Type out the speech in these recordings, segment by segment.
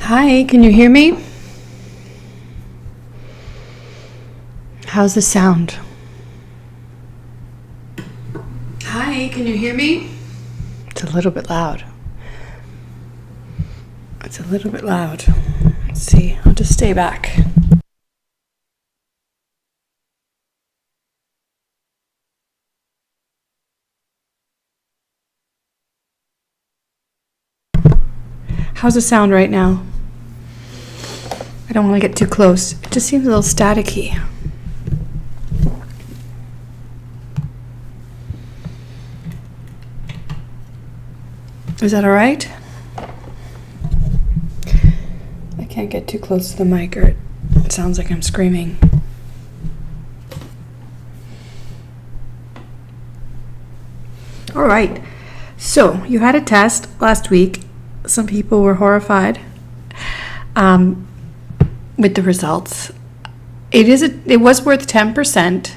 Hi, can you hear me? How's the sound? Hi, can you hear me? It's a little bit loud. It's a little bit loud. Let's see, I'll just stay back. How's the sound right now? I don't want to get too close. It just seems a little staticky. Is that all right? I can't get too close to the mic or it sounds like I'm screaming. All right. So you had a test last week. Some people were horrified with the results. It was worth 10%.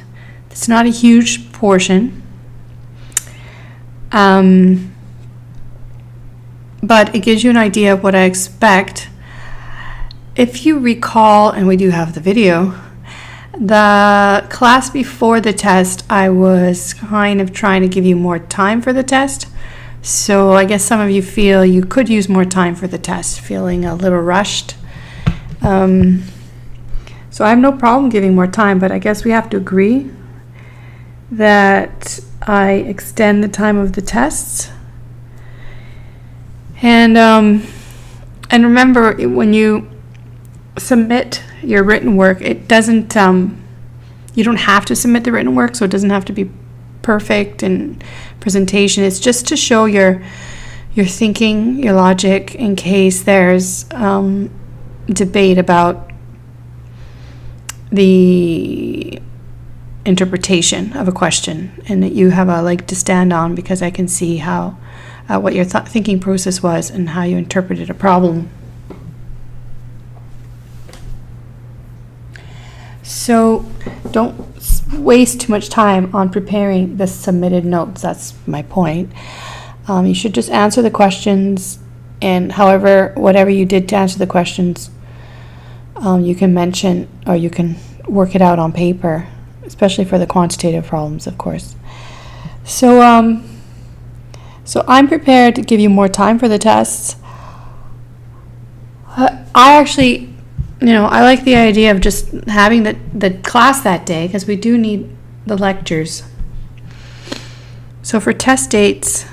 It's not a huge portion. But it gives you an idea of what I expect. If you recall, and we do have the video, the class before the test, I was kind of trying to give you more time for the test. So I guess some of you feel you could use more time for the test, feeling a little rushed. So I have no problem giving more time, but I guess we have to agree that I extend the time of the tests. And remember, when you submit your written work, it doesn't, you don't have to submit the written work, so it doesn't have to be perfect in presentation. It's just to show your thinking, your logic, in case there's debate about the interpretation of a question, and that you have a leg to stand on, because I can see how what your thinking process was and how you interpreted a problem. So don't waste too much time on preparing the submitted notes. That's my point. You should just answer the questions, and whatever you did to answer the questions, you can mention, or you can work it out on paper, especially for the quantitative problems, of course. So I'm prepared to give you more time for the tests. I actually, I like the idea of just having the class that day, because we do need the lectures. So for test dates,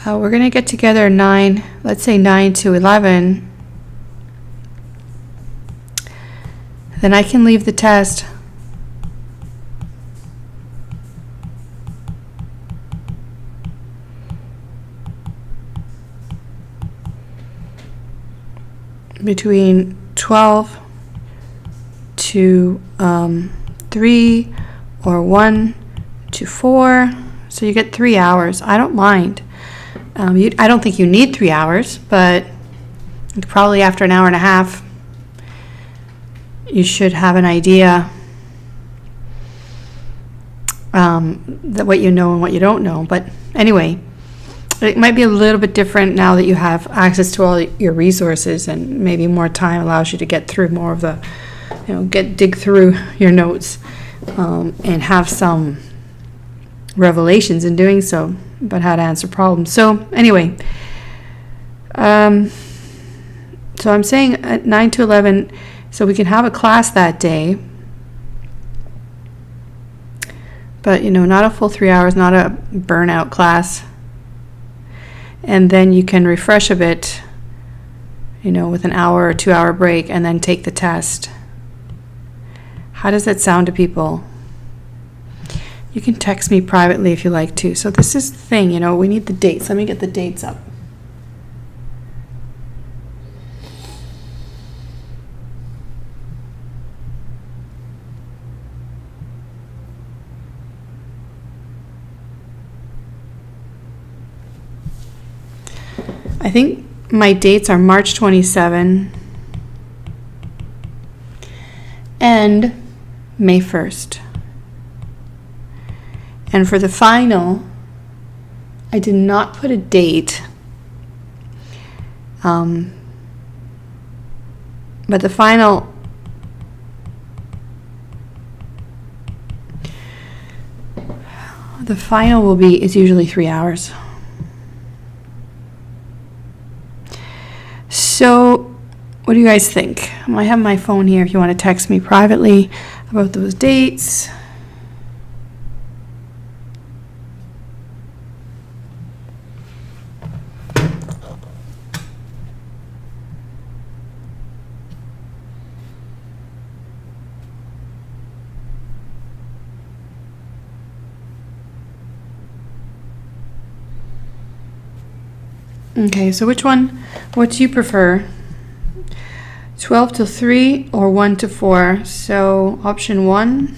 we're going to get together let's say 9 to 11. Then I can leave the test between 12 to 3 or 1 to 4. So you get 3 hours. I don't mind. I don't think you need 3 hours, but probably after an hour and a half, you should have an idea that what you know and what you don't know. But anyway, it might be a little bit different now that you have access to all your resources, and maybe more time allows you to get through more of the, dig through your notes and have some revelations in doing so about how to answer problems. So anyway, so I'm saying at 9 to 11, so we can have a class that day, but not a full 3 hours, not a burnout class. And then you can refresh a bit, with an hour or 2 hour break, and then take the test. How does that sound to people? You can text me privately if you like to. So this is the thing, we need the dates. Let me get the dates up. I think my dates are March 27 and May 1st. And for the final, I did not put a date. But the final is usually 3 hours. So what do you guys think? I have my phone here if you want to text me privately about those dates. Okay, so what do you prefer? 12 till 3 or 1 to 4? So option 1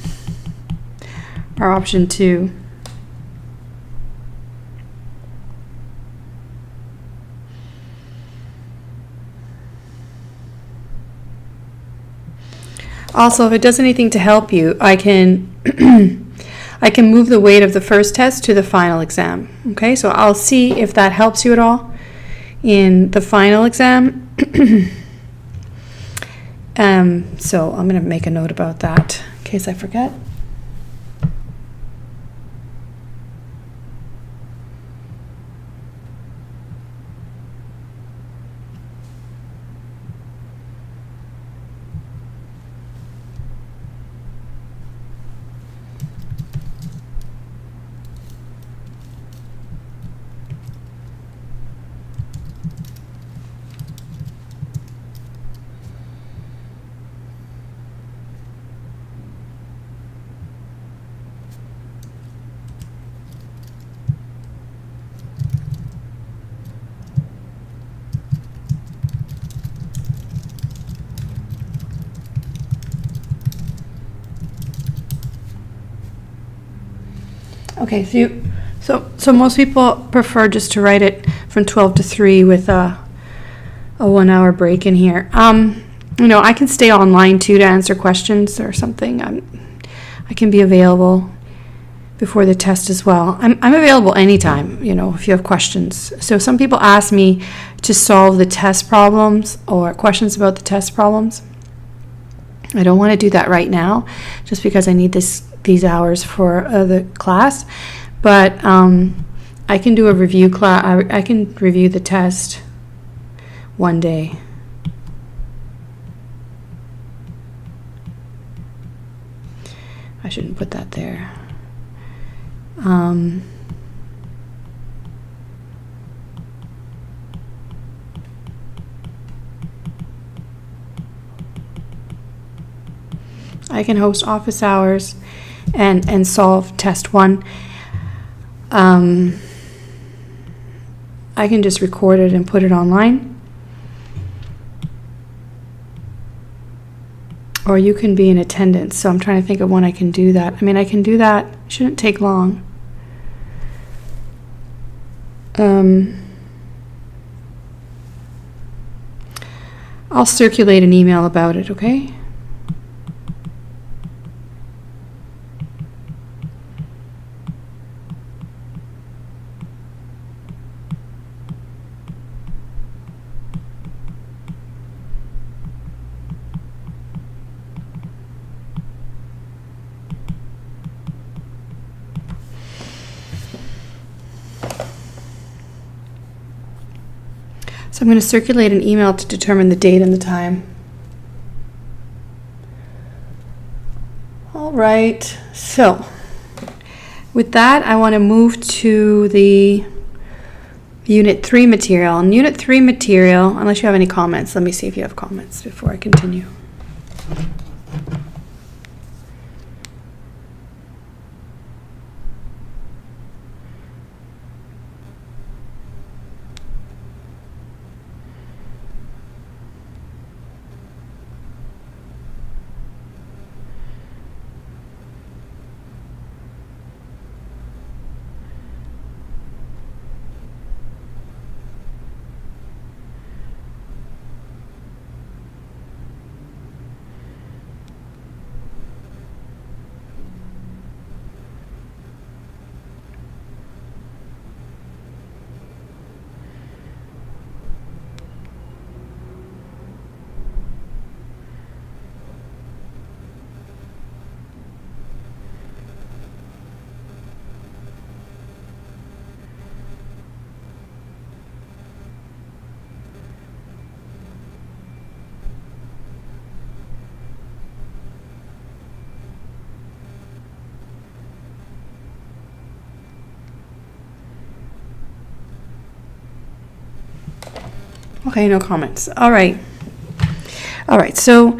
or option 2? Also, if it does anything to help you, I can I can move the weight of the first test to the final exam. Okay, so I'll see if that helps you at all in the final exam. So I'm going to make a note about that in case I forget. Okay, so most people prefer just to write it from 12 to 3 with a 1 hour break in here. I can stay online too to answer questions or something. I can be available before the test as well. I'm available anytime, if you have questions. So some people ask me to solve the test problems or questions about the test problems. I don't want to do that right now just because I need these hours for the class, but I can do a review class. I can review the test one day. I shouldn't put that there. I can host office hours and solve test 1. I can just record it and put it online. Or you can be in attendance. So I'm trying to think of when I can do that. I can do that. It shouldn't take long. I'll circulate an email about it, okay? So I'm going to circulate an email to determine the date and the time. All right, so with that, I want to move to the Unit 3 material. And Unit 3 material, unless you have any comments, let me see if you have comments before I continue. Okay, no comments. All right. All right, so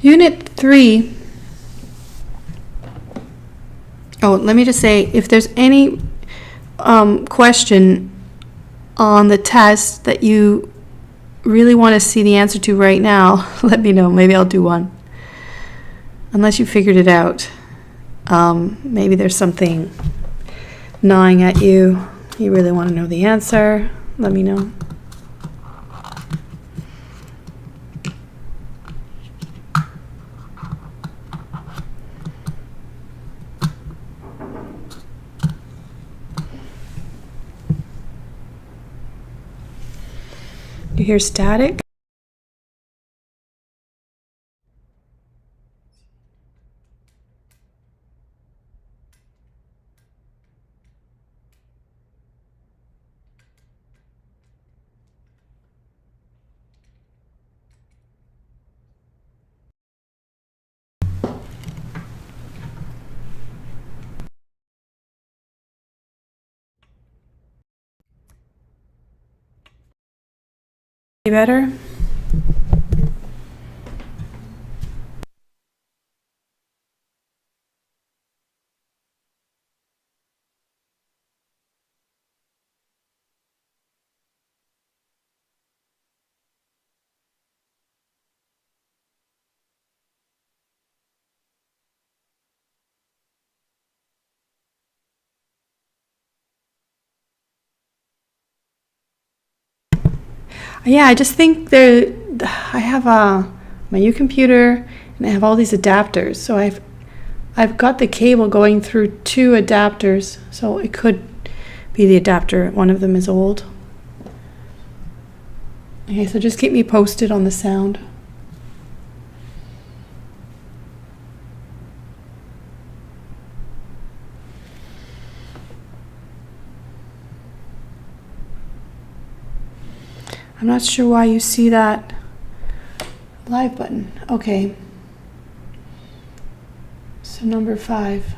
Unit 3. Oh, let me just say, if there's any question on the test that you really want to see the answer to right now, let me know. Maybe I'll do one. Unless you figured it out. Maybe there's something gnawing at you. You really want to know the answer. Let me know. You hear static? Any better? Yeah, I just think I have my new computer and I have all these adapters. So I've got the cable going through 2 adapters. So it could be the adapter. One of them is old. Okay, so just keep me posted on the sound. I'm not sure why you see that live button. Okay. So number 5.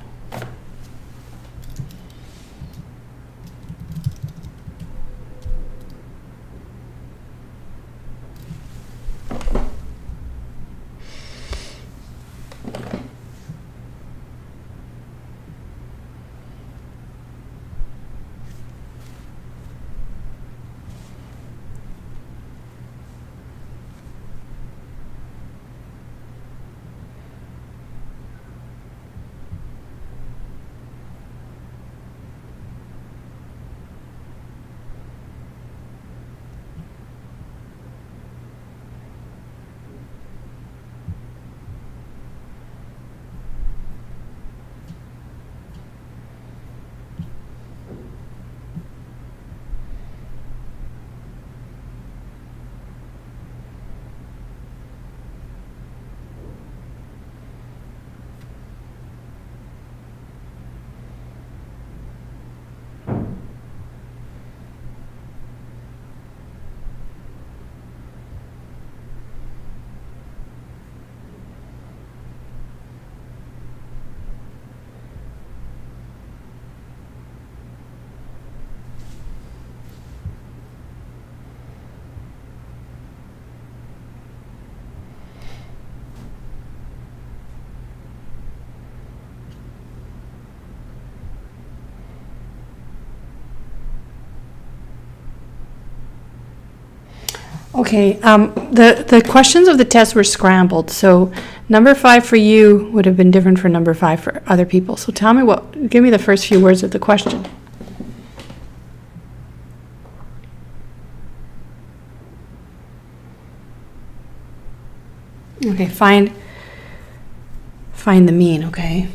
Okay, the questions of the test were scrambled, so number 5 for you would have been different from number 5 for other people. So tell me give me the first few words of the question. Okay, find the mean, okay?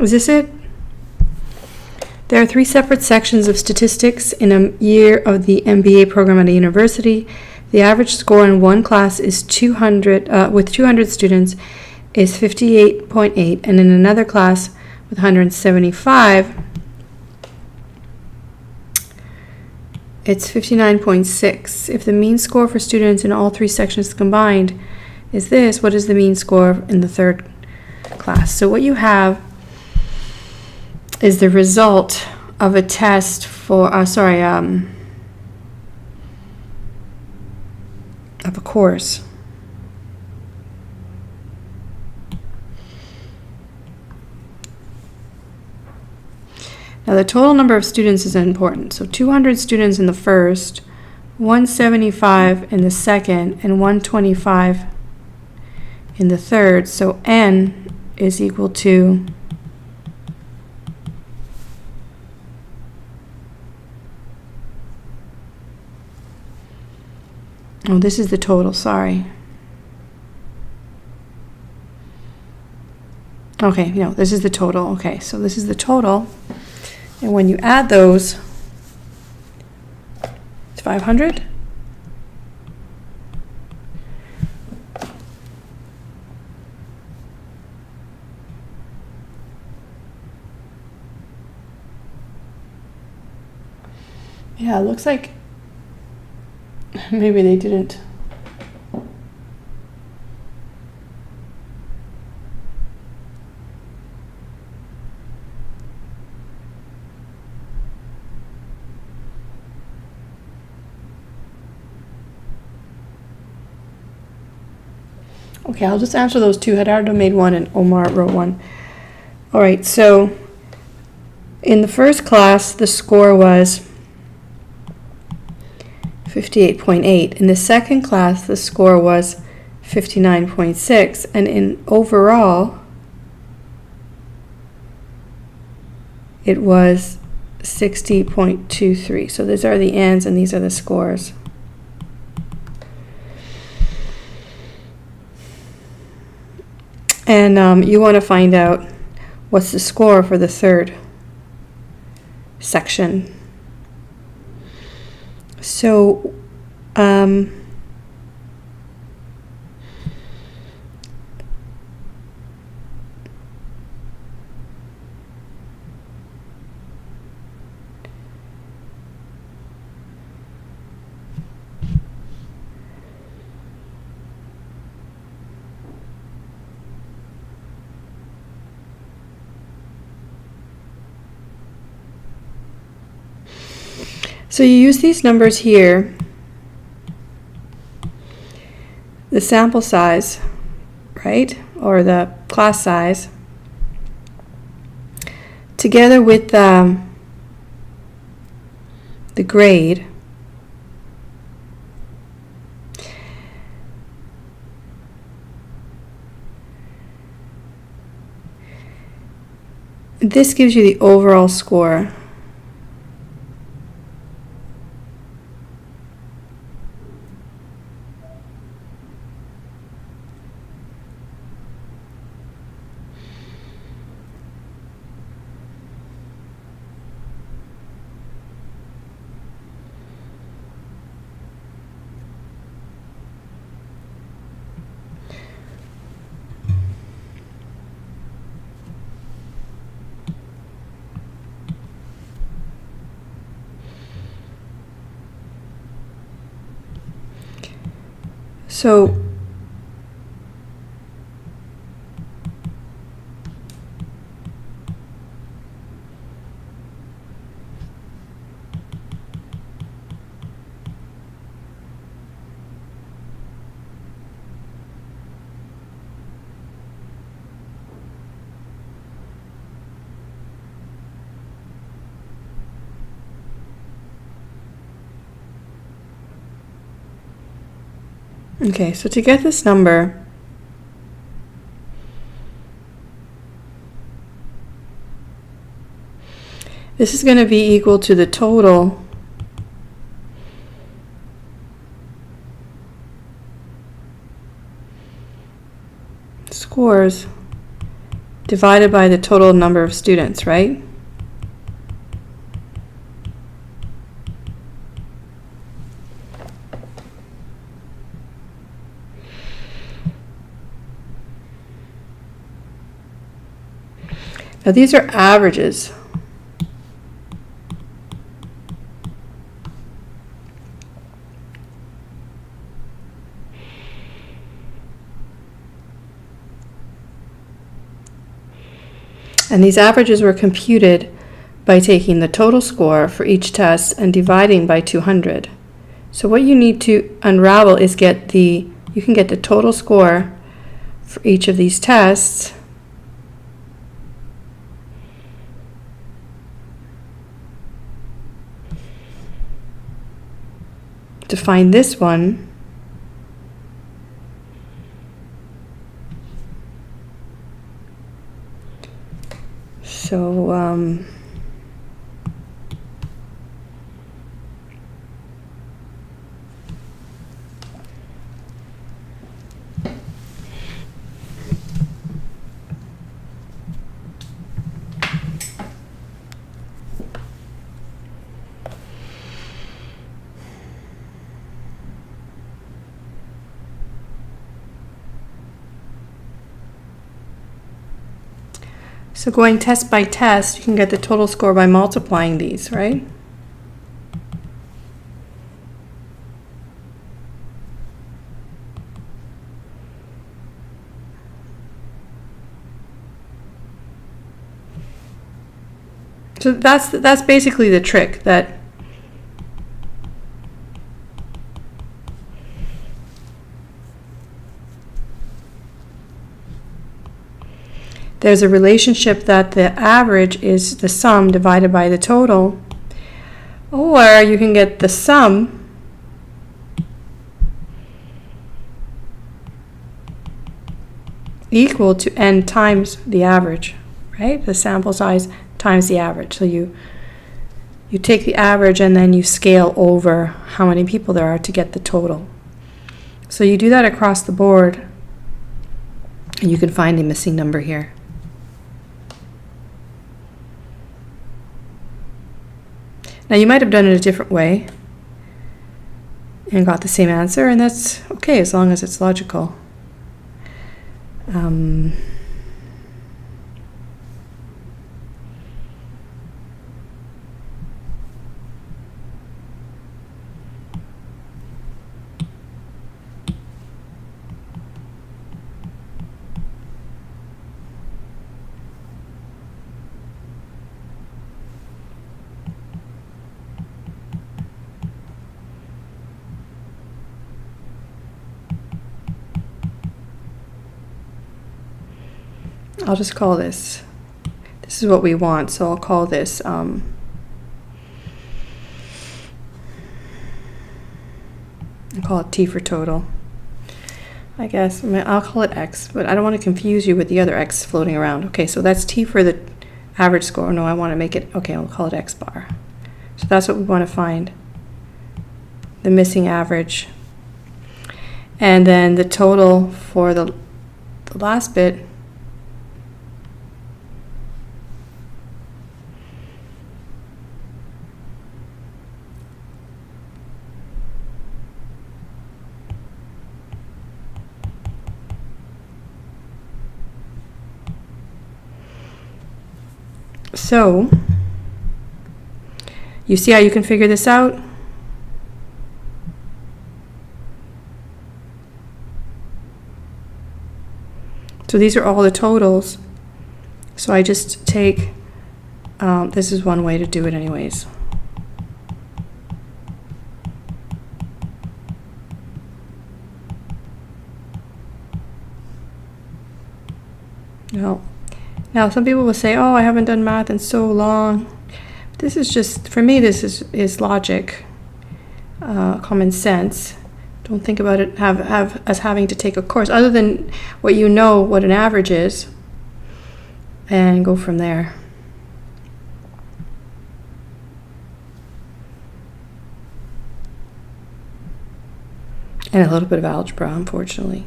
Is this it? There are 3 separate sections of statistics in a year of the MBA program at a university. The average score in one class is 200, with 200 students, is 58.8, and in another class with 175, it's 59.6. If the mean score for students in all 3 sections combined is this, what is the mean score in the third class? So what you have is the result of a test for, of a course. Now the total number of students is important. So 200 students in the first, 175 in the second, and 125 in the third. So N is equal to this is the total, sorry. Okay, no, this is the total. Okay, so this is the total. And when you add those, it's 500. Yeah, it looks like maybe they didn't. Okay, I'll just answer those 2. Gerardo made 1 and Omar wrote 1. All right, so in the first class, the score was 58.8. In the second class, the score was 59.6. And in overall, it was 60.23. So these are the ends and these are the scores. And you want to find out what's the score for the third section. So, so you use these numbers here, the sample size, right, or the class size, together with the grade. This gives you the overall score. So okay, so to get this number, this is going to be equal to the total scores divided by the total number of students, right? Now these are averages. And these averages were computed by taking the total score for each test and dividing by 200. So what you need to unravel is you can get the total score for each of these tests. To find this one, so So going test by test, you can get the total score by multiplying these, right? So that's basically the trick, that there's a relationship that the average is the sum divided by the total, or you can get the sum equal to n times the average, right? The sample size times the average. So you take the average and then you scale over how many people there are to get the total. So you do that across the board, and you can find the missing number here. Now you might have done it a different way and got the same answer, and that's okay as long as it's logical. I'll just call this is what we want, so I'll call this I'll call it T for total. I guess I'll call it X, but I don't want to confuse you with the other X floating around. Okay, so that's T for the average score. No, I want to make it, okay, I'll call it X bar. So that's what we want to find, the missing average. And then the total for the last bit, so you see how you can figure this out? So these are all the totals. So I just take, this is one way to do it anyways. Now some people will say, oh, I haven't done math in so long. This is just, for me, this is logic, common sense. Don't think about it as having to take a course, other than what you know what an average is, and go from there. And a little bit of algebra, unfortunately.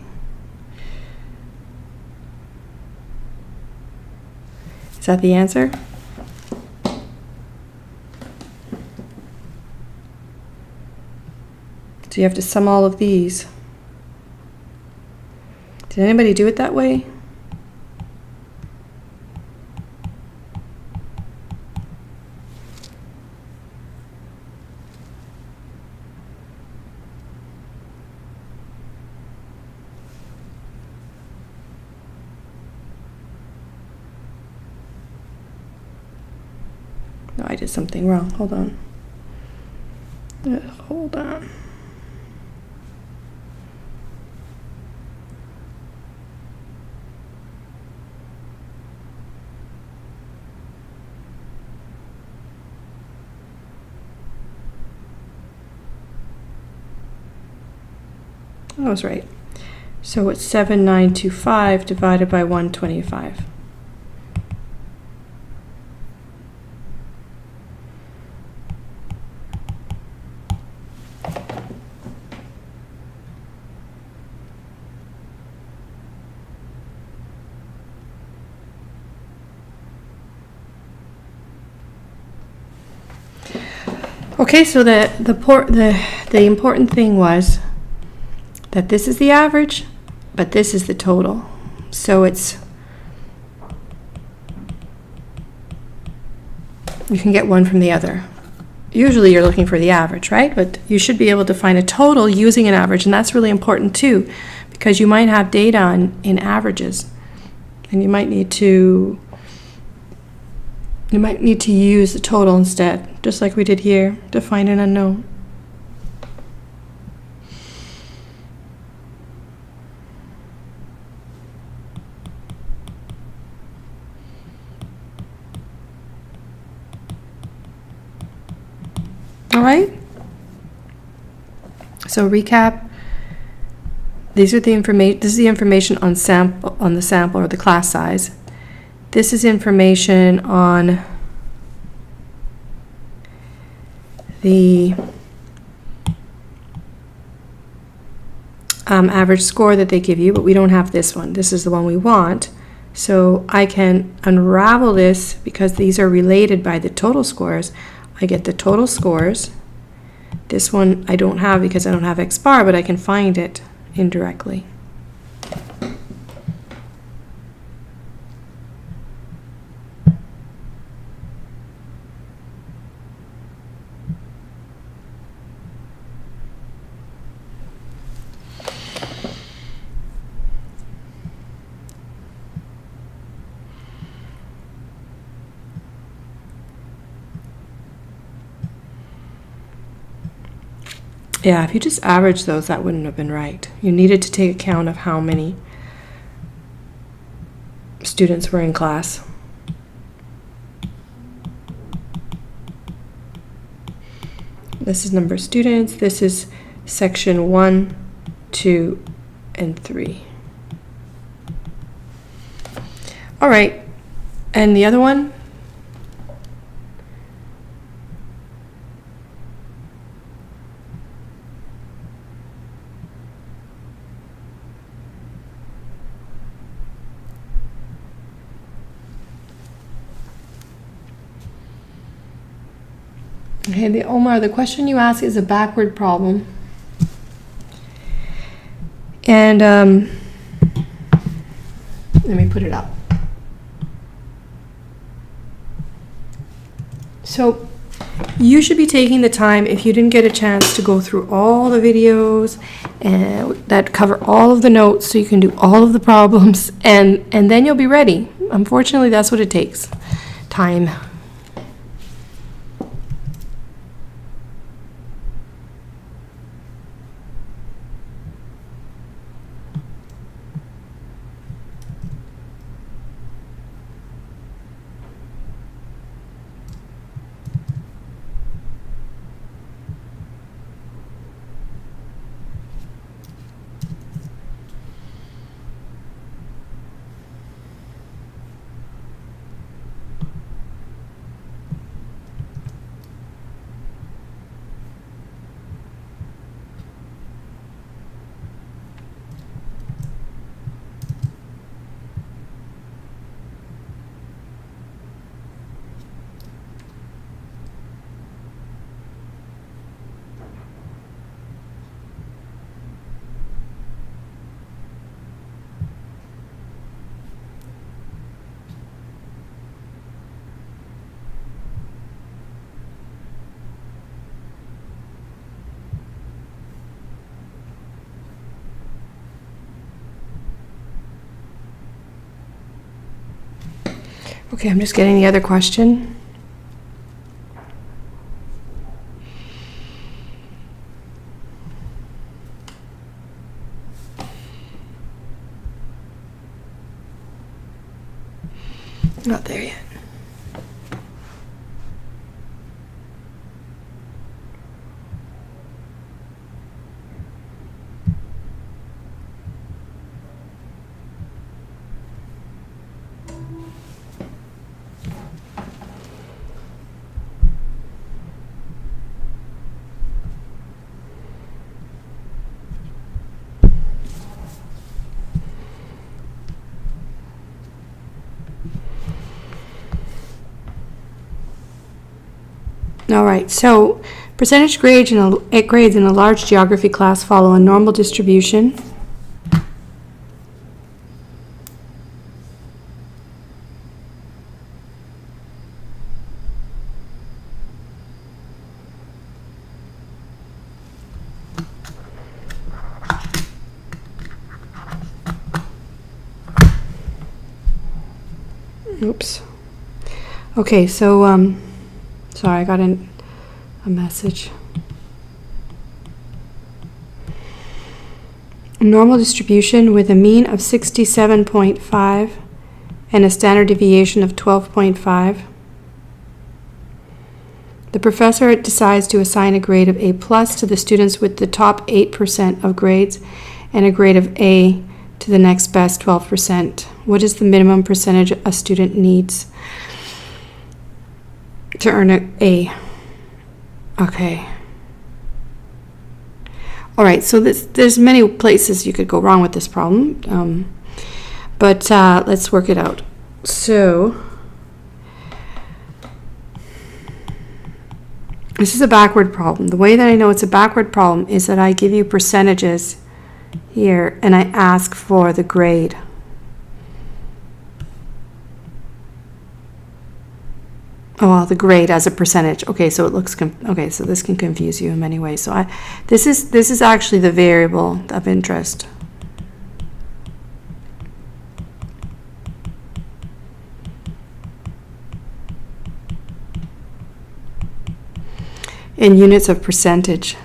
that the answer? So you have to sum all of these. Did anybody do it that way? No, I did something wrong. Hold on. Hold on. I was right. So it's 7925 divided by 125. Okay, so the important thing was that this is the average, but this is the total. So you can get one from the other. Usually you're looking for the average, right? But you should be able to find a total using an average, and that's really important too, because you might have data in averages, and you might need to use the total instead, just like we did here, to find an unknown. All right. So recap. These are the information. This is the information on the sample or the class size. This is information on the average score that they give you, but we don't have this one. This is the one we want. So I can unravel this because these are related by the total scores. I get the total scores. This one I don't have because I don't have X bar, but I can find it indirectly. Yeah, if you just average those, that wouldn't have been right. You needed to take account of how many students were in class. This is number of students. This is section 1, 2, and 3. All right, and the other one? Okay, Omar, the question you ask is a backward problem. And let me put it up. So you should be taking the time, if you didn't get a chance, to go through all the videos that cover all of the notes so you can do all of the problems, and then you'll be ready. Unfortunately, that's what it takes. Time. Okay, I'm just getting the other question. Not there yet. All right, so percentage grades in a large geography class follow a normal distribution. Oops. Okay, so, sorry, I got a message. A normal distribution with a mean of 67.5 and a standard deviation of 12.5. The professor decides to assign a grade of A+ to the students with the top 8% of grades and a grade of A to the next best 12%. What is the minimum percentage a student needs to earn an A? Okay. All right, so there's many places you could go wrong with this problem, but let's work it out. So this is a backward problem. The way that I know it's a backward problem is that I give you percentages here and I ask for the grade. Oh, well, the grade as a percentage. Okay, so it looks okay. So this can confuse you in many ways. So this is actually the variable of interest. In units of percentage.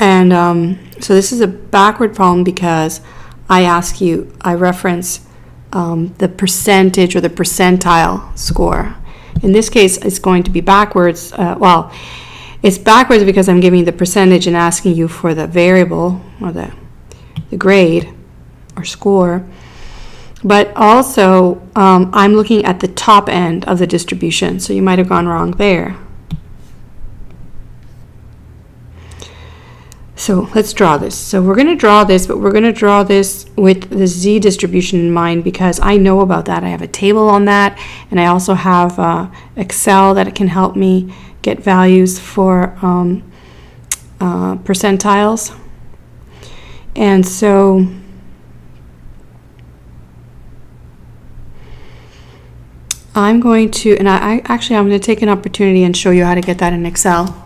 And so this is a backward problem because I reference the percentage or the percentile score. In this case, it's going to be backwards. Well, it's backwards because I'm giving the percentage and asking you for the variable or the grade or score. But also, I'm looking at the top end of the distribution, so you might have gone wrong there. So let's draw this. So we're going to draw this, but we're going to draw this with the z distribution in mind because I know about that. I have a table on that, and I also have Excel that can help me get values for percentiles. And so I'm going to, and I'm going to take an opportunity and show you how to get that in Excel.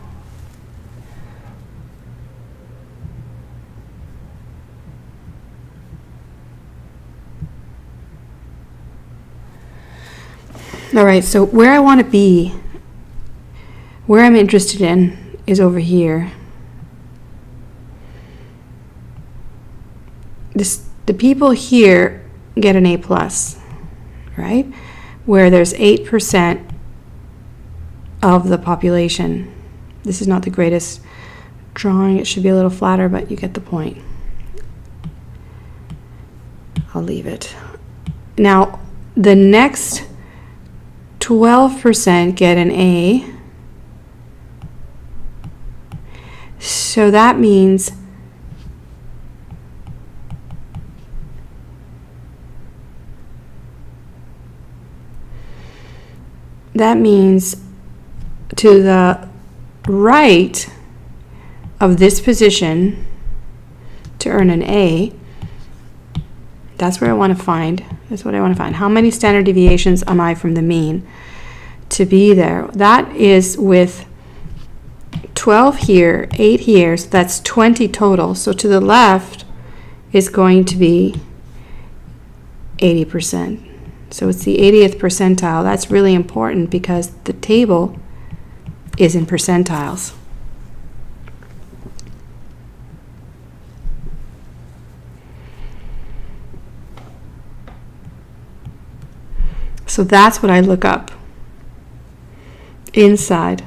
All right, so where I want to be, where I'm interested in is over here. The people here get an A+, right? Where there's 8% of the population. This is not the greatest drawing. It should be a little flatter, but you get the point. I'll leave it. Now, the next 12% get an A. So that means to the right of this position to earn an A, that's where I want to find. That's what I want to find. How many standard deviations am I from the mean to be there? That is with 12 here, 8 here, so that's 20 total. So to the left is going to be 80%. So it's the 80th percentile. That's really important because the table is in percentiles. So that's what I look up. Inside.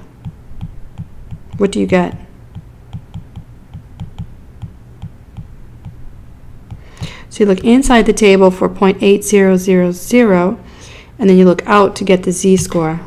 What do you get? So you look inside the table for 0.8000, and then you look out to get the z-score.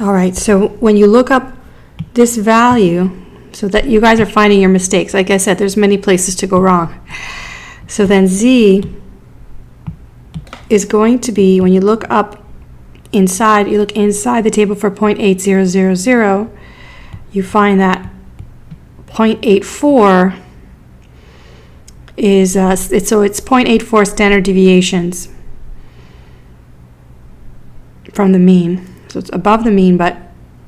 All right, so when you look up this value, so that you guys are finding your mistakes. Like I said, there's many places to go wrong. So then Z is going to be, when you look up inside, you look inside the table for 0.8000, you find that 0.84 is, so it's 0.84 standard deviations from the mean. So it's above the mean, but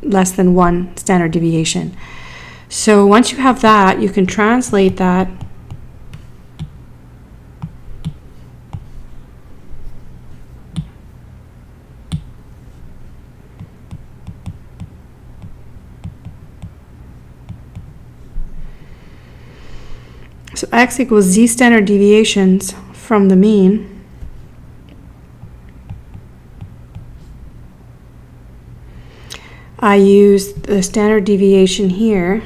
less than 1 standard deviation. So once you have that, you can translate that so x equals z standard deviations from the mean. I use the standard deviation here,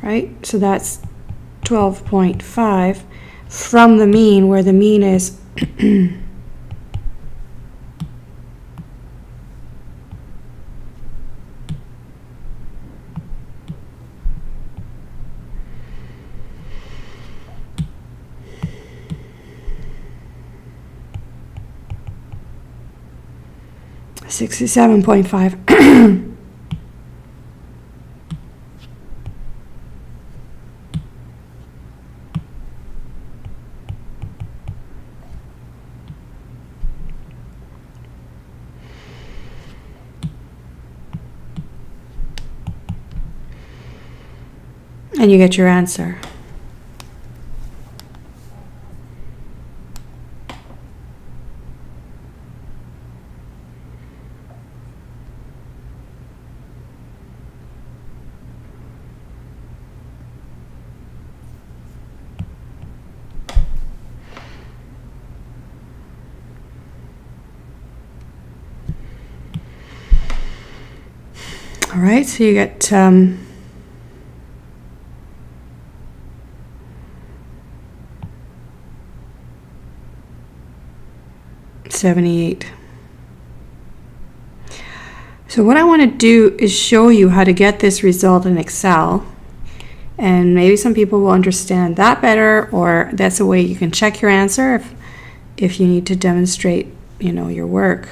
right? So that's 12.5 from the mean, where the mean is 67.5. And you get your answer. All right, so you get 78. So what I want to do is show you how to get this result in Excel, and maybe some people will understand that better, or that's a way you can check your answer if you need to demonstrate, you know, your work.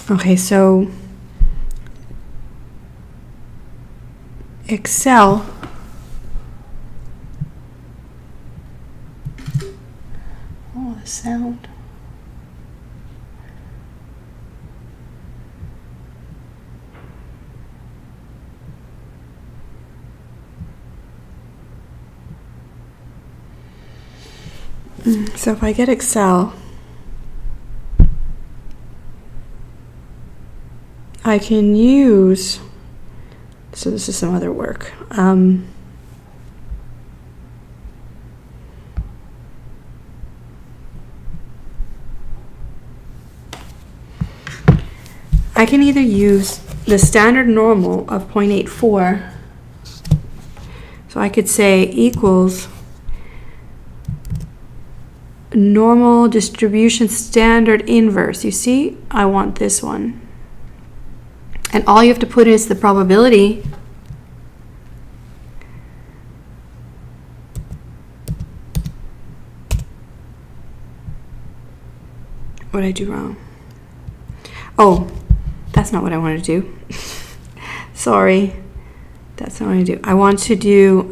Okay, so Excel, oh, the sound. So if I get Excel, I can use, so this is some other work. I can either use the standard normal of 0.84, so I could say equals normal distribution standard inverse. You see, I want this one. And all you have to put is the probability. What did I do wrong? Oh, that's not what I want to do. Sorry. That's not what I do. I want to do,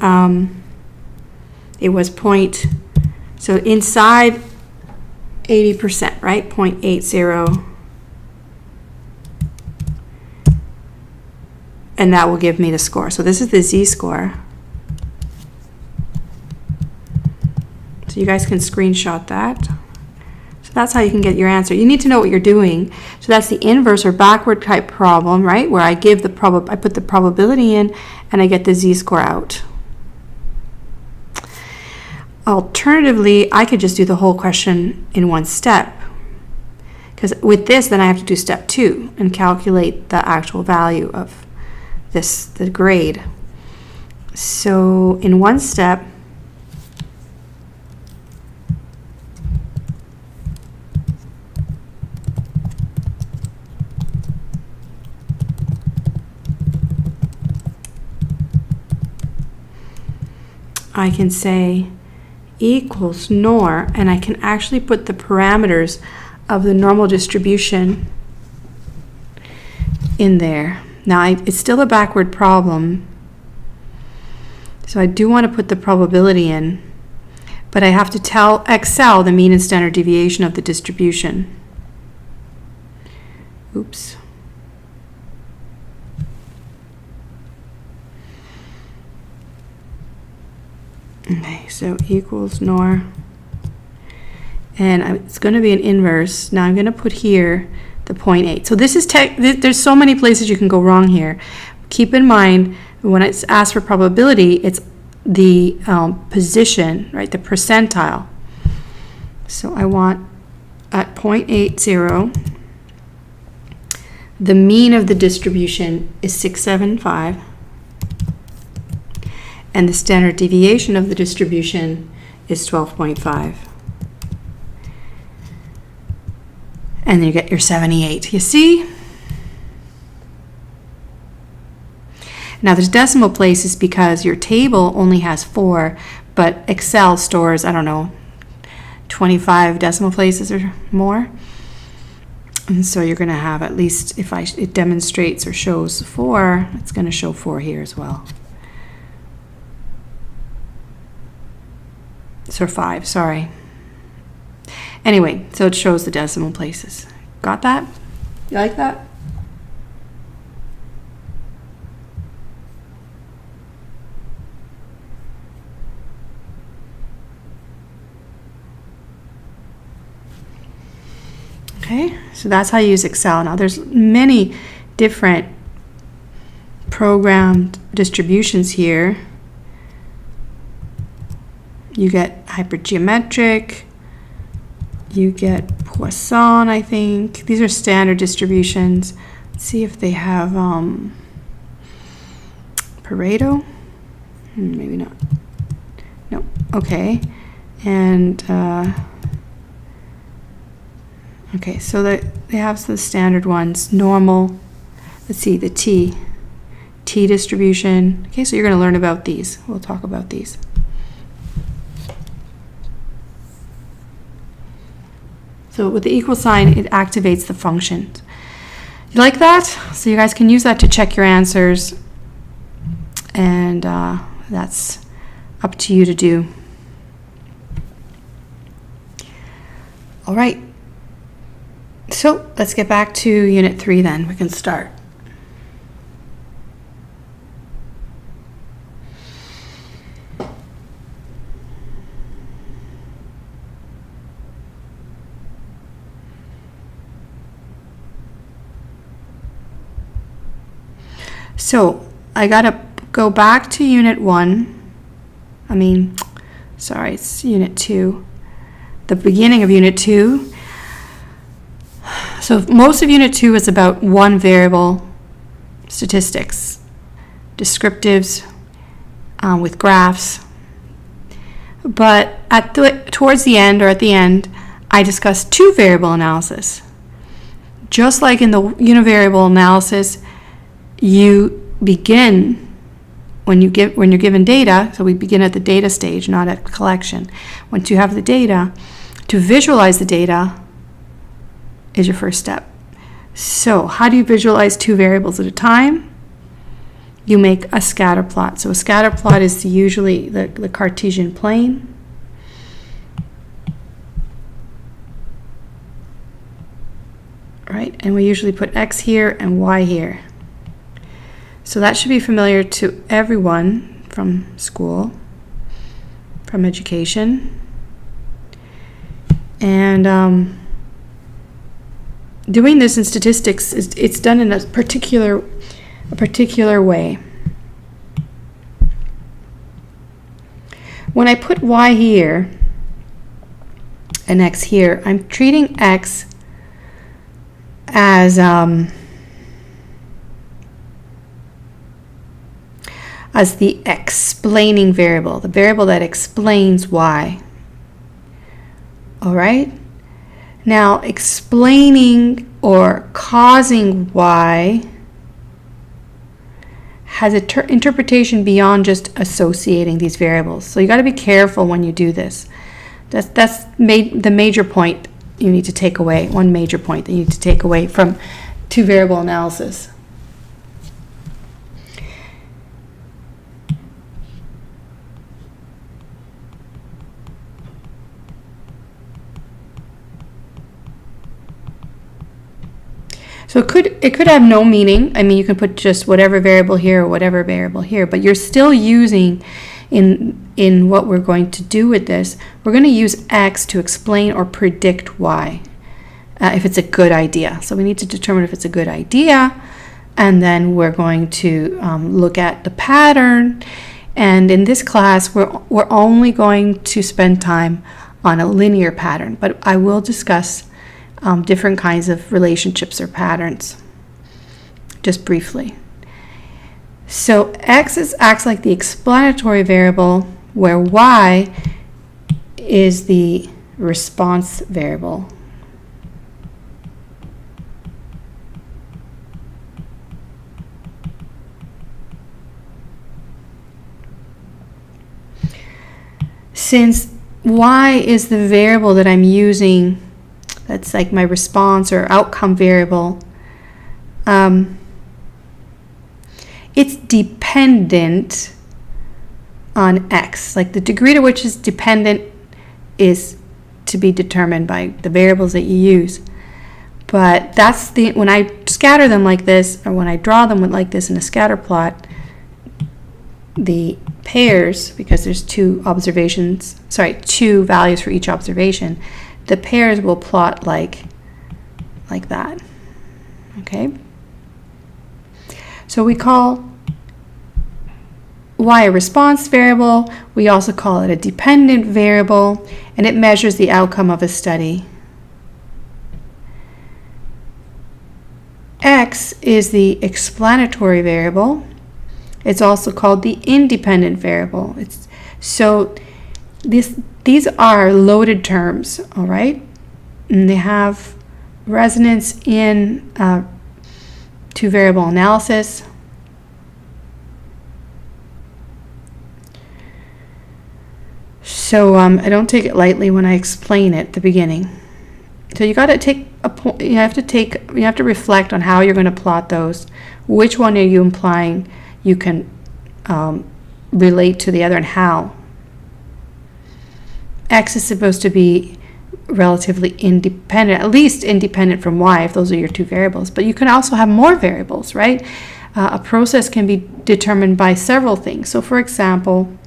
it was point, so inside 80%, right? 0.80. And that will give me the score. So this is the z-score. So you guys can screenshot that. So that's how you can get your answer. You need to know what you're doing. So that's the inverse or backward type problem, right? Where I give I put the probability in and I get the z-score out. Alternatively, I could just do the whole question in one step. Because with this, then I have to do step 2 and calculate the actual value of the grade. So in one step, I can say equals NOR, and I can actually put the parameters of the normal distribution in there. Now, it's still a backward problem, so I do want to put the probability in, but I have to tell Excel the mean and standard deviation of the distribution. Oops. Okay, so equals NOR, and it's going to be an inverse. Now I'm going to put here the 0.8. So this is there's so many places you can go wrong here. Keep in mind when it's asked for probability, it's the position, right? The percentile. So I want at 0.80, the mean of the distribution is 675, and the standard deviation of the distribution is 12.5. And then you get your 78. You see? Now there's decimal places because your table only has 4, but Excel stores, I don't know, 25 decimal places or more. And so you're going to have, at least if it demonstrates or shows 4, it's going to show 4 here as well. So 5, sorry. Anyway, so it shows the decimal places. Got that? You like that? Okay, so that's how you use Excel. Now there's many different programmed distributions here. You get hypergeometric, you get Poisson, I think. These are standard distributions. Let's see if they have Pareto. Maybe not. No, okay. And okay, so they have the standard ones. Normal, let's see, the T distribution. Okay, so you're going to learn about these. We'll talk about these. So with the equal sign, it activates the function. You like that? So you guys can use that to check your answers, and that's up to you to do. All right. So let's get back to Unit 3 then. We can start. So I gotta go back to Unit 1. Sorry, it's Unit 2. The beginning of Unit 2. So most of Unit 2 is about one variable statistics, descriptives with graphs. But towards the end, or at the end, I discussed two variable analysis. Just like in the univariable analysis, you begin when you're given data. So we begin at the data stage, not at collection. Once you have the data, to visualize the data is your first step. So how do you visualize two variables at a time? You make a scatter plot. So a scatter plot is usually the Cartesian plane. Right? And we usually put X here and Y here. So that should be familiar to everyone from school, from education. And doing this in statistics, it's done in a particular way. When I put Y here and X here, I'm treating X as the explaining variable, the variable that explains Y. All right? Now, explaining or causing Y has an interpretation beyond just associating these variables. So you got to be careful when you do this. That's the major point you need to take away, one major point that you need to take away from two variable analysis. So it could have no meaning. You can put just whatever variable here or whatever variable here, but you're still using, in what we're going to do with this, we're going to use X to explain or predict Y, if it's a good idea. So we need to determine if it's a good idea, and then we're going to look at the pattern. And in this class, we're only going to spend time on a linear pattern, but I will discuss different kinds of relationships or patterns, just briefly. So X acts like the explanatory variable, where Y is the response variable. Since Y is the variable that I'm using, that's like my response or outcome variable, it's dependent on X. Like the degree to which it's dependent is to be determined by the variables that you use. But that's when I scatter them like this, or when I draw them like this in a scatter plot, the pairs, because there's two values for each observation, the pairs will plot like that. Okay? So we call Y a response variable. We also call it a dependent variable, and it measures the outcome of a study. X is the explanatory variable. It's also called the independent variable. These are loaded terms, all right? And they have resonance in two-variable analysis. So I don't take it lightly when I explain it at the beginning. So you got to take a point. You have to reflect on how you're going to plot those. Which one are you implying you can relate to the other, and how? X is supposed to be relatively independent, at least independent from Y, if those are your two variables. But you can also have more variables, right? A process can be determined by several things. So for example,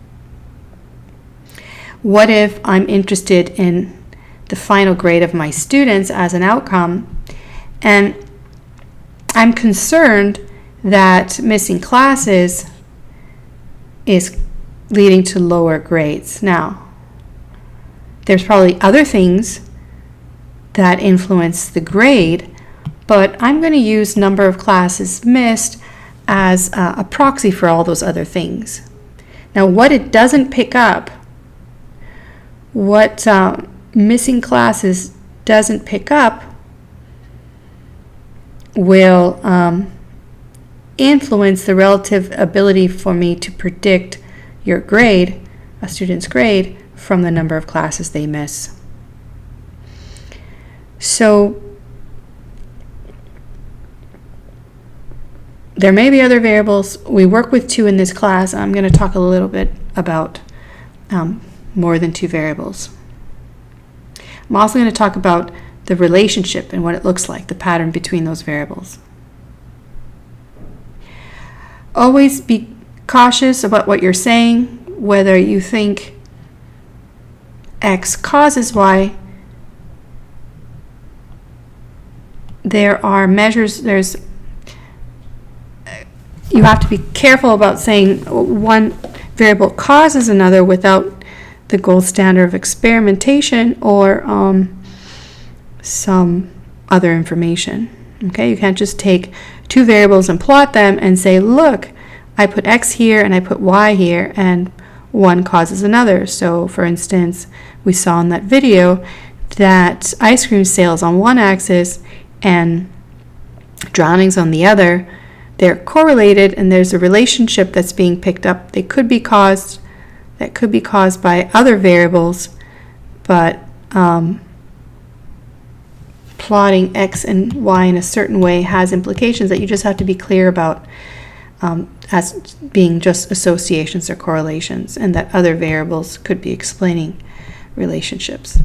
what if I'm interested in the final grade of my students as an outcome, and I'm concerned that missing classes is leading to lower grades. Now, there's probably other things that influence the grade, but I'm going to use number of classes missed as a proxy for all those other things. Now, what it doesn't pick up, what missing classes doesn't pick up, will influence the relative ability for me to predict your grade, a student's grade, from the number of classes they miss. So there may be other variables. We work with two in this class. I'm going to talk a little bit about more than two variables. I'm also going to talk about the relationship and what it looks like, the pattern between those variables. Always be cautious about what you're saying, whether you think X causes Y. There are measures, you have to be careful about saying one variable causes another without the gold standard of experimentation or some other information. Okay, you can't just take two variables and plot them and say, look, I put X here and I put Y here, and one causes another. So for instance, we saw in that video that ice cream sales on one axis and drownings on the other, they're correlated, and there's a relationship that's being picked up. That could be caused by other variables, but plotting X and Y in a certain way has implications that you just have to be clear about as being just associations or correlations, and that other variables could be explaining relationships.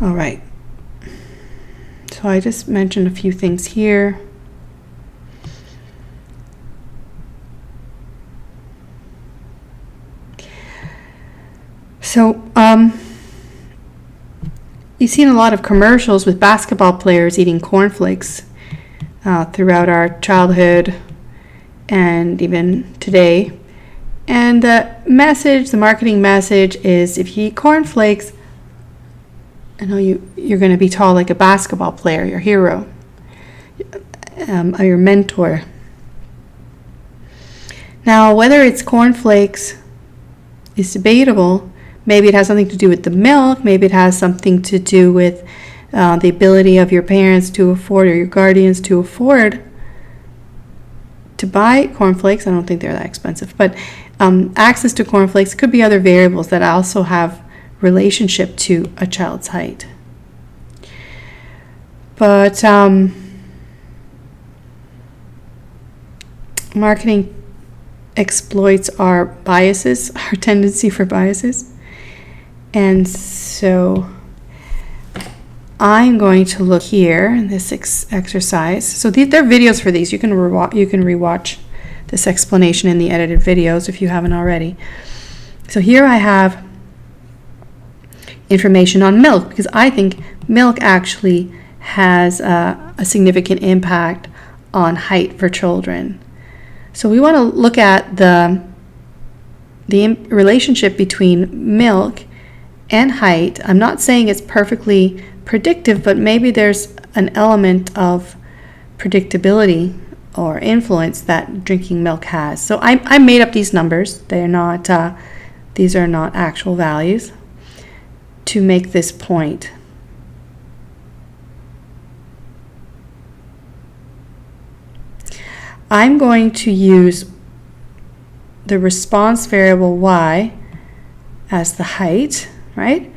All right. So I just mentioned a few things here. So, you've seen a lot of commercials with basketball players eating cornflakes throughout our childhood and even today. And the message, the marketing message is, if you eat cornflakes, I know you're going to be tall like a basketball player, your hero, or your mentor. Now, whether it's cornflakes is debatable. Maybe it has something to do with the milk. Maybe it has something to do with the ability of your parents to afford, or your guardians to afford, to buy cornflakes. I don't think they're that expensive, but access to cornflakes. Could be other variables that also have relationship to a child's height. But marketing exploits our biases, our tendency for biases. And so I'm going to look here in this exercise. So there are videos for these. You can rewatch this explanation in the edited videos if you haven't already. So here I have information on milk, because I think milk actually has a significant impact on height for children. So we want to look at the relationship between milk and height. I'm not saying it's perfectly predictive, but maybe there's an element of predictability or influence that drinking milk has. So I made up these numbers. They're not; these are not actual values, to make this point. I'm going to use the response variable y as the height, right?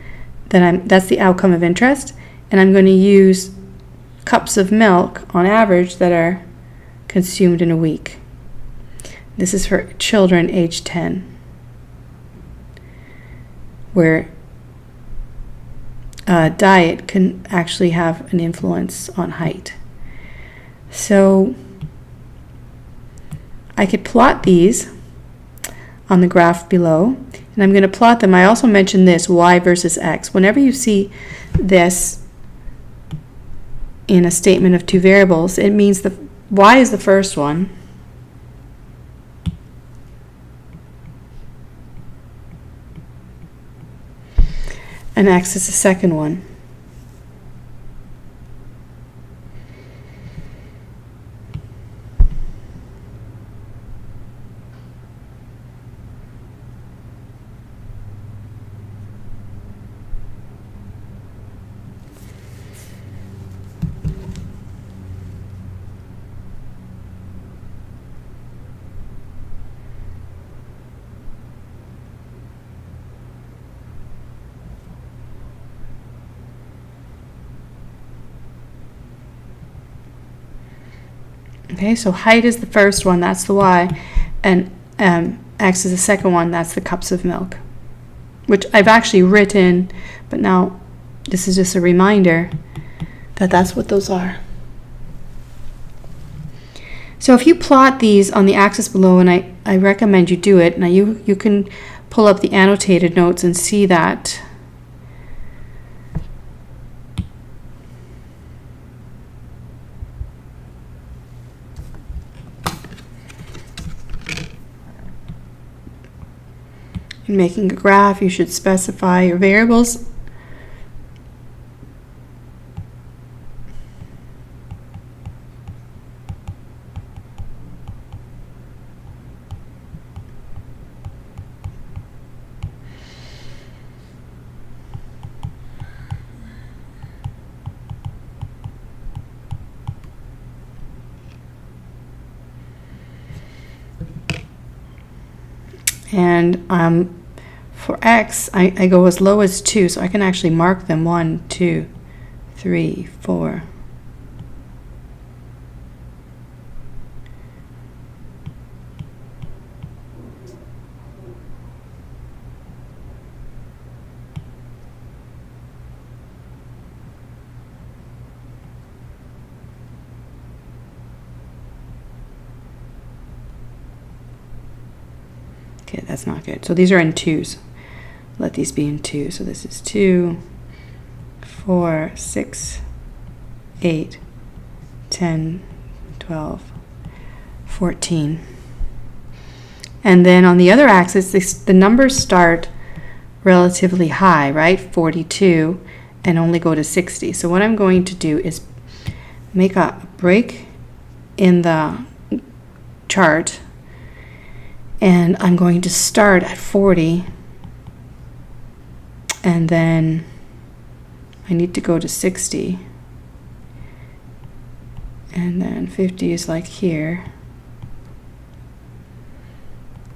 That's the outcome of interest, and I'm going to use cups of milk on average that are consumed in a week. This is for children age 10, where diet can actually have an influence on height. So I could plot these on the graph below, and I'm going to plot them. I also mentioned this, y versus x. Whenever you see this in a statement of two variables, it means the y is the first one, and x is the second one. Okay, so height is the first one, that's the y, and x is the second one, that's the cups of milk, which I've actually written, but now this is just a reminder that that's what those are. So if you plot these on the axis below, and I recommend you do it, now you can pull up the annotated notes and see that. In making a graph, you should specify your variables. And for x, I go as low as 2, so I can actually mark them 1, 2, 3, 4. Okay, that's not good. So these are in 2s. Let these be in 2. So this is 2, 4, 6, 8, 10, 12, 14. And then on the other axis, the numbers start relatively high, right? 42, and only go to 60. So what I'm going to do is make a break in the chart, and I'm going to start at 40, and then I need to go to 60, and then 50 is like here,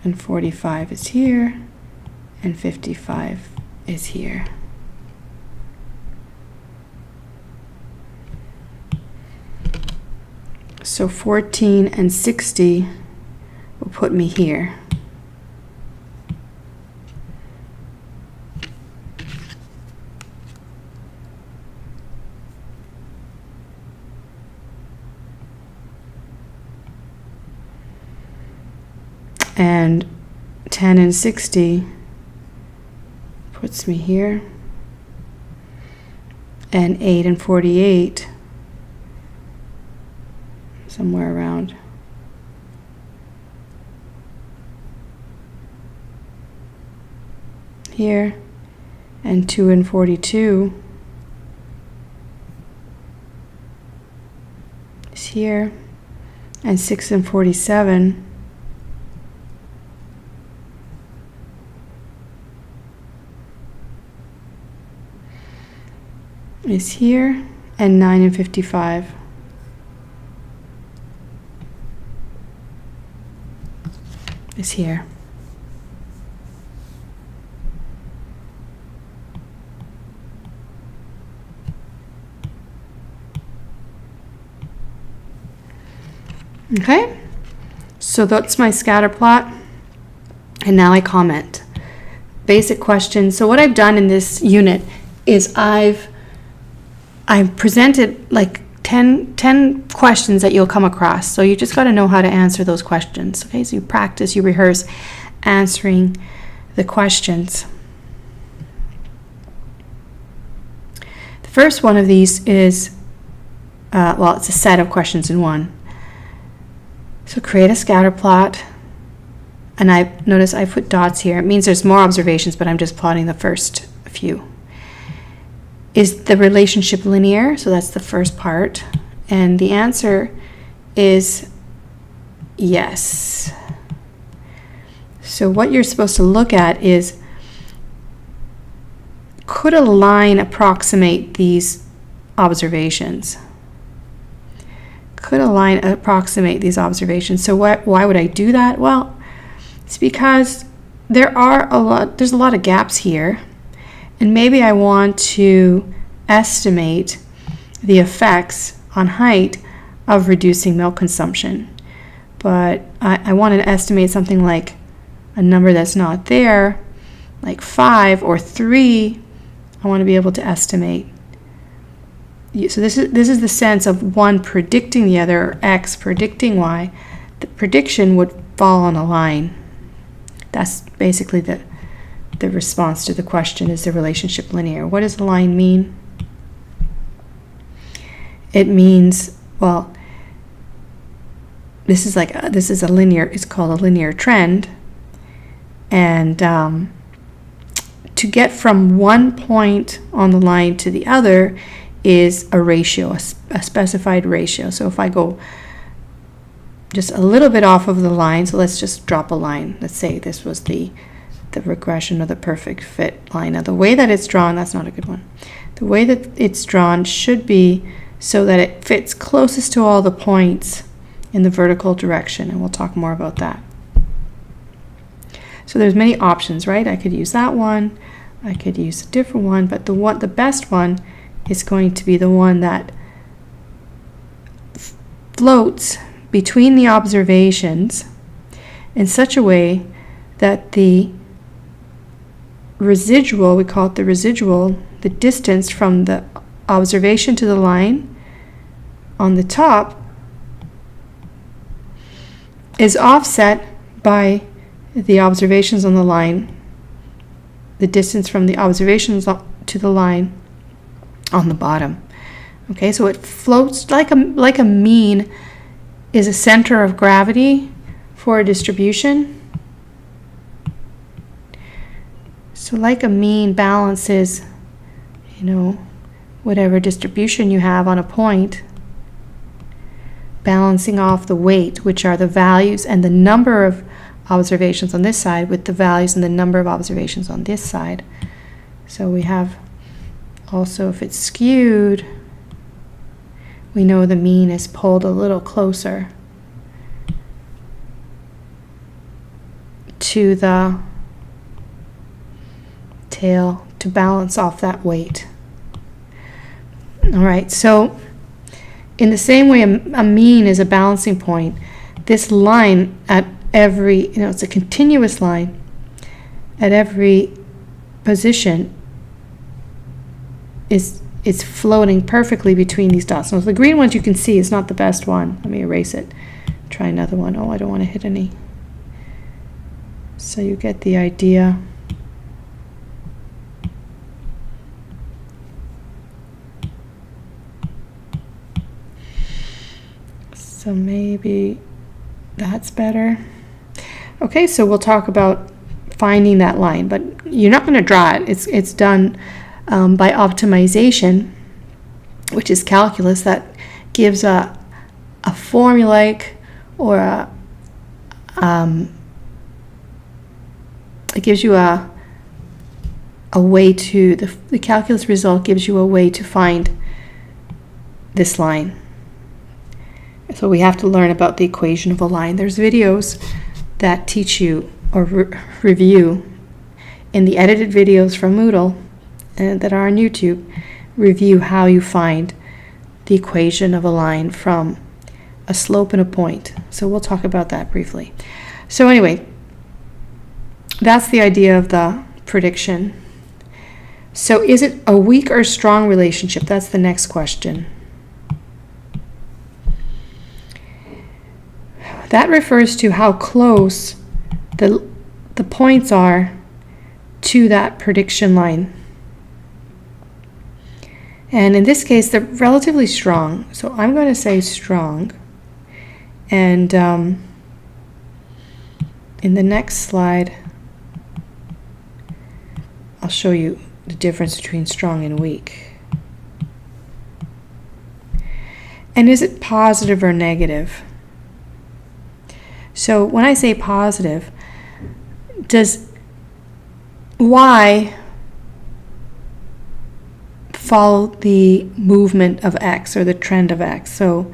and 45 is here, and 55 is here. So 14 and 60 will put me here. And 10 and 60 puts me here. And 8 and 48 somewhere around here, and 2 and 42 is here, and 6 and 47 is here, and 9 and 55 is here. Okay, so that's my scatter plot, and now I comment. Basic questions. So what I've done in this unit is I've presented like 10 questions that you'll come across. So you just got to know how to answer those questions. Okay, so you practice, you rehearse answering the questions. The first one of these is, well, it's a set of questions in one. So create a scatter plot. And notice I put dots here. It means there's more observations, but I'm just plotting the first few. Is the relationship linear? So that's the first part. And the answer is yes. So what you're supposed to look at is, could a line approximate these observations? Could a line approximate these observations? So why would I do that? Well, it's because there's a lot of gaps here. And maybe I want to estimate the effects on height of reducing milk consumption. But I want to estimate something like a number that's not there, like 5 or 3. I want to be able to estimate. So this is the sense of one predicting the other, or X predicting Y. The prediction would fall on a line. That's basically the response to the question, is the relationship linear? What does a line mean? It means, well, this is a linear, it's called a linear trend. And to get from one point on the line to the other is a ratio, a specified ratio. So if I go just a little bit off of the line, so let's just drop a line. Let's say this was the regression of the perfect fit line. Now the way that it's drawn, that's not a good one. The way that it's drawn should be so that it fits closest to all the points in the vertical direction, and we'll talk more about that. So there's many options, right? I could use that one, I could use a different one, but the best one is going to be the one that floats between the observations in such a way that the residual, we call it the residual, the distance from the observation to the line on the top is offset by the observations on the line, the distance from the observations to the line on the bottom. Okay, so it floats like a mean is a center of gravity for a distribution. So like a mean balances, whatever distribution you have on a point, balancing off the weight, which are the values and the number of observations on this side with the values and the number of observations on this side. So we have also, if it's skewed, we know the mean is pulled a little closer to the tail to balance off that weight. All right, so in the same way a mean is a balancing point, this line at every, it's a continuous line at every position is floating perfectly between these dots. So the green ones you can see is not the best one. Let me erase it. Try another one. Oh, I don't want to hit any. So you get the idea. So maybe that's better. Okay, so we'll talk about finding that line, but you're not going to draw it. It's done by optimization, which is calculus that gives a formulaic or it gives you a way to, the calculus result gives you a way to find this line. So we have to learn about the equation of a line. There's videos that teach you or review in the edited videos from Moodle that are on YouTube, review how you find the equation of a line from a slope and a point. So we'll talk about that briefly. So anyway, that's the idea of the prediction. So is it a weak or strong relationship? That's the next question. That refers to how close the points are to that prediction line. And in this case, they're relatively strong. So I'm going to say strong. And in the next slide, I'll show you the difference between strong and weak. And is it positive or negative? So when I say positive, does y follow the movement of x or the trend of x? So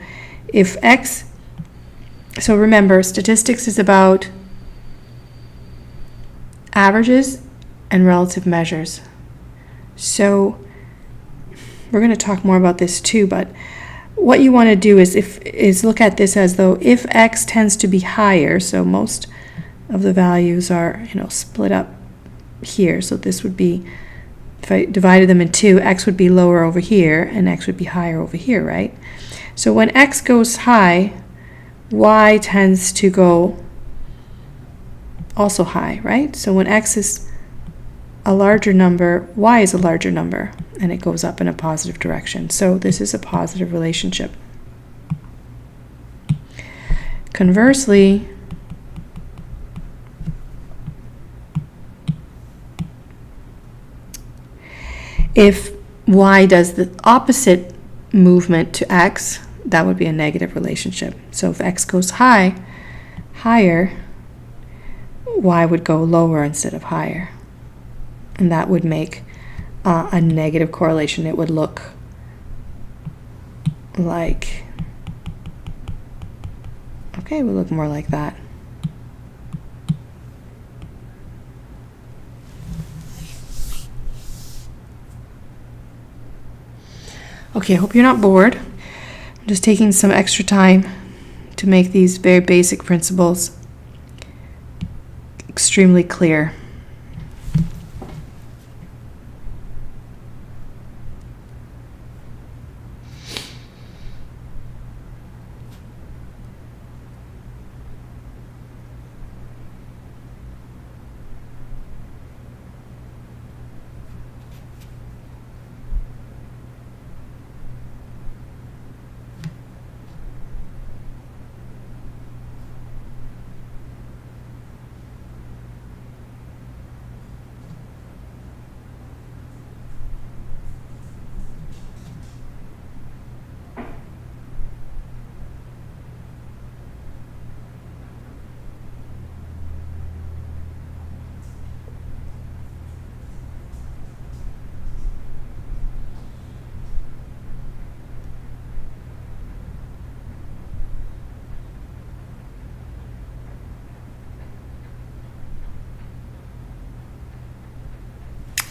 if x, so remember, statistics is about averages and relative measures. So we're going to talk more about this too, but what you want to do is look at this as though if x tends to be higher, so most of the values are split up here, so this would be, if I divided them in two, x would be lower over here and x would be higher over here, right? So when x goes high, y tends to go also high, right? So when x is a larger number, y is a larger number, and it goes up in a positive direction. So this is a positive relationship. Conversely, if y does the opposite movement to x, that would be a negative relationship. So if x goes higher, y would go lower instead of higher. And that would make a negative correlation. It would look like, okay, it would look more like that. Okay, I hope you're not bored. I'm just taking some extra time to make these very basic principles extremely clear.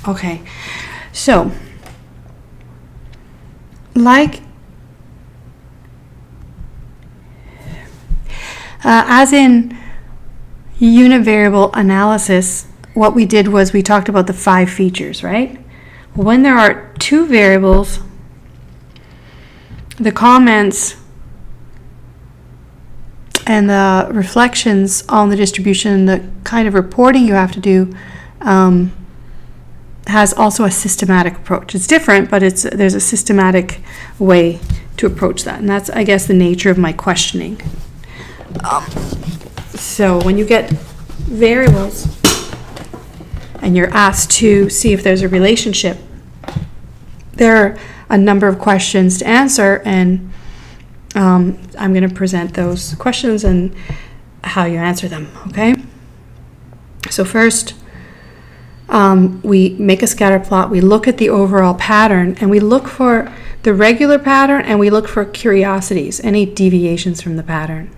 Okay, so like as in univariable analysis, what we did was we talked about the 5 features, right? When there are 2 variables, the comments and the reflections on the distribution, the kind of reporting you have to do, has also a systematic approach. It's different, but there's a systematic way to approach that. And that's, I guess, the nature of my questioning. So when you get variables and you're asked to see if there's a relationship, there are a number of questions to answer, and I'm going to present those questions and how you answer them, okay? So first, we make a scatter plot, we look at the overall pattern, and we look for the regular pattern, and we look for curiosities, any deviations from the pattern.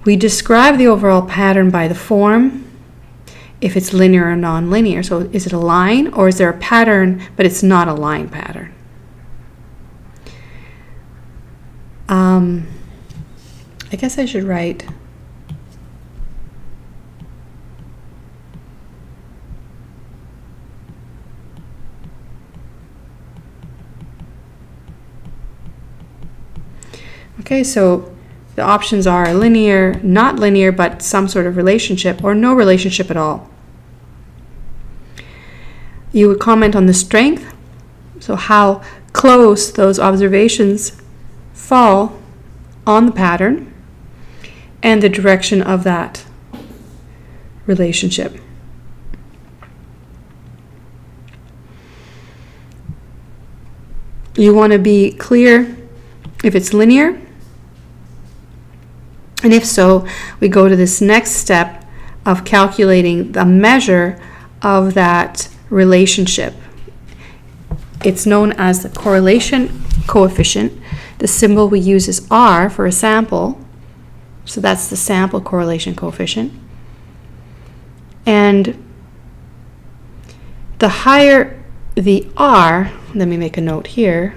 We describe the overall pattern by the form, if it's linear or non-linear. So is it a line, or is there a pattern, but it's not a line pattern? I guess I should write okay, so the options are linear, not linear, but some sort of relationship, or no relationship at all. You would comment on the strength, so how close those observations fall on the pattern, and the direction of that relationship. You want to be clear if it's linear, and if so, we go to this next step of calculating the measure of that relationship. It's known as the correlation coefficient. The symbol we use is R for a sample, so that's the sample correlation coefficient. And the higher the R, let me make a note here,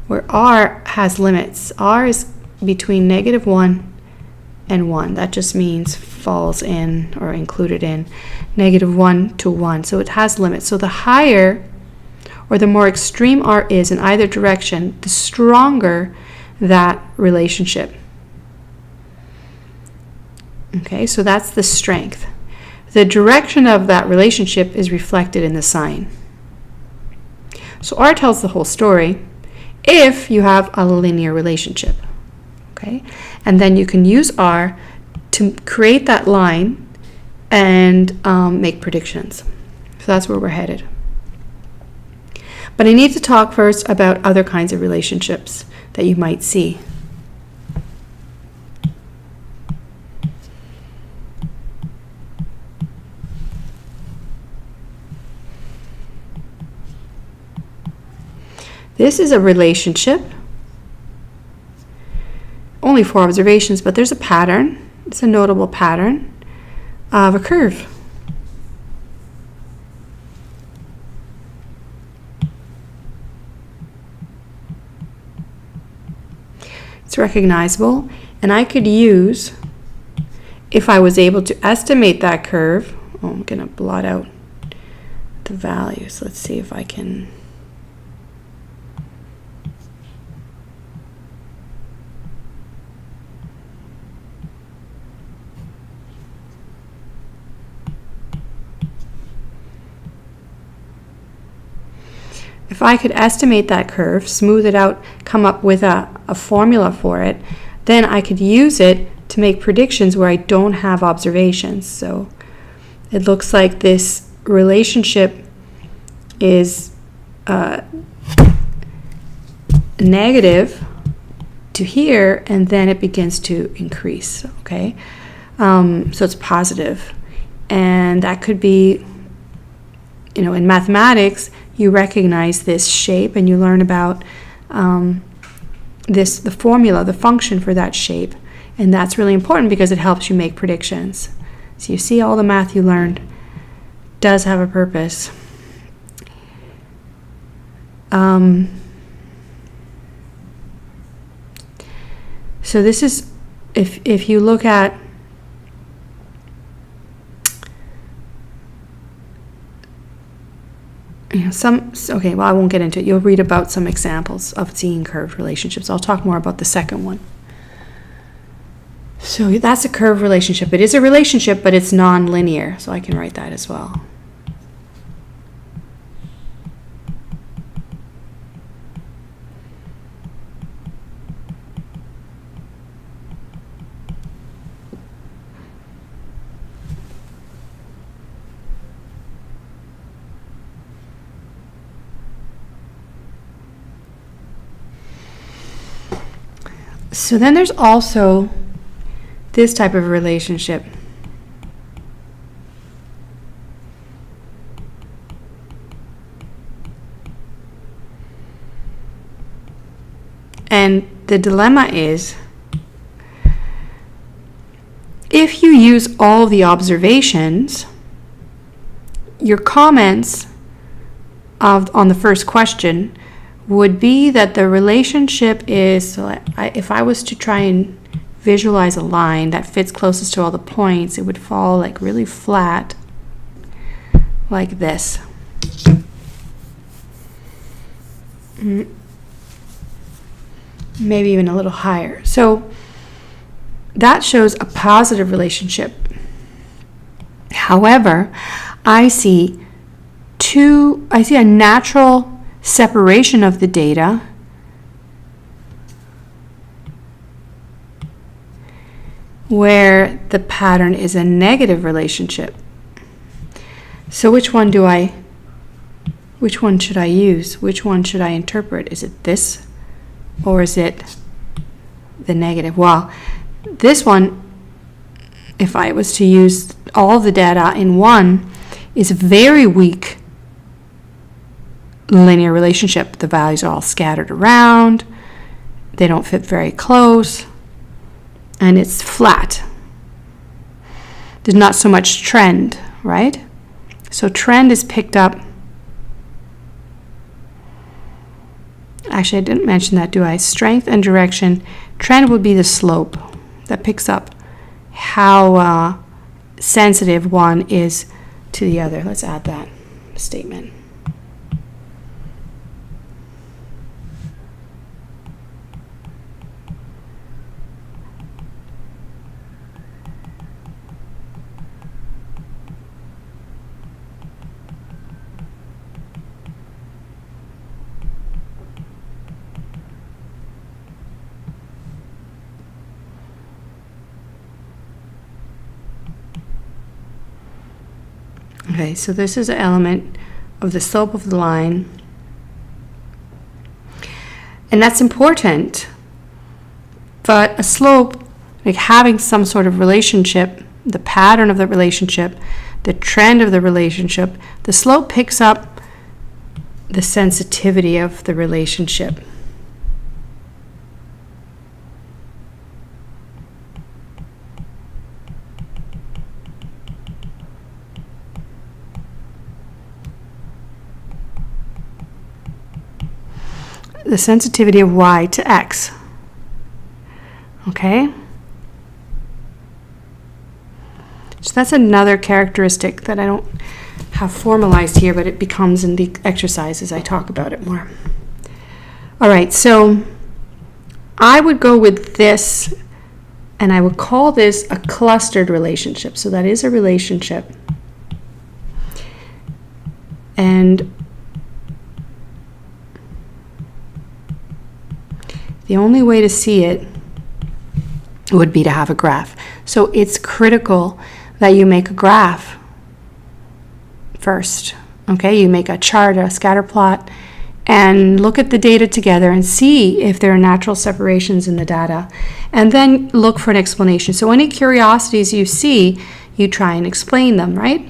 where R has limits. R is between -1 and 1. That just means falls in or included in -1 to 1. So it has limits. So the higher or the more extreme R is in either direction, the stronger that relationship. Okay, so that's the strength. The direction of that relationship is reflected in the sign. So R tells the whole story if you have a linear relationship. Okay, and then you can use R to create that line and make predictions. So that's where we're headed. But I need to talk first about other kinds of relationships that you might see. This is a relationship. Only 4 observations, but there's a pattern. It's a notable pattern of a curve. It's recognizable, and I could use, if I was able to estimate that curve, I'm going to blot out the values. Let's see if I can. If I could estimate that curve, smooth it out, come up with a formula for it, then I could use it to make predictions where I don't have observations. So it looks like this relationship is negative to here, and then it begins to increase, okay? So it's positive. And that could be, in mathematics, you recognize this shape and you learn about the formula, the function for that shape. And that's really important because it helps you make predictions. So you see all the math you learned does have a purpose. So this is, if you look at okay, well, I won't get into it. You'll read about some examples of seeing curved relationships. I'll talk more about the second one. So that's a curved relationship. It is a relationship, but it's non-linear. So I can write that as well. So then there's also this type of relationship. And the dilemma is, if you use all the observations, your comments on the first question would be that the relationship is, so if I was to try and visualize a line that fits closest to all the points, it would fall like really flat, like this. Maybe even a little higher. So that shows a positive relationship. However, I see a natural separation of the data where the pattern is a negative relationship. So which one should I use? Which one should I interpret? Is it this or is it the negative? Well, this one, if I was to use all the data in one, is a very weak linear relationship. The values are all scattered around. They don't fit very close. And it's flat. There's not so much trend, right? So trend is picked up. Actually, I didn't mention that, do I? Strength and direction. Trend would be the slope that picks up how sensitive one is to the other. Let's add that statement. Okay, so this is an element of the slope of the line. And that's important. But a slope, like having some sort of relationship, the pattern of the relationship, the trend of the relationship, the slope picks up the sensitivity of the relationship. The sensitivity of y to x. Okay? So that's another characteristic that I don't have formalized here, but it becomes in the exercises I talk about it more. All right, so I would go with this, and I would call this a clustered relationship. So that is a relationship. And the only way to see it would be to have a graph. So it's critical that you make a graph first. Okay, you make a chart, a scatter plot, and look at the data together and see if there are natural separations in the data. And then look for an explanation. So any curiosities you see, you try and explain them, right?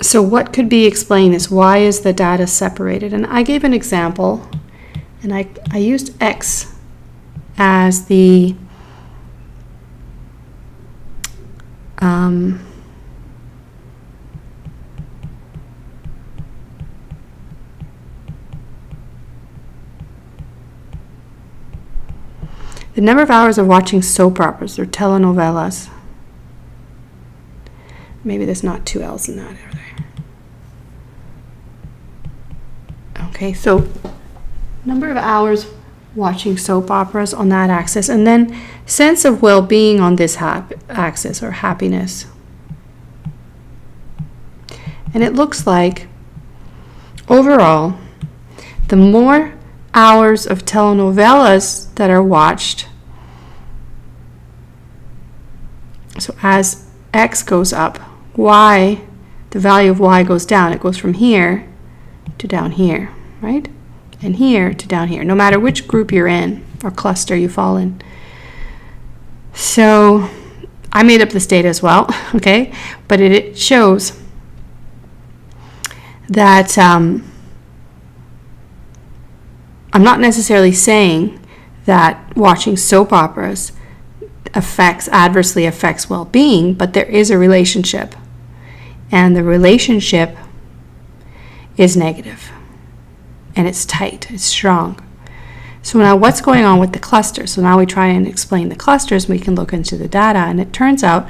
So what could be explained is, why is the data separated? And I gave an example, and I used X as the The number of hours of watching soap operas or telenovelas. Maybe there's not two L's in that, are there? Okay, so number of hours watching soap operas on that axis, and then sense of well-being on this axis, or happiness. And it looks like, overall, the more hours of telenovelas that are watched, so as X goes up, Y, the value of Y goes down. It goes from here to down here, right? And here to down here, no matter which group you're in or cluster you fall in. So I made up this data as well, okay? But it shows that I'm not necessarily saying that watching soap operas adversely affects well-being, but there is a relationship, and the relationship is negative, and it's tight, it's strong. So now what's going on with the clusters? So now we try and explain the clusters, and we can look into the data, and it turns out,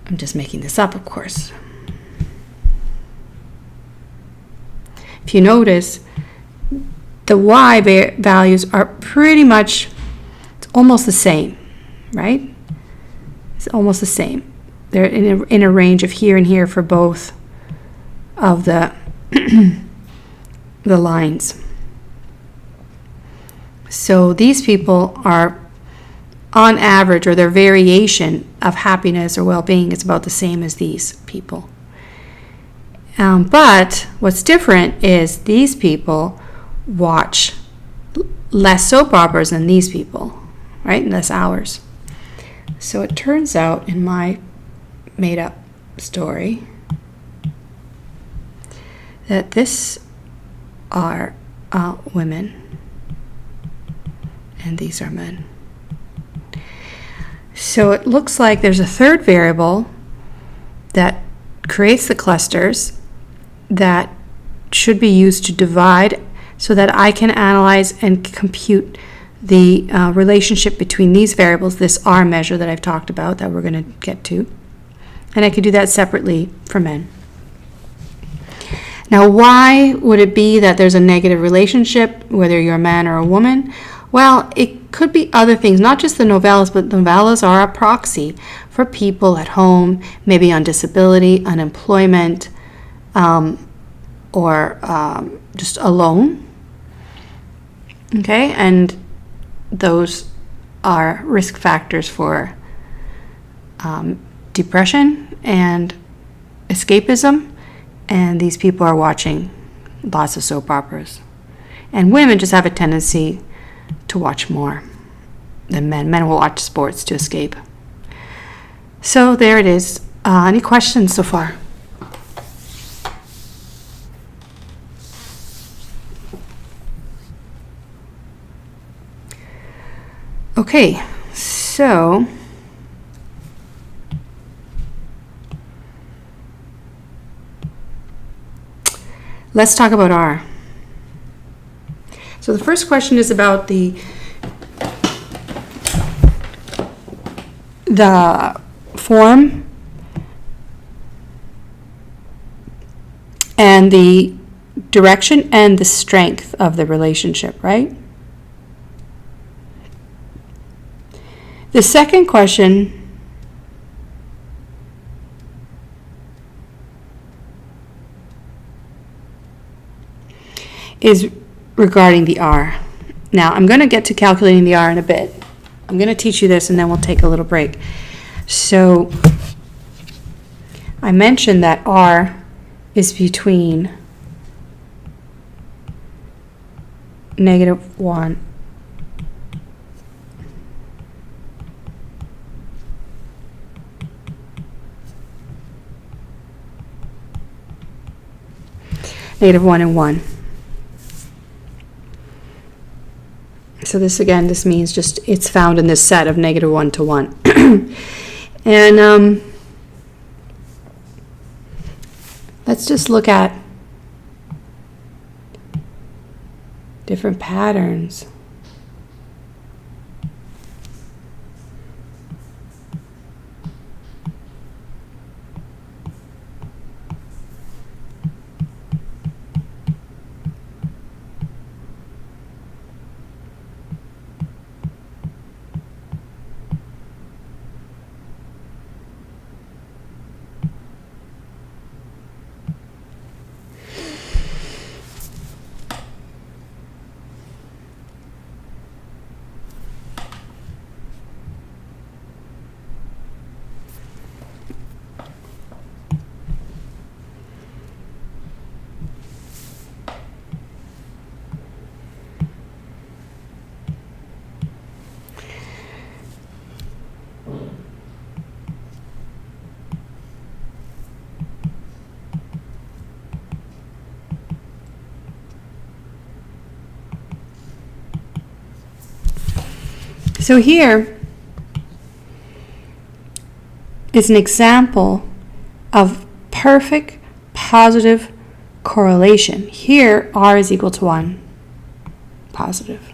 I'm just making this up, of course. If you notice, the Y values are pretty much, it's almost the same, right? It's almost the same. They're in a range of here and here for both of the the lines. So these people are, on average, or their variation of happiness or well-being is about the same as these people. But what's different is these people watch less soap operas than these people, right? Less hours. So it turns out in my made-up story that this are women and these are men. So it looks like there's a third variable that creates the clusters that should be used to divide so that I can analyze and compute the relationship between these variables, this R measure that I've talked about that we're going to get to. And I could do that separately for men. Now, why would it be that there's a negative relationship, whether you're a man or a woman? Well, it could be other things, not just the novellas, but novellas are a proxy for people at home, maybe on disability, unemployment, or just alone. Okay, and those are risk factors for depression and escapism, and these people are watching lots of soap operas. And women just have a tendency to watch more than men. Men will watch sports to escape. So there it is. Any questions so far? Okay, so let's talk about R. So the first question is about the form and the direction and the strength of the relationship, right? The second question is regarding the R. Now, I'm going to get to calculating the R in a bit. I'm going to teach you this and then we'll take a little break. So, I mentioned that R is between -1 -1 and 1. So this means just it's found in this set of -1 to 1. And let's just look at different patterns. So here is an example of perfect positive correlation. Here, R is equal to 1, positive.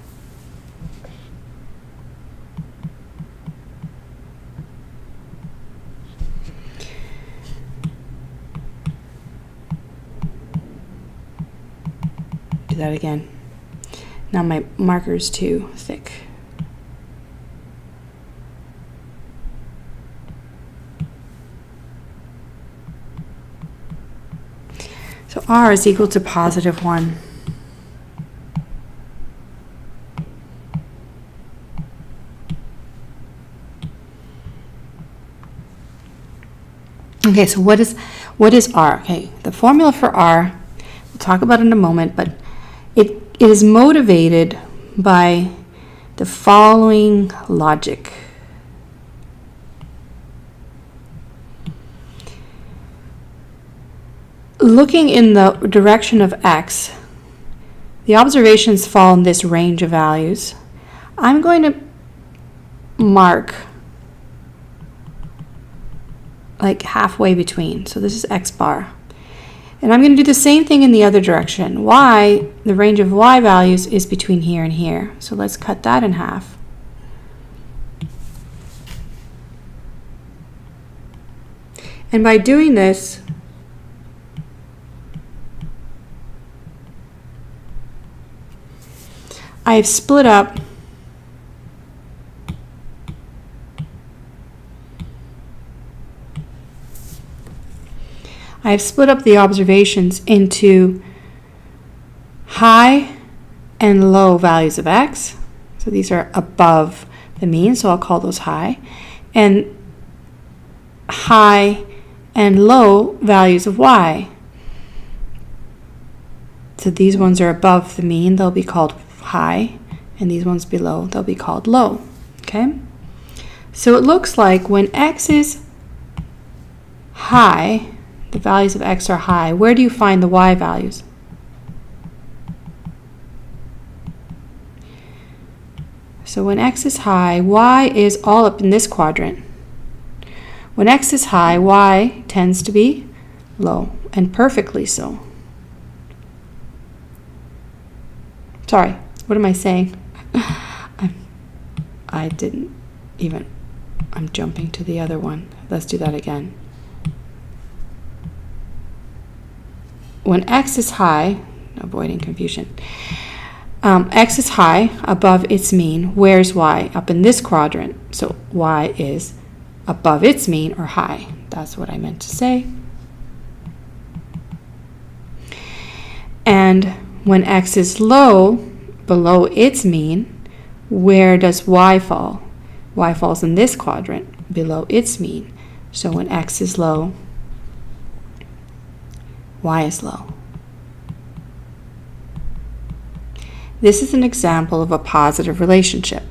Do that again. Now my marker is too thick. So R is equal to positive 1. Okay, so what is R? Okay, the formula for R, we'll talk about in a moment, but it is motivated by the following logic. Looking in the direction of X, the observations fall in this range of values. I'm going to mark like halfway between. So this is X bar. And I'm going to do the same thing in the other direction. Y, the range of Y values is between here and here. So let's cut that in half. And by doing this, I've split up the observations into high and low values of X. So these are above the mean, so I'll call those high. And high and low values of Y. So these ones are above the mean, they'll be called high, and these ones below, they'll be called low. Okay? So it looks like when X is high, the values of X are high, where do you find the Y values? So when X is high, Y is all up in this quadrant. When X is high, Y tends to be low, and perfectly so. Sorry, what am I saying? I'm jumping to the other one. Let's do that again. When X is high, avoiding confusion, X is high above its mean. Where's Y? Up in this quadrant. So Y is above its mean or high. That's what I meant to say. And when X is low, below its mean, where does Y fall? Y falls in this quadrant, below its mean. So when X is low, Y is low. This is an example of a positive relationship.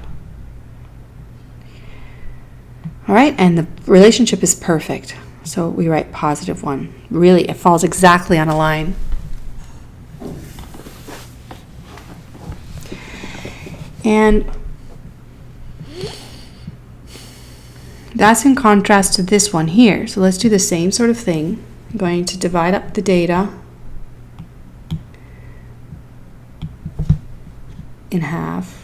All right, and the relationship is perfect. So we write positive 1. Really, it falls exactly on a line. And that's in contrast to this one here. So let's do the same sort of thing. I'm going to divide up the data in half.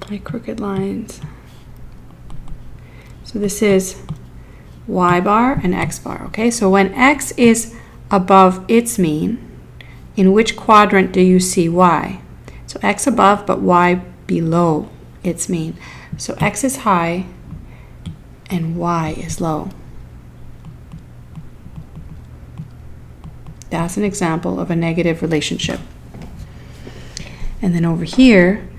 My crooked lines. So this is Y bar and X bar, okay? So when X is above its mean, in which quadrant do you see Y? So X above, but Y below its mean. So X is high and Y is low. That's an example of a negative relationship. And then over here,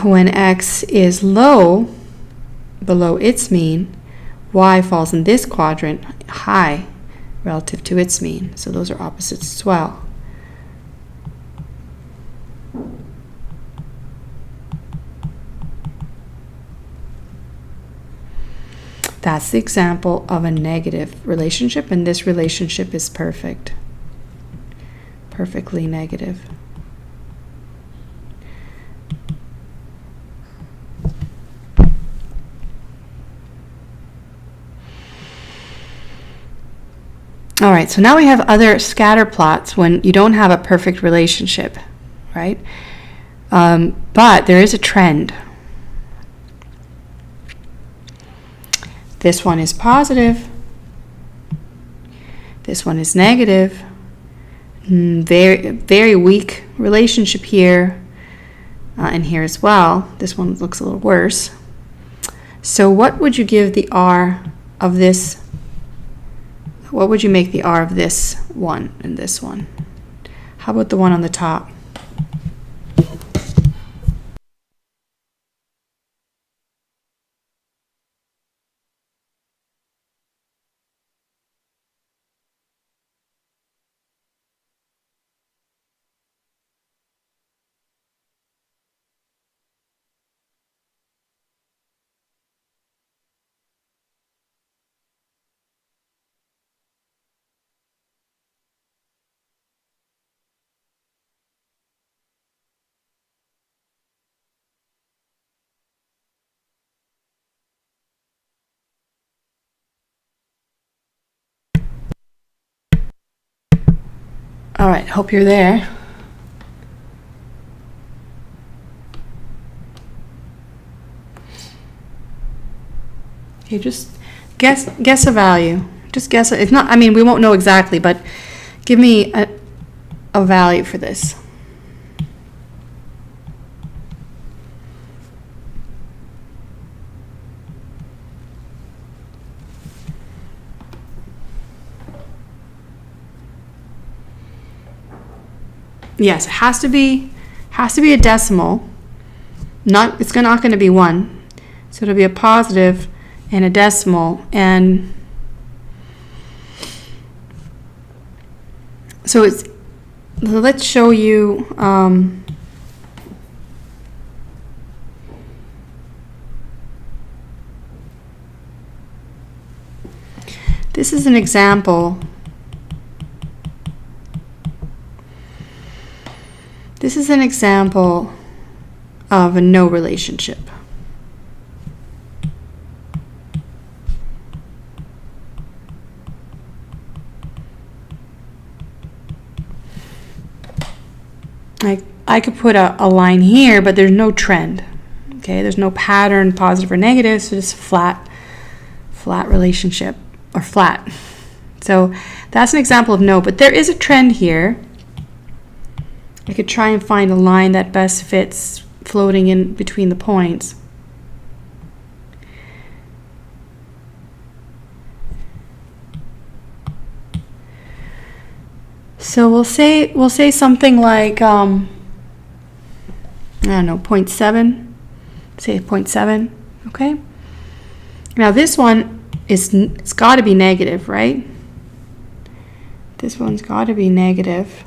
when X is low, below its mean, Y falls in this quadrant, high, relative to its mean. So those are opposites as well. That's the example of a negative relationship, and this relationship is perfect. Perfectly negative. All right, so now we have other scatter plots when you don't have a perfect relationship, right? But there is a trend. This one is positive. This one is negative. Very, very weak relationship here and here as well. This one looks a little worse. So what would you give the R of this? What would you make the R of this one and this one? How about the one on the top? All right, hope you're there. Okay, just guess a value. Just guess it. It's not, I mean, we won't know exactly, but give me a value for this. Yes, it has to be a decimal. It's not going to be 1. So it'll be a positive and a decimal, and so let's show you this is an example. This is an example of a no relationship. I could put a line here, but there's no trend. Okay, there's no pattern, positive or negative, so just flat relationship, or flat. So that's an example of no, but there is a trend here. I could try and find a line that best fits floating in between the points. So we'll say something like I don't know, 0.7. Say 0.7. Okay. Now this one it's got to be negative, right? This one's got to be negative.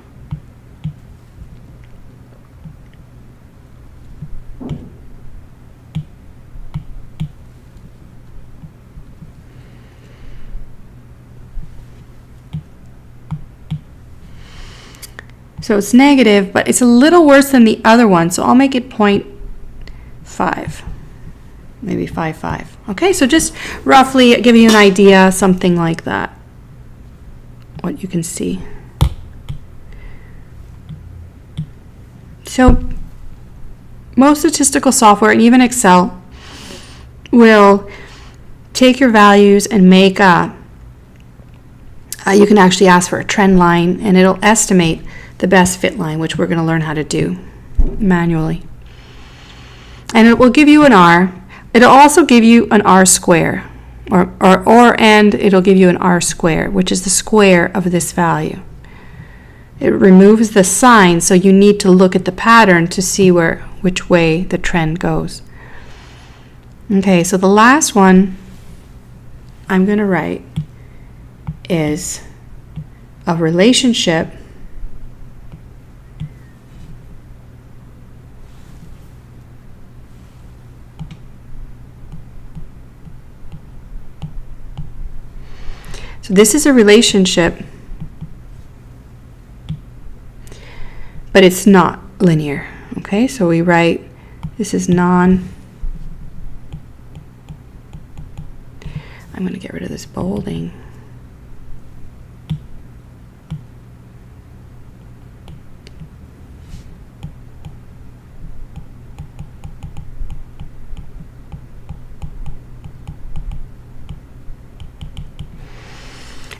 So it's negative, but it's a little worse than the other one, so I'll make it 0.5, maybe 5.5. Okay, so just roughly give you an idea, something like that, what you can see. So most statistical software, and even Excel, will take your values and make you can actually ask for a trend line, and it'll estimate the best fit line, which we're going to learn how to do manually. And it will give you an R. It'll also give you an R square, and it'll give you an R square, which is the square of this value. It removes the sign, so you need to look at the pattern to see which way the trend goes. Okay, so the last one I'm going to write is a relationship So this is a relationship, but it's not linear. Okay, so we write this is I'm going to get rid of this bolding.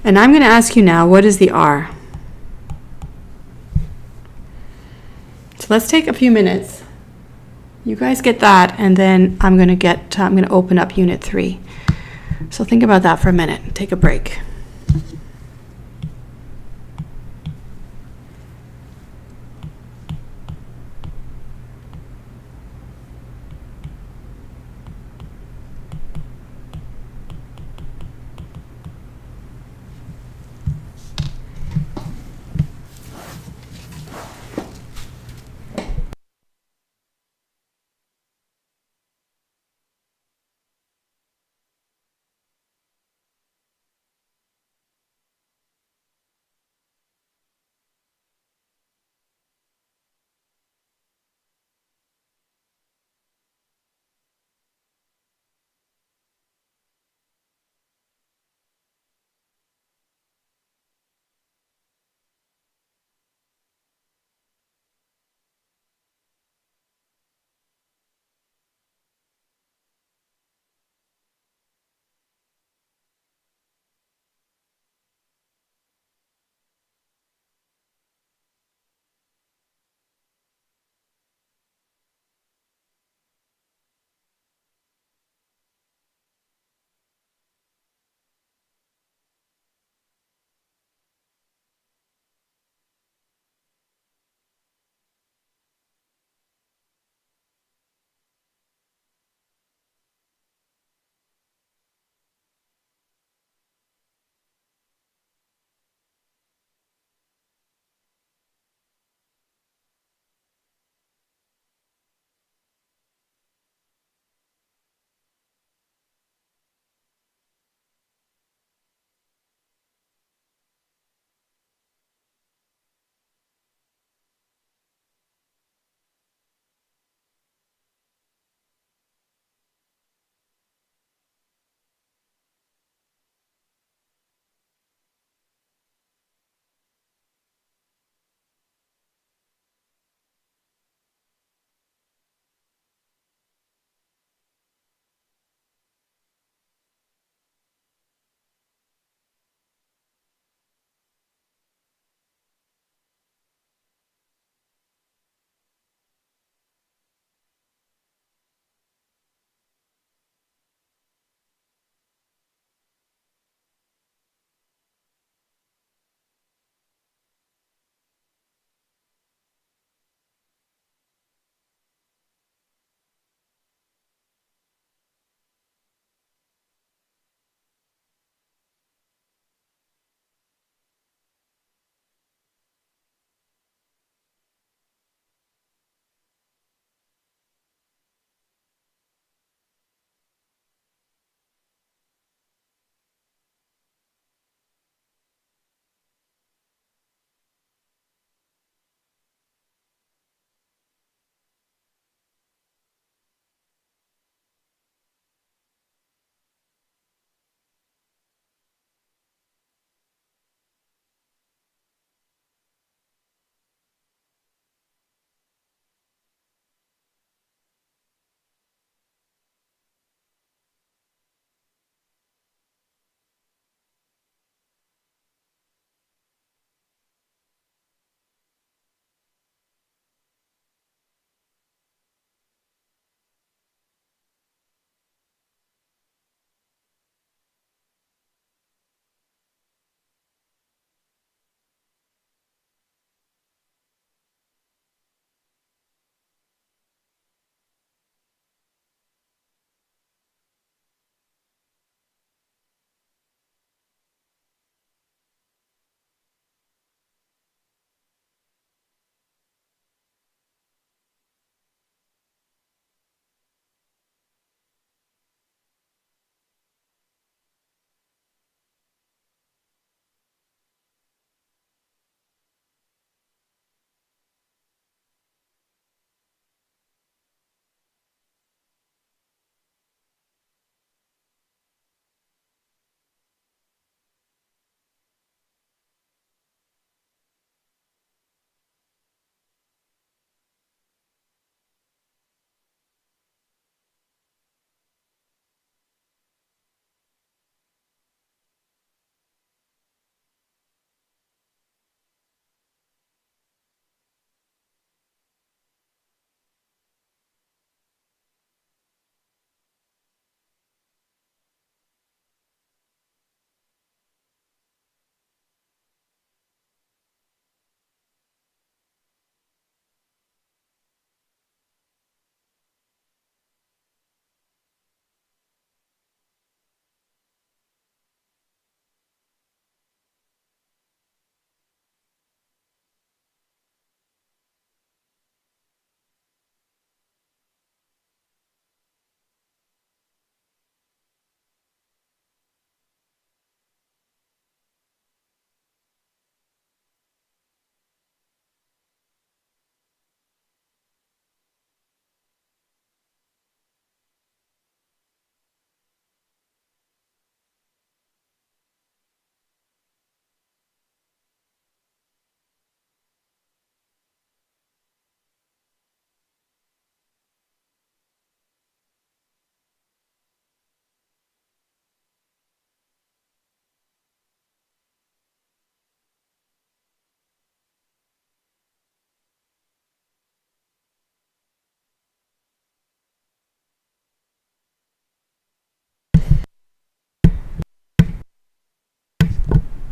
And I'm going to ask you now, what is the R? So let's take a few minutes. You guys get that, and then I'm going to open up Unit 3. So think about that for a minute. Take a break.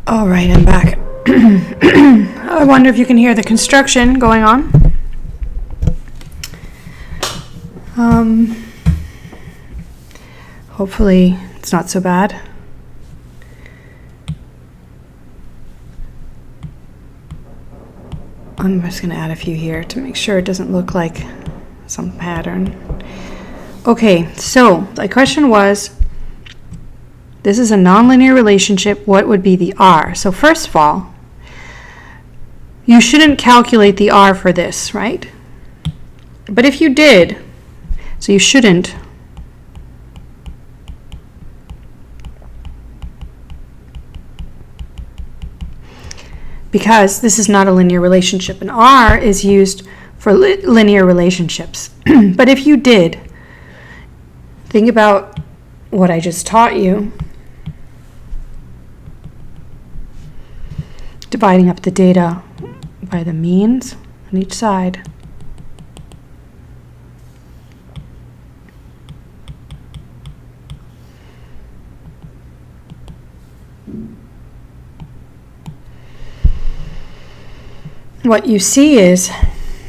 All right, I'm back. I wonder if you can hear the construction going on. Hopefully it's not so bad. I'm just going to add a few here to make sure it doesn't look like some pattern. Okay, so the question was, this is a nonlinear relationship, what would be the R? So first of all, you shouldn't calculate the R for this, right? But if you did, so you shouldn't, because this is not a linear relationship, and R is used for linear relationships. But if you did, think about what I just taught you, dividing up the data by the means on each side. What you see is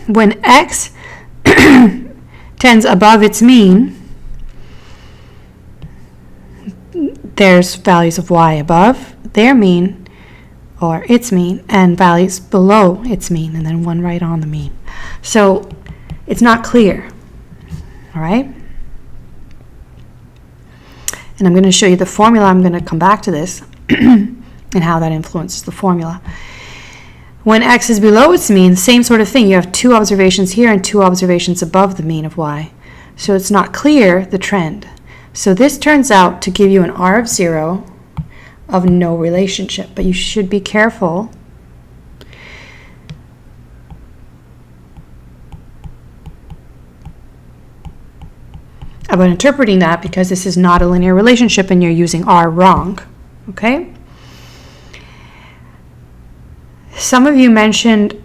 when x tends above its mean, there's values of y above their mean or its mean, and values below its mean, and then one right on the mean. So it's not clear, all right? And I'm going to show you the formula. I'm going to come back to this and how that influences the formula. When x is below its mean, same sort of thing. You have two observations here and two observations above the mean of y. So it's not clear, the trend. So this turns out to give you an R of 0 of no relationship. But you should be careful about interpreting that, because this is not a linear relationship and you're using R wrong. Okay? Some of you mentioned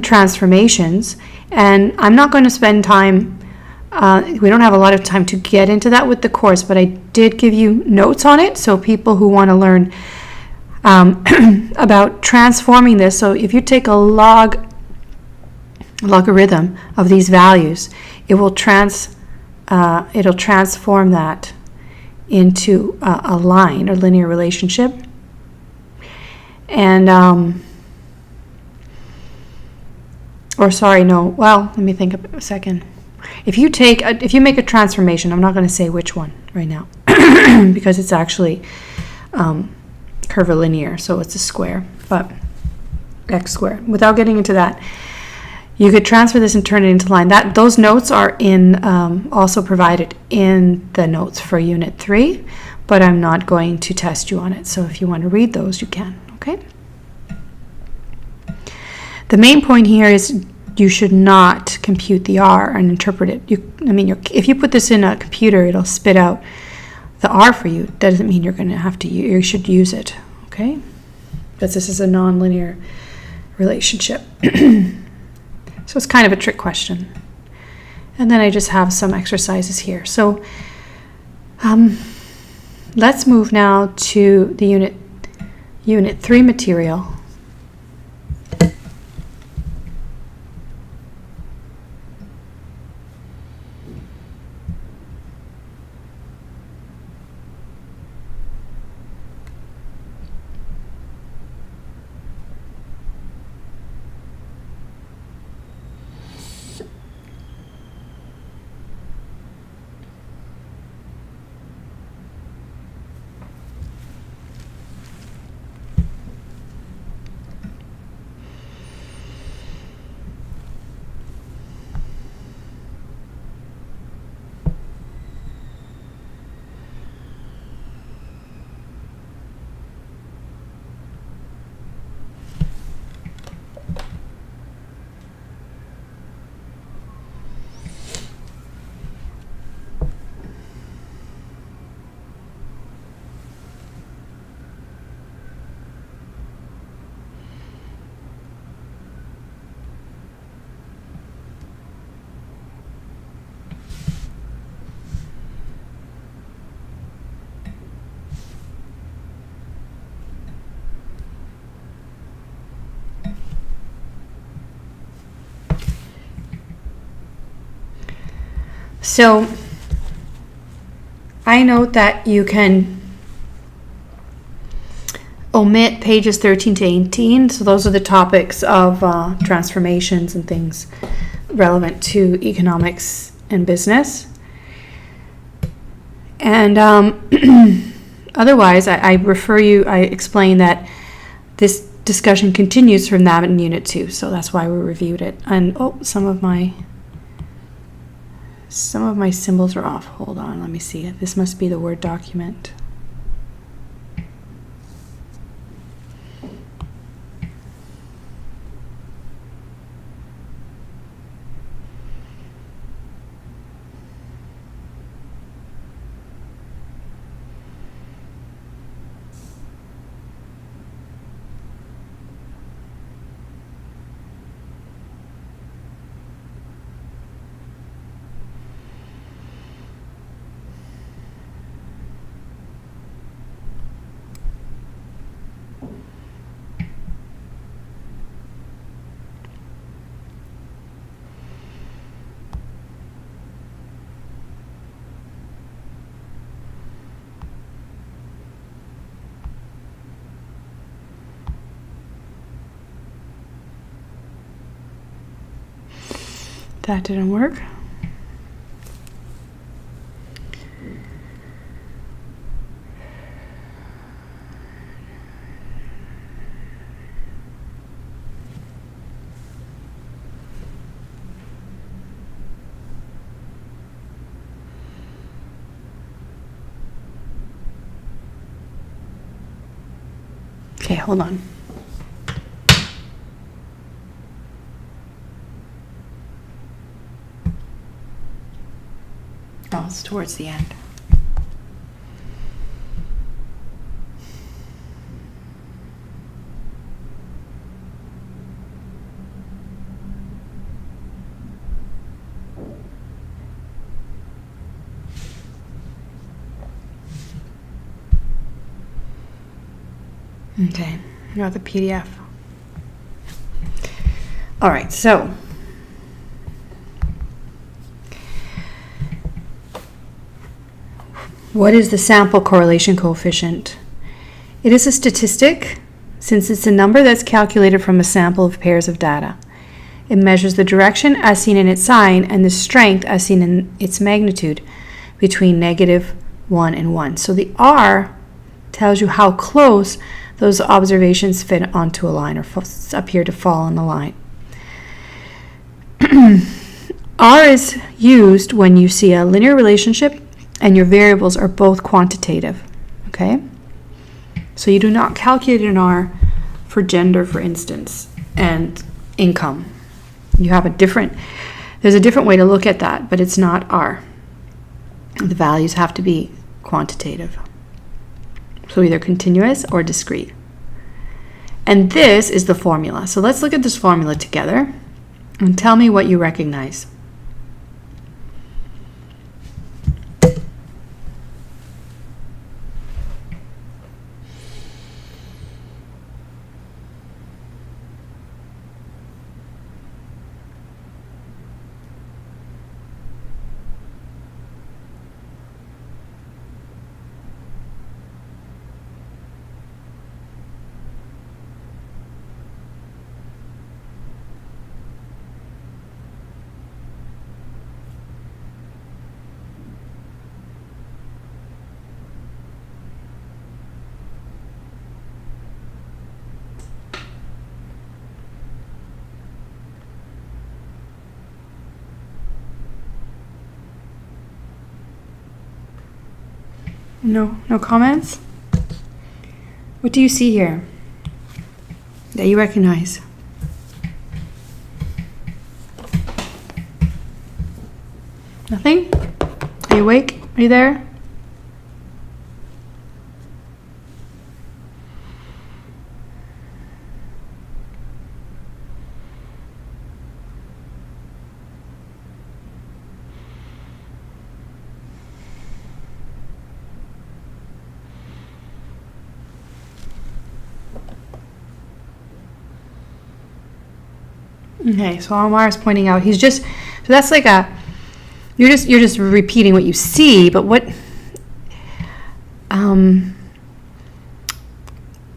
transformations, and I'm not going to spend time, we don't have a lot of time to get into that with the course, but I did give you notes on it, so people who want to learn about transforming this. So if you take a logarithm of these values, it will it'll transform that into a line or linear relationship. And let me think a second. If you make a transformation, I'm not going to say which one right now because it's actually curvilinear, so it's a square, but x squared. Without getting into that, you could transfer this and turn it into line. Those notes are also provided in the notes for Unit 3, but I'm not going to test you on it. So if you want to read those, you can. Okay. The main point here is you should not compute the R and interpret it. If you put this in a computer, it'll spit out the R for you. That doesn't mean you're going to have to. You should use it, okay? Because this is a nonlinear relationship. So it's kind of a trick question. And then I just have some exercises here. So let's move now to the Unit 3 material. So I note that you can omit pages 13 to 18. So those are the topics of transformations and things relevant to economics and business. And otherwise, I explain that this discussion continues from that in Unit 2. So that's why we reviewed it. And some of my symbols are off. Hold on, let me see. This must be the Word document. That didn't work. Okay, hold on. Oh, it's towards the end. Okay, I got the PDF. All right, so what is the sample correlation coefficient? It is a statistic since it's a number that's calculated from a sample of pairs of data. It measures the direction as seen in its sign and the strength as seen in its magnitude between -1 and 1. So the R tells you how close those observations fit onto a line or appear to fall on a line. R is used when you see a linear relationship and your variables are both quantitative, okay? So you do not calculate an R for gender, for instance, and income. You have there's a different way to look at that, but it's not R. The values have to be quantitative. So either continuous or discrete. And this is the formula. So let's look at this formula together and tell me what you recognize. No comments? What do you see here that you recognize? Nothing? Are you awake? Are you there? Okay, so Omar is pointing out so that's like You're just repeating what you see, but what,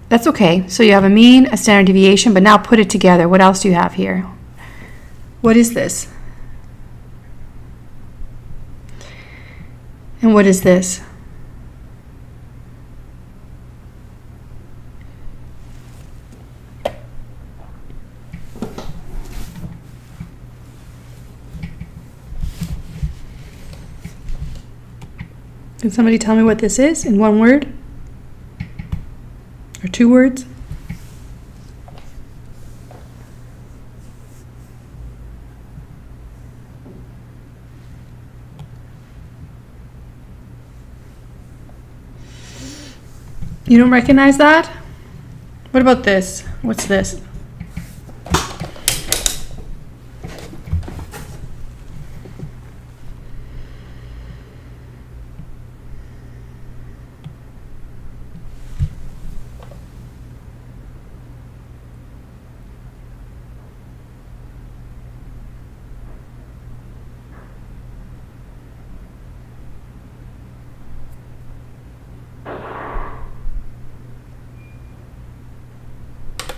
that's okay. So you have a mean, a standard deviation, but now put it together. What else do you have here? What is this? And what is this? Can somebody tell me what this is in one word? Or two words? You don't recognize that? What about this? What's this?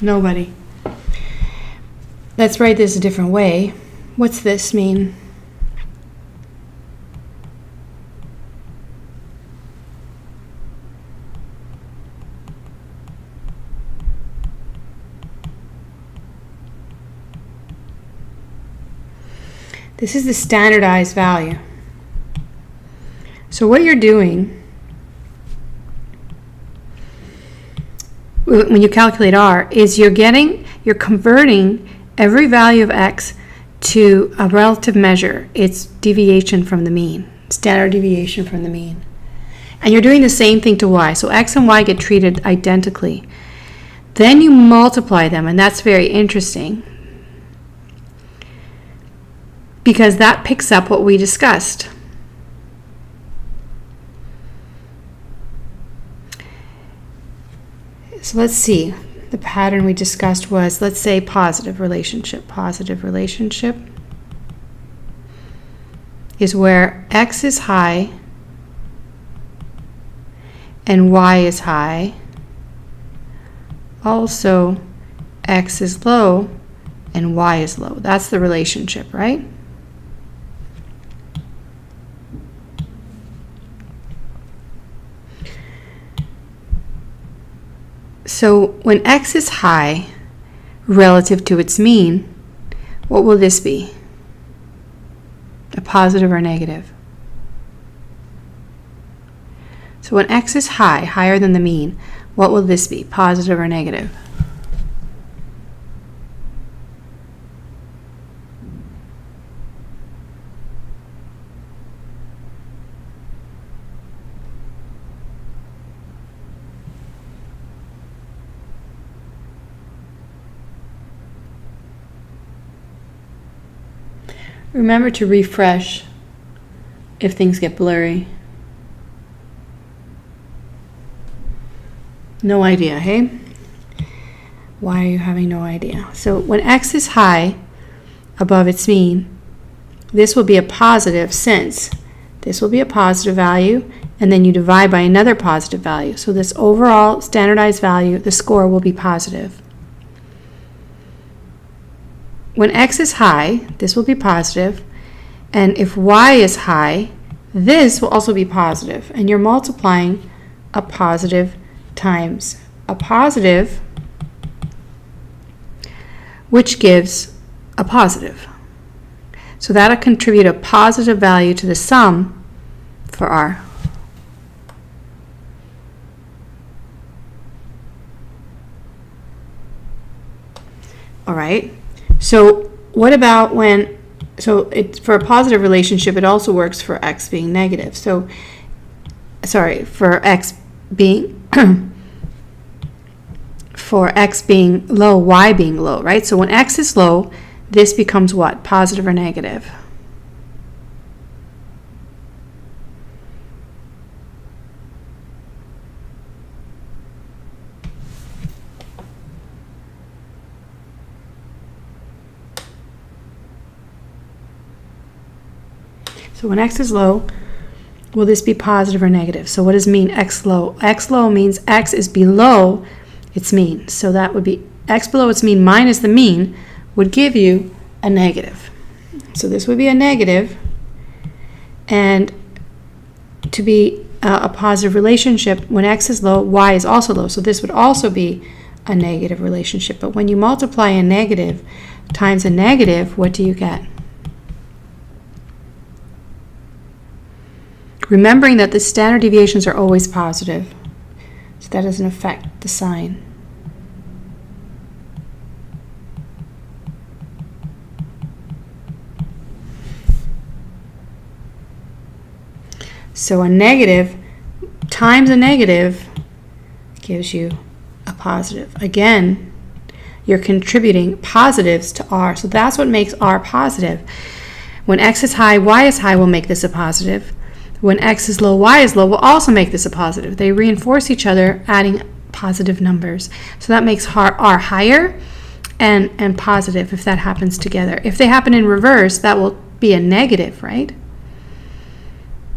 Nobody. Let's write this a different way. What's this mean? This is the standardized value. So what you're doing when you calculate R is you're converting every value of X to a relative measure. It's deviation from the mean, standard deviation from the mean. And you're doing the same thing to Y. So X and Y get treated identically. Then you multiply them, and that's very interesting because that picks up what we discussed. So let's see. The pattern we discussed was, let's say, positive relationship. Positive relationship is where X is high and Y is high. Also, X is low and Y is low. That's the relationship, right? So when X is high relative to its mean, what will this be? A positive or negative? So when X is high, higher than the mean, what will this be? Positive or negative? Remember to refresh if things get blurry. No idea, hey? Why are you having no idea? So when X is high above its mean, this will be a positive since this will be a positive value, and then you divide by another positive value. So this overall standardized value, the score will be positive. When X is high, this will be positive, and if Y is high, this will also be positive, and you're multiplying a positive times a positive, which gives a positive. So that'll contribute a positive value to the sum for R. All right. So what about when, so it's for a positive relationship, it also works for X being negative. So, sorry, for X being, for X being low, Y being low, right? So when X is low, this becomes what? Positive or negative? So when x is low, will this be positive or negative? So what does mean x low? X low means x is below its mean. So that would be x below its mean minus the mean would give you a negative. So this would be a negative, and to be a positive relationship, when x is low, y is also low. So this would also be a negative relationship. But when you multiply a negative times a negative, what do you get? Remembering that the standard deviations are always positive, so that doesn't affect the sign. So a negative times a negative gives you a positive. Again, you're contributing positives to R, so that's what makes R positive. When x is high, y is high will make this a positive. When x is low, y is low will also make this a positive. They reinforce each other, adding positive numbers. So that makes R higher and positive if that happens together. If they happen in reverse, that will be a negative, right?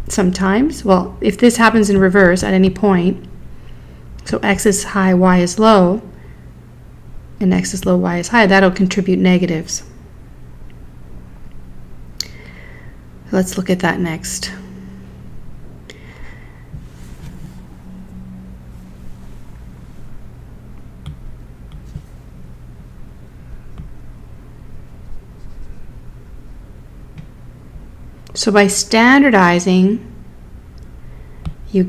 Sometimes, well, if this happens in reverse at any point, so x is high, y is low, and x is low, y is high, that'll contribute negatives. Let's look at that next. So by standardizing, you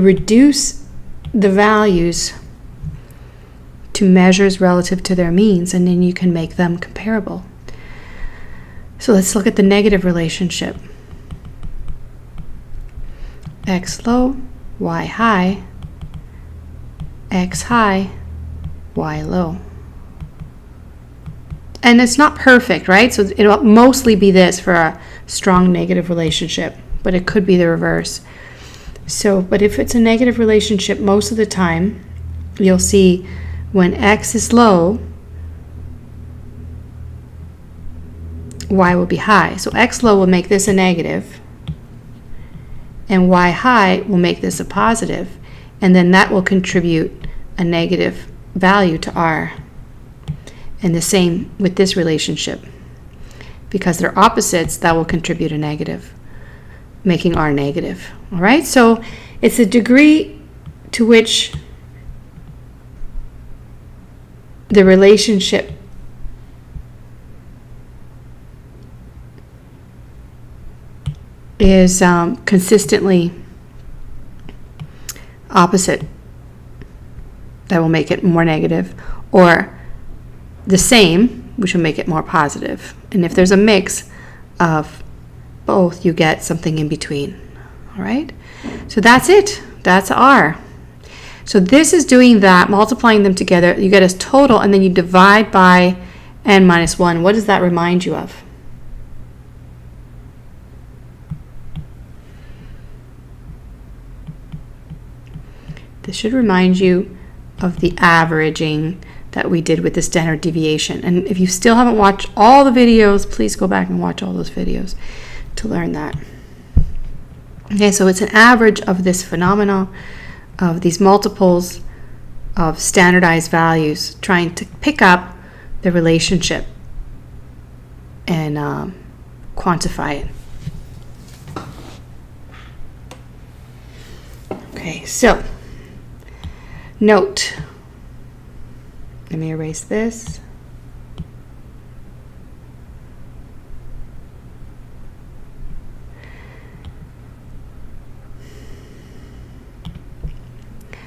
reduce the values to measures relative to their means, and then you can make them comparable. So let's look at the negative relationship. X low, y high, x high, y low. And it's not perfect, right? So it'll mostly be this for a strong negative relationship, but it could be the reverse. So, but if it's a negative relationship, most of the time, you'll see when x is low, y will be high. So x low will make this a negative, and y high will make this a positive, and then that will contribute a negative value to R. And the same with this relationship. Because they're opposites, that will contribute a negative, making R negative. All right, so it's a degree to which the relationship is consistently opposite that will make it more negative, or the same, which will make it more positive. And if there's a mix of both, you get something in between. All right, so that's it. That's R. So this is doing that, multiplying them together. You get a total, and then you divide by n minus 1. What does that remind you of? This should remind you of the averaging that we did with the standard deviation. And if you still haven't watched all the videos, please go back and watch all those videos to learn that. Okay, so it's an average of this phenomena, of these multiples of standardized values, trying to pick up the relationship and quantify it. Okay, so note. Let me erase this.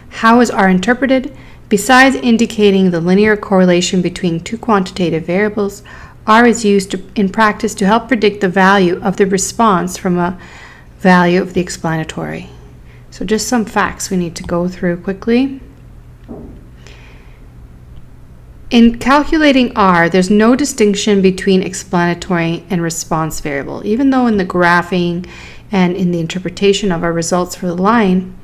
How is R interpreted? Besides indicating the linear correlation between two quantitative variables, R is used in practice to help predict the value of the response from a value of the explanatory. So just some facts we need to go through quickly. In calculating R, there's no distinction between explanatory and response variable. Even though in the graphing and in the interpretation of our results for the line,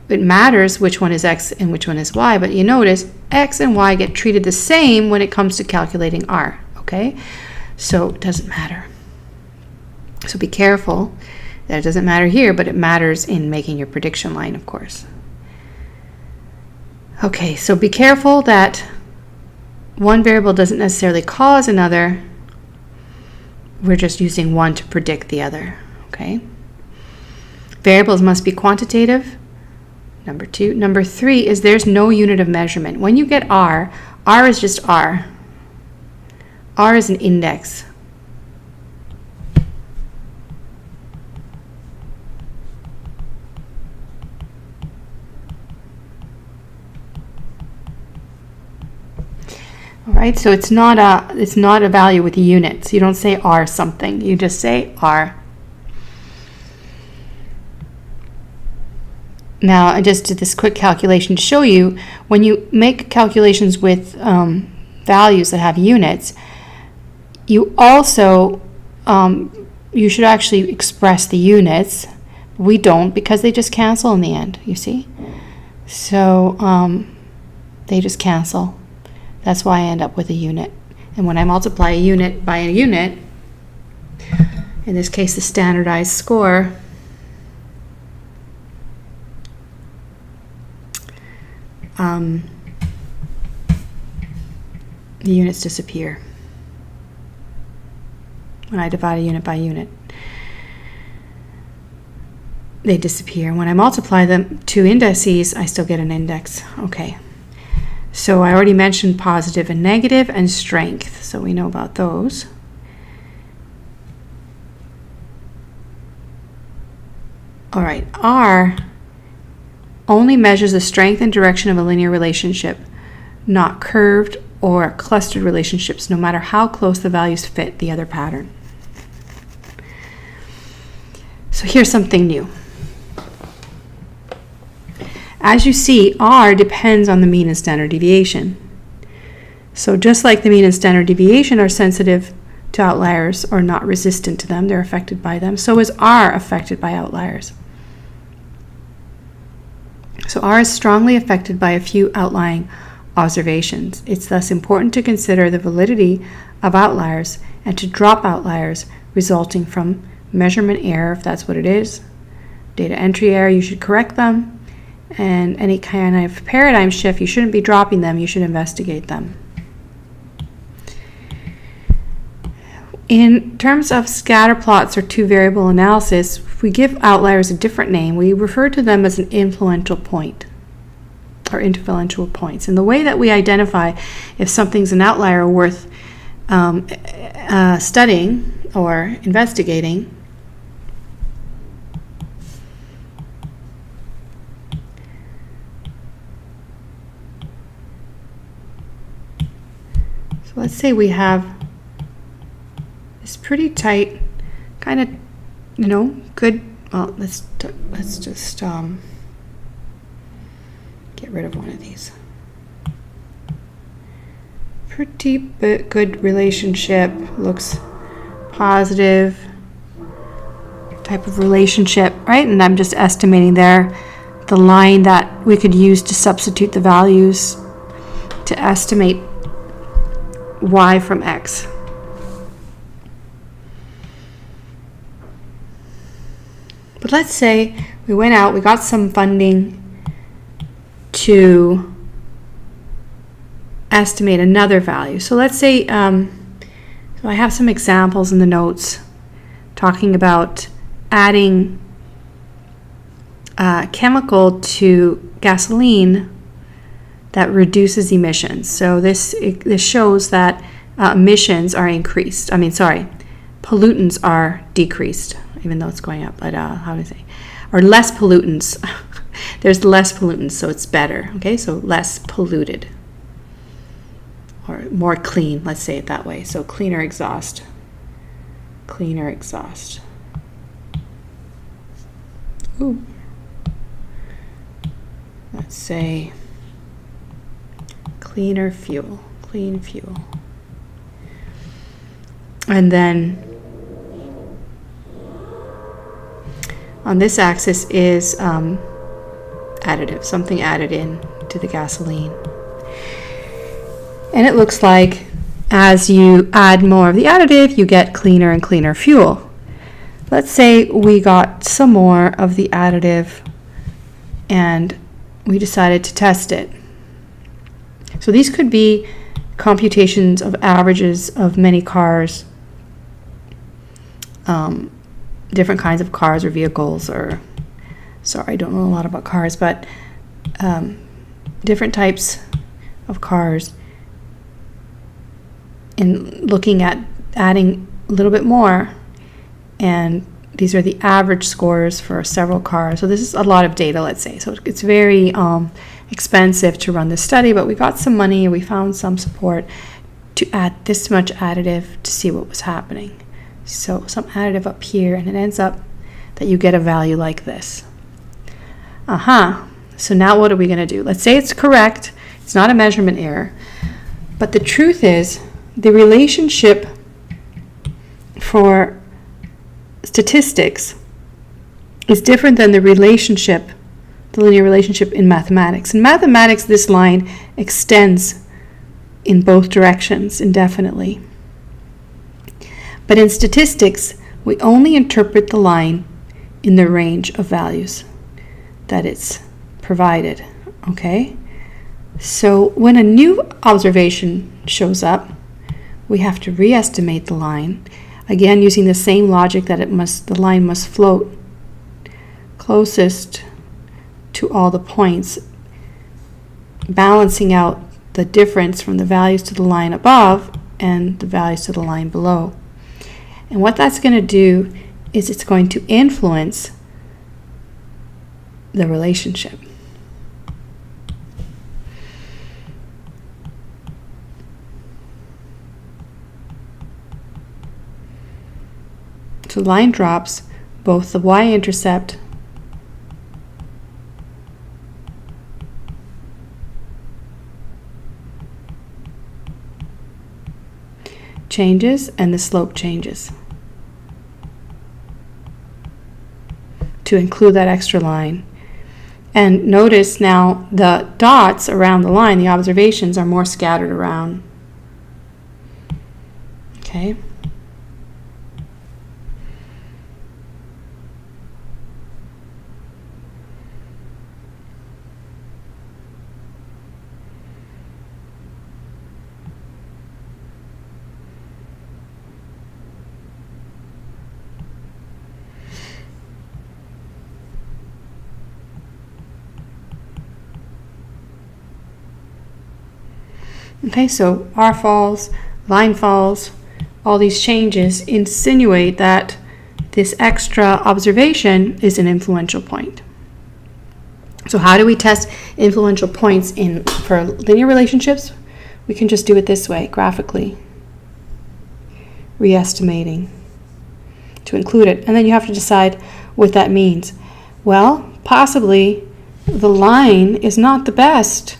it matters which one is X and which one is Y, but you notice X and Y get treated the same when it comes to calculating R, okay? So it doesn't matter. So be careful that it doesn't matter here, but it matters in making your prediction line, of course. Okay, so be careful that one variable doesn't necessarily cause another. We're just using one to predict the other, okay? Variables must be quantitative, number 2. Number 3 is there's no unit of measurement. When you get R, R is just R. R is an index. All right, so it's not a value with units. You don't say R something. You just say R. Now, I just did this quick calculation to show you when you make calculations with values that have units, you also you should actually express the units. We don't, because they just cancel in the end. You see, so they just cancel. That's why I end up with a unit. And when I multiply a unit by a unit, in this case the standardized score, the units disappear when I divide a unit by unit. They disappear. When I multiply them two indices, I still get an index. Okay. So I already mentioned positive and negative and strength, so we know about those. All right, R only measures the strength and direction of a linear relationship, not curved or clustered relationships, no matter how close the values fit the other pattern. So here's something new. As you see, R depends on the mean and standard deviation. So just like the mean and standard deviation are sensitive to outliers or not resistant to them, they're affected by them, so is R affected by outliers. So R is strongly affected by a few outlying observations. It's thus important to consider the validity of outliers and to drop outliers resulting from measurement error, if that's what it is. Data entry error, you should correct them. And any kind of paradigm shift, you shouldn't be dropping them, you should investigate them. In terms of scatter plots or two-variable analysis, if we give outliers a different name, we refer to them as an influential point or influential points. And the way that we identify if something's an outlier worth studying or investigating let's say we have this pretty tight, kind of, good, well, let's just get rid of one of these. Pretty good relationship, looks positive type of relationship, right? And I'm just estimating there the line that we could use to substitute the values to estimate Y from X. But let's say we went out, we got some funding to estimate another value. So let's say, so I have some examples in the notes talking about adding chemical to gasoline that reduces emissions. So this shows that emissions are increased. Pollutants are decreased, even though it's going up. But how do I say? Or less pollutants. There's less pollutants, so it's better. Okay, so less polluted. Or more clean, let's say it that way. So cleaner exhaust. Cleaner exhaust. Ooh. Let's say cleaner fuel, clean fuel. And then on this axis is additive, something added in to the gasoline. And it looks like as you add more of the additive, you get cleaner and cleaner fuel. Let's say we got some more of the additive and we decided to test it. So these could be computations of averages of many cars, different kinds of cars or vehicles, or, sorry, I don't know a lot about cars, but different types of cars, and looking at adding a little bit more, and these are the average scores for several cars. So this is a lot of data, let's say. So it's very expensive to run this study, but we got some money and we found some support to add this much additive to see what was happening. So some additive up here, and it ends up that you get a value like this. So now what are we going to do? Let's say it's correct. It's not a measurement error. But the truth is, the relationship for statistics is different than the linear relationship in mathematics. In mathematics, this line extends in both directions indefinitely. But in statistics, we only interpret the line in the range of values that it's provided, okay? So when a new observation shows up, we have to re-estimate the line, again using the same logic that the line must float closest to all the points, balancing out the difference from the values to the line above and the values to the line below. And what that's going to do is it's going to influence the relationship. So line drops, both the y-intercept changes and the slope changes to include that extra line. And notice now the dots around the line, the observations, are more scattered around. Okay. Okay, so R falls, line falls, all these changes insinuate that this extra observation is an influential point. So how do we test influential points for linear relationships? We can just do it this way, graphically, re-estimating to include it. And then you have to decide what that means. Well, possibly the line is not the best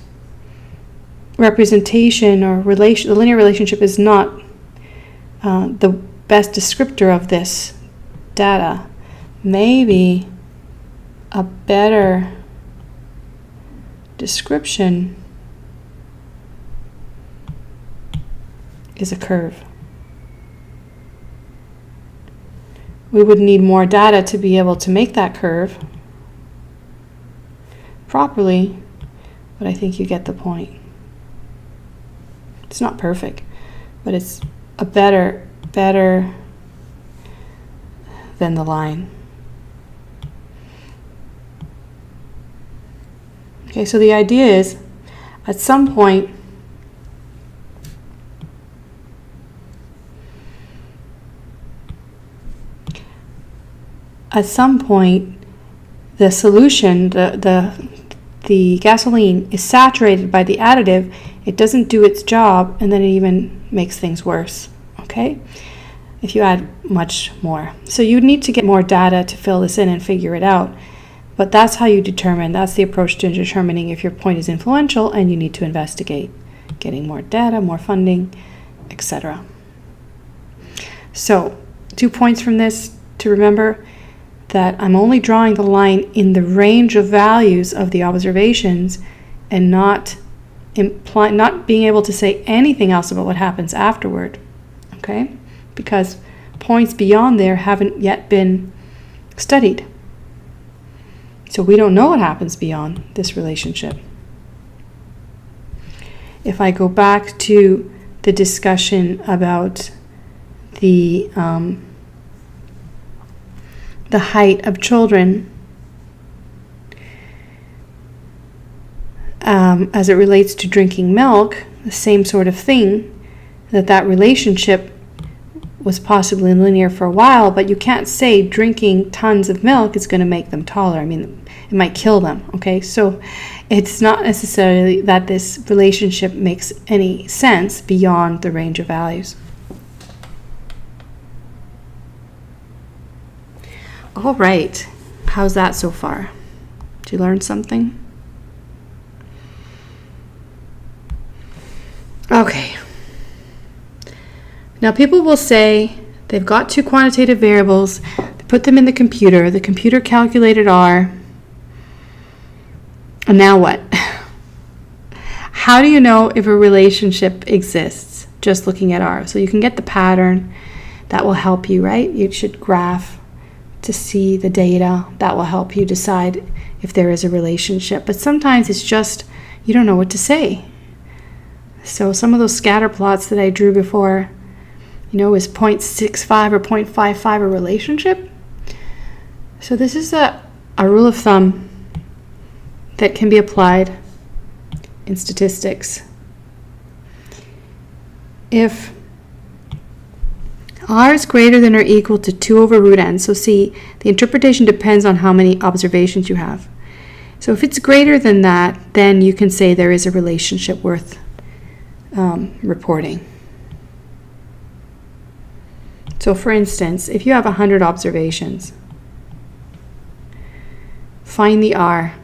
representation, or the linear relationship is not the best descriptor of this data. Maybe a better description is a curve. We would need more data to be able to make that curve properly, but I think you get the point. It's not perfect, but it's a better than the line. Okay, so the idea is, at some point, the solution, the gasoline is saturated by the additive. It doesn't do its job, and then it even makes things worse, okay? If you add much more. So you need to get more data to fill this in and figure it out. But that's how you determine, that's the approach to determining if your point is influential, and you need to investigate getting more data, more funding, etc. So 2 points from this to remember: that I'm only drawing the line in the range of values of the observations and not not being able to say anything else about what happens afterward, okay? Because points beyond there haven't yet been studied. So we don't know what happens beyond this relationship. If I go back to the discussion about the height of children as it relates to drinking milk, the same sort of thing, that relationship was possibly linear for a while, but you can't say drinking tons of milk is going to make them taller. I mean, it might kill them, okay? So it's not necessarily that this relationship makes any sense beyond the range of values. All right, how's that so far? Did you learn something? Okay. Now people will say they've got two quantitative variables, they put them in the computer calculated R, and now what? How do you know if a relationship exists just looking at R? So you can get the pattern, that will help you, right? You should graph to see the data, that will help you decide if there is a relationship. But sometimes it's just, you don't know what to say. So some of those scatter plots that I drew before, is 0.65 or 0.55 a relationship? So this is a rule of thumb that can be applied in statistics. If R is greater than or equal to 2 over root n, so see, the interpretation depends on how many observations you have. So if it's greater than that, then you can say there is a relationship worth reporting. So for instance, if you have 100 observations, find the R.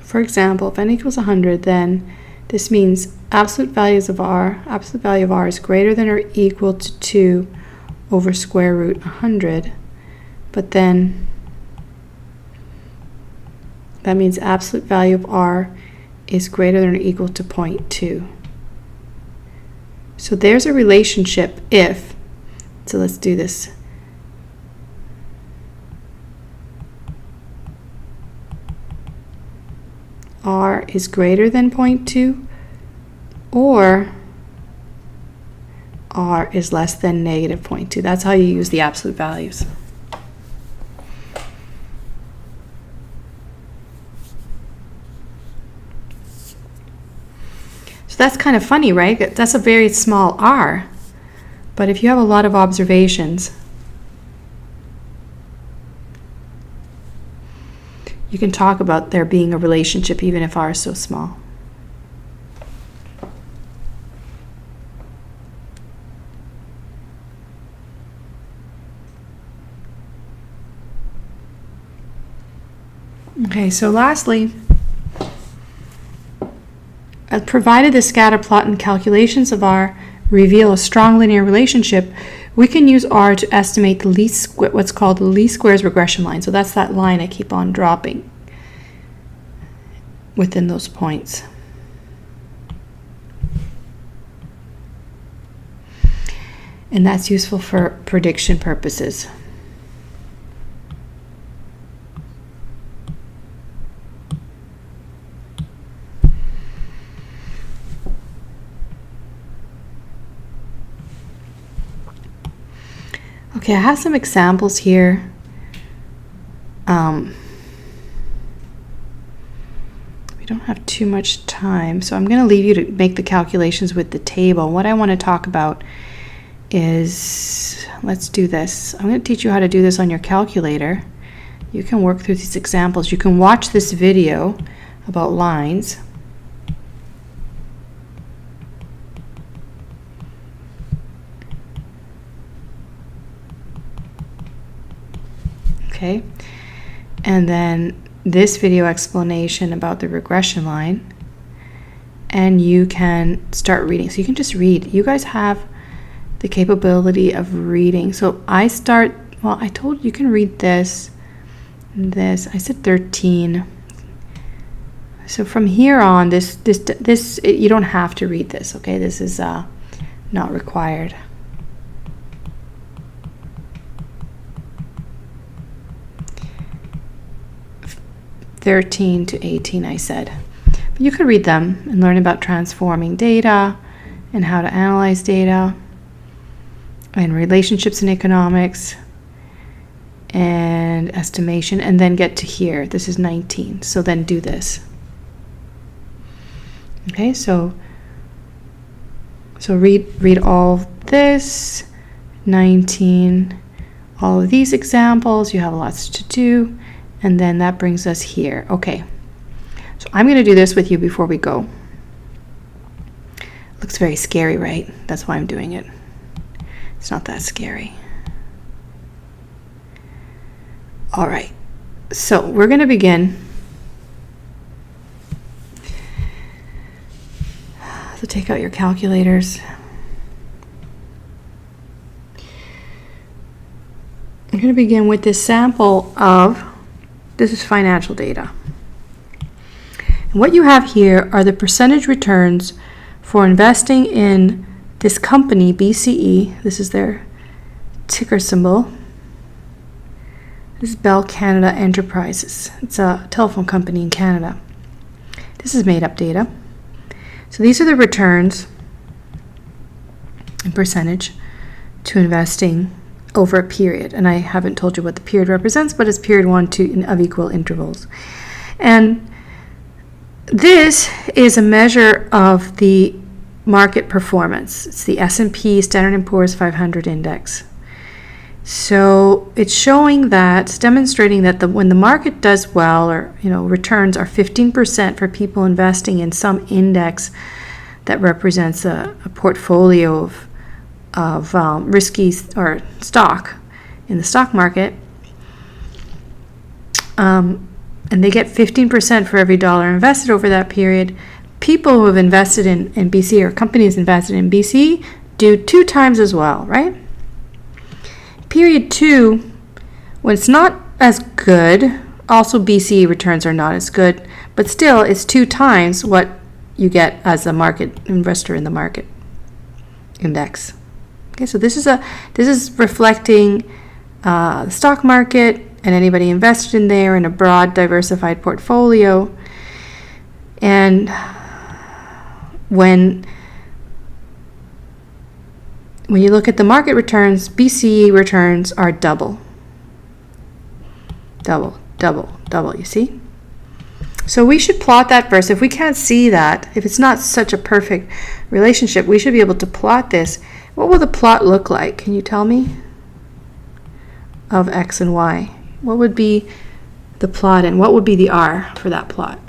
For example, if n equals 100, then this means absolute value of R is greater than or equal to 2 over square root 100, but then that means absolute value of R is greater than or equal to 0.2. So there's a relationship if, so let's do this. R is greater than 0.2 or R is less than negative 0.2. That's how you use the absolute values. So that's kind of funny, right? That's a very small R. But if you have a lot of observations, you can talk about there being a relationship even if R is so small. Okay, so lastly, provided the scatter plot and calculations of R reveal a strong linear relationship, we can use R to estimate the what's called the least squares regression line. So that's that line I keep on dropping within those points. And that's useful for prediction purposes. Okay, I have some examples here. We don't have too much time, so I'm going to leave you to make the calculations with the table. What I want to talk about is, let's do this. I'm going to teach you how to do this on your calculator. You can work through these examples. You can watch this video about lines. Okay, and then this video explanation about the regression line, and you can start reading. So you can just read. You guys have the capability of reading. So I start, well, I told you can read this, this. I said 13. So from here on, this you don't have to read this, okay? This is not required. (13 to 18), I said. But you could read them and learn about transforming data and how to analyze data and relationships in economics and estimation, and then get to here. This is 19. So then do this. Okay, so read all this, 19, all of these examples. You have lots to do, and then that brings us here. Okay, so I'm going to do this with you before we go. Looks very scary, right? That's why I'm doing it. It's not that scary. All right, so we're going to begin. So take out your calculators. I'm going to begin with this sample of, this is financial data. And what you have here are the percentage returns for investing in this company, BCE. This is their ticker symbol. This is Bell Canada Enterprises. It's a telephone company in Canada. This is made up data. So these are the returns in percentage to investing over a period. And I haven't told you what the period represents, but it's period 1, 2 of equal intervals. And this is a measure of the market performance. It's the S&P Standard & Poor's 500 index. So it's showing that, it's demonstrating that when the market does well, or returns are 15% for people investing in some index that represents a portfolio of risky or stock in the stock market, and they get 15% for every dollar invested over that period. People who have invested in BC, or companies invested in BC, do 2 times as well, right? Period 2, when it's not as good, also BCE returns are not as good, but still it's 2 times what you get as a market investor in the market index. Okay, so this is reflecting the stock market and anybody invested in there in a broad, diversified portfolio. And when you look at the market returns, BCE returns are double, you see? So we should plot that first. If we can't see that, if it's not such a perfect relationship, we should be able to plot this. What will the plot look like? Can you tell me? Of X and Y. What would be the plot, and what would be the R for that plot?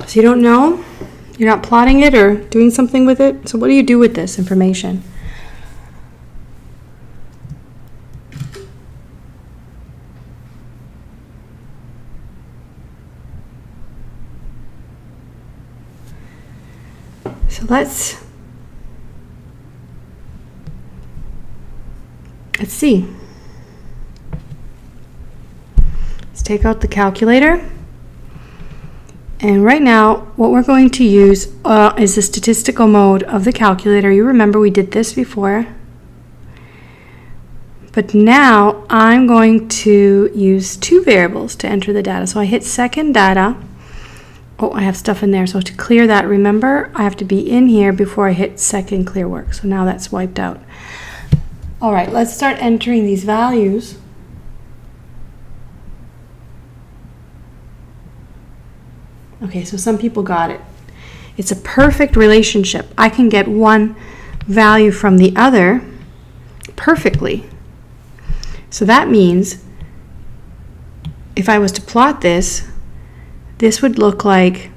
So you don't know? You're not plotting it or doing something with it? So what do you do with this information? So let's see. Let's take out the calculator. And right now, what we're going to use is the statistical mode of the calculator. You remember we did this before. But now I'm going to use two variables to enter the data. So I hit second data. Oh, I have stuff in there. So to clear that, remember, I have to be in here before I hit second clear work. So now that's wiped out. All right, let's start entering these values. Okay, so some people got it. It's a perfect relationship. I can get one value from the other perfectly. So that means if I was to plot this, this would look like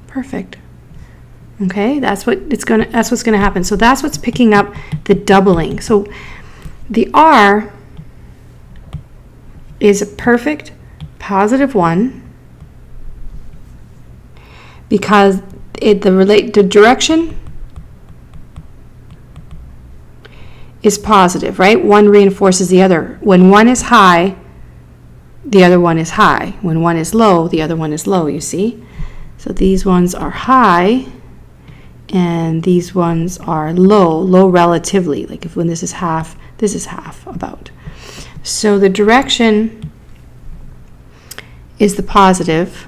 perfect. Okay, that's what's going to happen. So that's what's picking up the doubling. So the R is a perfect positive 1 because the direction is positive, right? One reinforces the other. When one is high, the other one is high. When one is low, the other one is low, you see? So these ones are high, and these ones are low relatively. Like when this is half about. So the direction is the positive.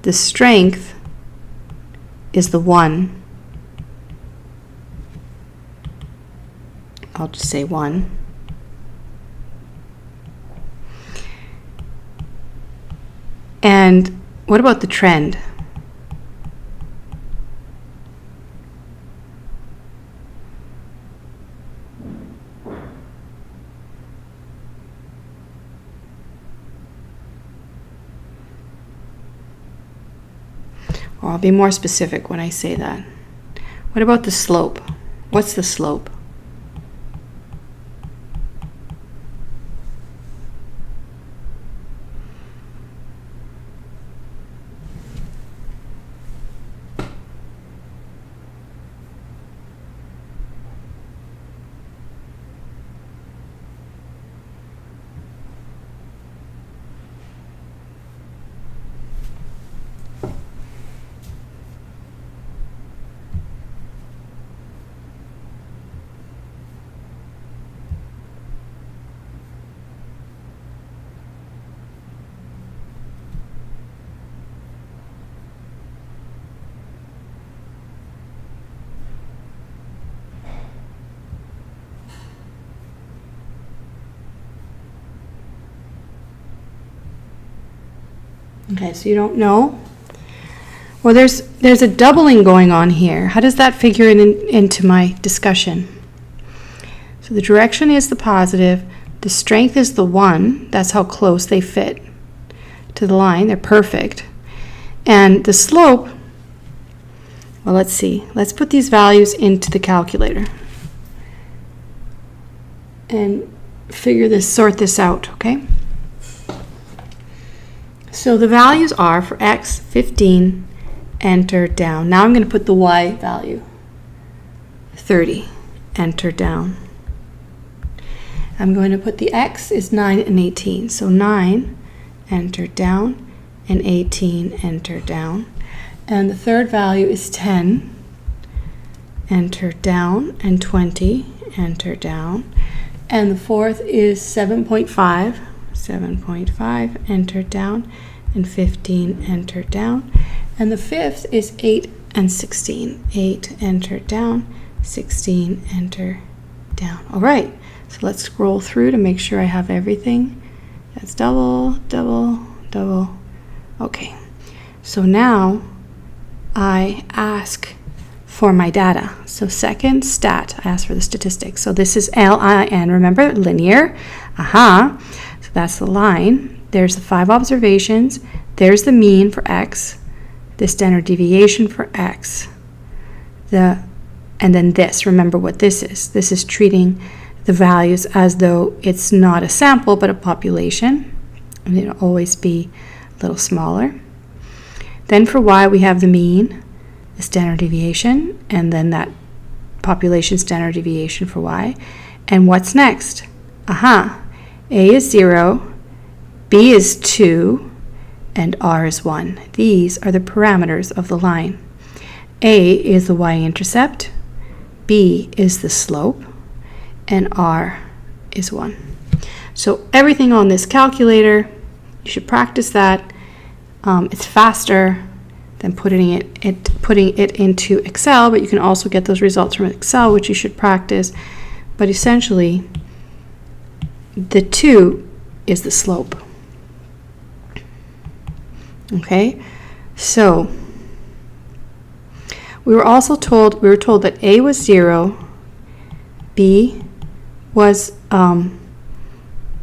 The strength is the 1. I'll just say 1. And what about the trend? Or I'll be more specific when I say that. What about the slope? What's the slope? Okay, so you don't know. Well, there's a doubling going on here. How does that figure into my discussion? So the direction is the positive. The strength is the 1. That's how close they fit to the line. They're perfect. And the slope, well, let's see. Let's put these values into the calculator and sort this out, okay? So the values are for x, 15, enter down. Now I'm going to put the y value, 30, enter down. I'm going to put the x is 9 and 18. So 9, enter down, and 18, enter down. And the third value is 10, enter down, and 20, enter down. And the fourth is 7.5. 7.5, enter down, and 15, enter down. And the fifth is 8 and 16. 8, enter down, 16, enter down. All right, so let's scroll through to make sure I have everything. That's double, double, double. Okay, so now I ask for my data. So second stat, I ask for the statistics. So this is LIN, remember, linear. So that's the line. There's the 5 observations. There's the mean for x, the standard deviation for x, and then this. Remember what this is. This is treating the values as though it's not a sample but a population, and it'll always be a little smaller. Then for y, we have the mean, the standard deviation, and then that population standard deviation for y. And what's next? A is 0, b is 2, and r is 1. These are the parameters of the line. A is the y-intercept, b is the slope, and r is 1. So everything on this calculator, you should practice that. It's faster than putting it into Excel, but you can also get those results from Excel, which you should practice. But essentially, the 2 is the slope. Okay, so we were told that A was 0, B was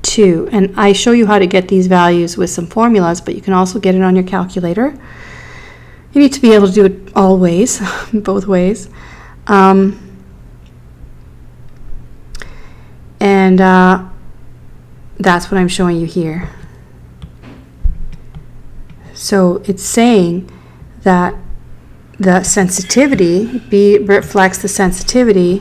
2, and I show you how to get these values with some formulas, but you can also get it on your calculator. You need to be able to do it all ways, both ways. And that's what I'm showing you here. So it's saying that the sensitivity, B reflects the sensitivity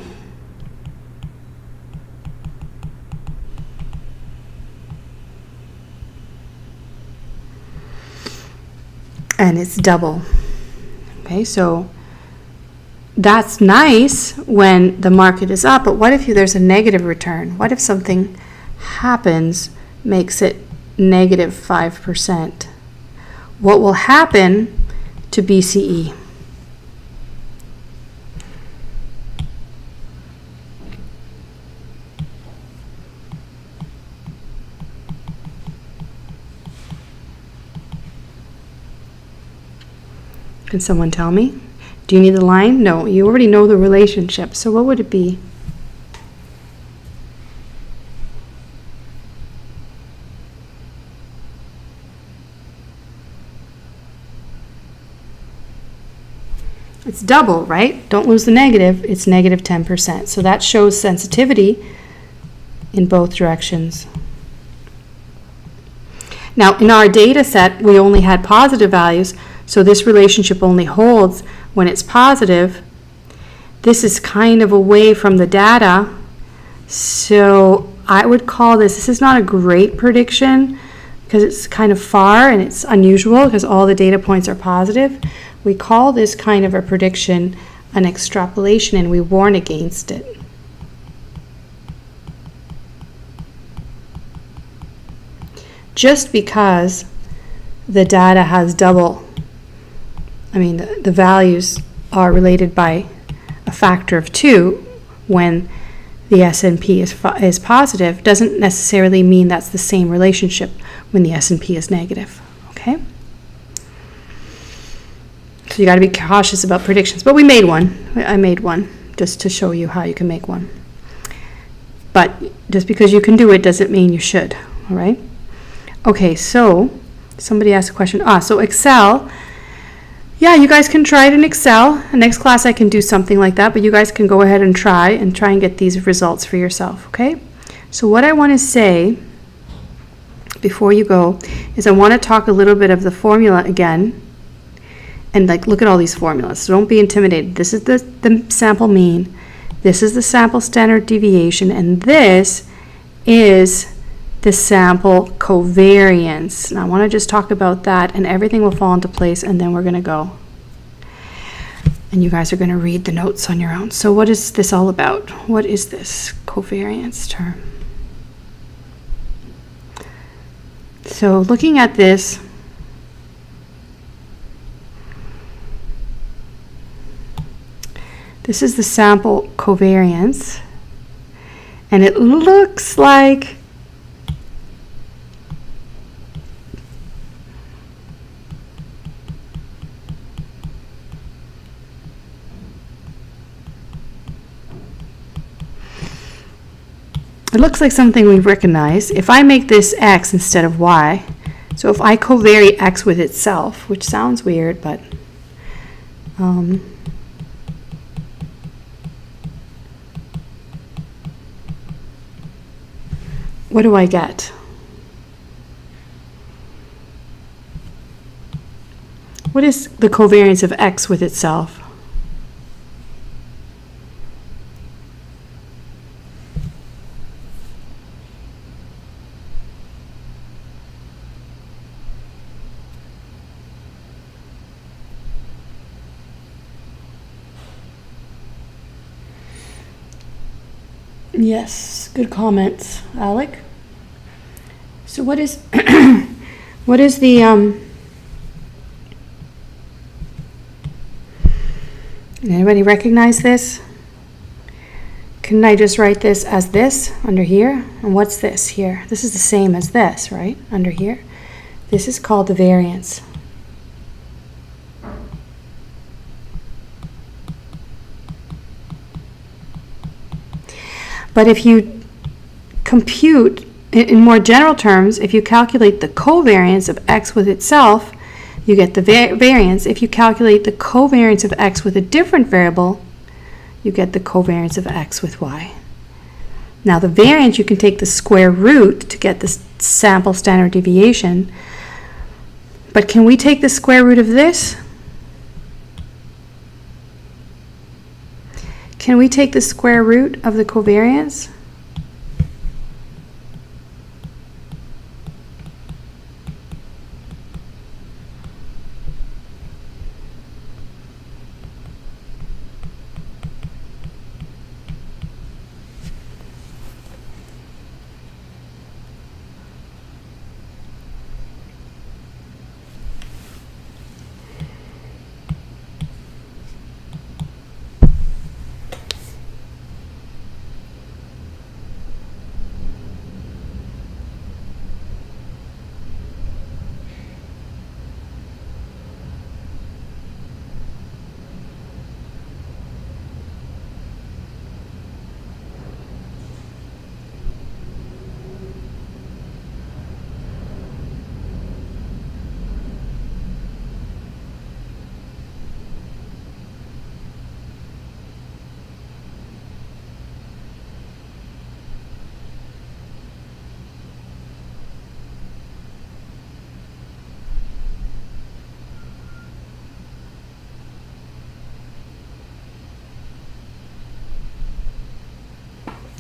and it's double. Okay, so that's nice when the market is up, but what if there's a negative return? What if something happens, makes it negative 5%? What will happen to BCE? Can someone tell me? Do you need the line? No, you already know the relationship. So what would it be? It's double, right? Don't lose the negative. It's negative 10%. So that shows sensitivity in both directions. Now, in our data set, we only had positive values, so this relationship only holds when it's positive. This is kind of away from the data, so I would call this is not a great prediction because it's kind of far and it's unusual because all the data points are positive. We call this kind of a prediction an extrapolation, and we warn against it. Just because the data has double, the values are related by a factor of 2 when the S&P is positive, doesn't necessarily mean that's the same relationship when the S&P is negative, okay? So you got to be cautious about predictions. But we made one. I made one just to show you how you can make one. But just because you can do it doesn't mean you should, all right? Okay, so somebody asked a question. So Excel. Yeah, you guys can try it in Excel. Next class I can do something like that, but you guys can go ahead and try and get these results for yourself, okay? So what I want to say before you go is I want to talk a little bit of the formula again. And look at all these formulas. So don't be intimidated. This is the sample mean. This is the sample standard deviation. And this is the sample covariance. Now I want to just talk about that, and everything will fall into place, and then we're going to go. And you guys are going to read the notes on your own. So what is this all about? What is this covariance term? So looking at this, this is the sample covariance, and it looks like something we recognize. If I make this X instead of Y, so if I covary X with itself, which sounds weird, but what do I get? What is the covariance of x with itself? Yes, good comments, Alec. So what is what is the anybody recognize this? Couldn't I just write this as this under here? And what's this here? This is the same as this, right? Under here. This is called the variance. But if you compute, in more general terms, if you calculate the covariance of x with itself, you get the variance. If you calculate the covariance of x with a different variable, you get the covariance of x with y. Now the variance, you can take the square root to get the sample standard deviation. But can we take the square root of this? Can we take the square root of the covariance?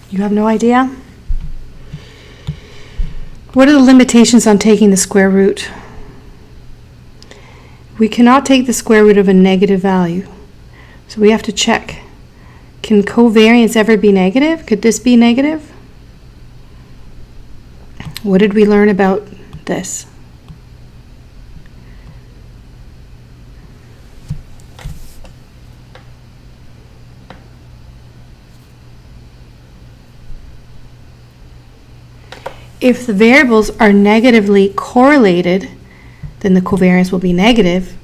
You have no idea? What are the limitations on taking the square root? We cannot take the square root of a negative value. So we have to check. Can covariance ever be negative? Could this be negative? What did we learn about this? If the variables are negatively correlated, then the covariance will be negative,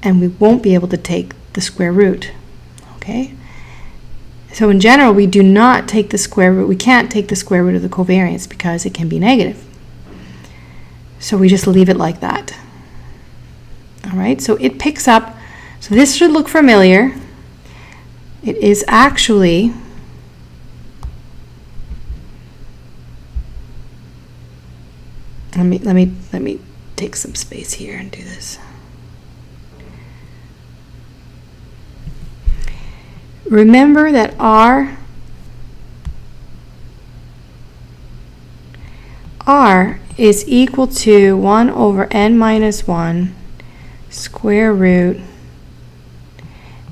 and we won't be able to take the square root. Okay? So in general, we do not take the square root. We can't take the square root of the covariance because it can be negative. So we just leave it like that. All right? So it picks up. So this should look familiar. It is actually Let me take some space here and do this. Remember that R is equal to 1 over n minus 1 square root,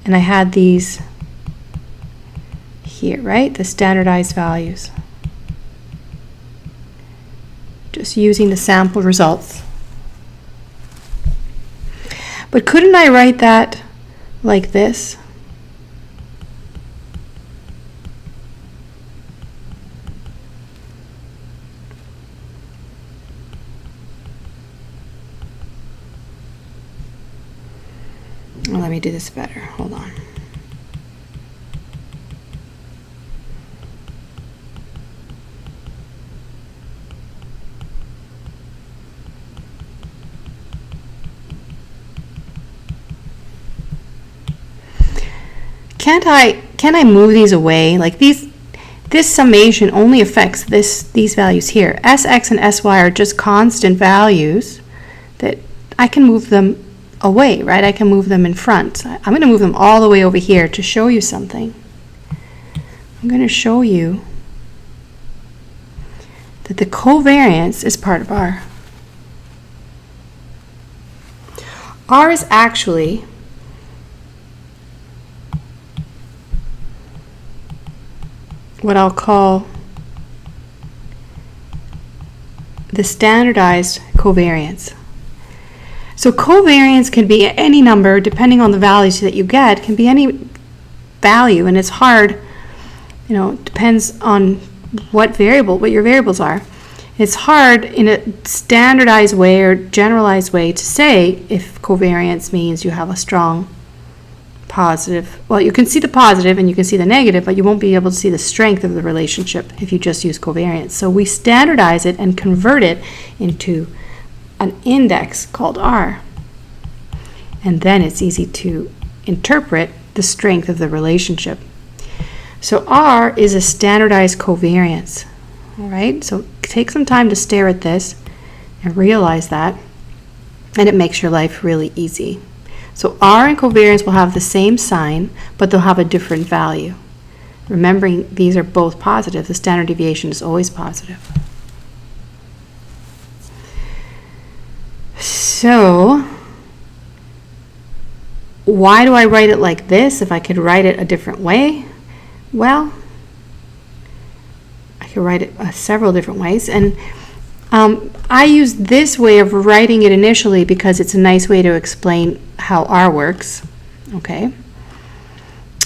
and I had these here, right? The standardized values. Just using the sample results. But couldn't I write that like this? Well, let me do this better. Hold on. Can I move these away? Like this summation only affects these values here. Sx and sy are just constant values that I can move them away, right? I can move them in front. I'm going to move them all the way over here to show you something. I'm going to show you that the covariance is part of R. R is actually what I'll call the standardized covariance. So covariance can be any number, depending on the values that you get, can be any value, and it's hard, it depends on what your variables are. It's hard in a standardized way or generalized way to say if covariance means you have a strong positive. Well, you can see the positive and you can see the negative, but you won't be able to see the strength of the relationship if you just use covariance. So we standardize it and convert it into an index called R. And then it's easy to interpret the strength of the relationship. So R is a standardized covariance. All right, so take some time to stare at this and realize that, and it makes your life really easy. So R and covariance will have the same sign, but they'll have a different value. Remembering these are both positive, the standard deviation is always positive. So why do I write it like this if I could write it a different way? Well, I could write it several different ways, and I use this way of writing it initially because it's a nice way to explain how R works, okay?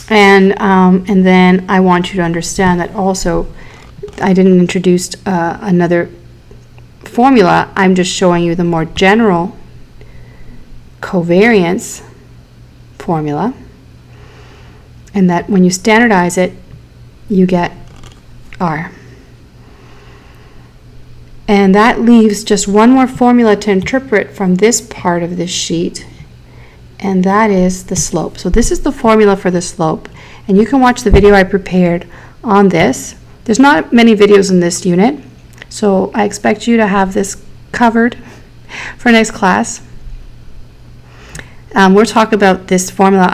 And then I want you to understand that also I didn't introduce another formula. I'm just showing you the more general covariance formula, and that when you standardize it, you get R. And that leaves just one more formula to interpret from this part of this sheet, and that is the slope. So this is the formula for the slope, and you can watch the video I prepared on this. There's not many videos in this unit, so I expect you to have this covered for next class. We'll talk about this formula.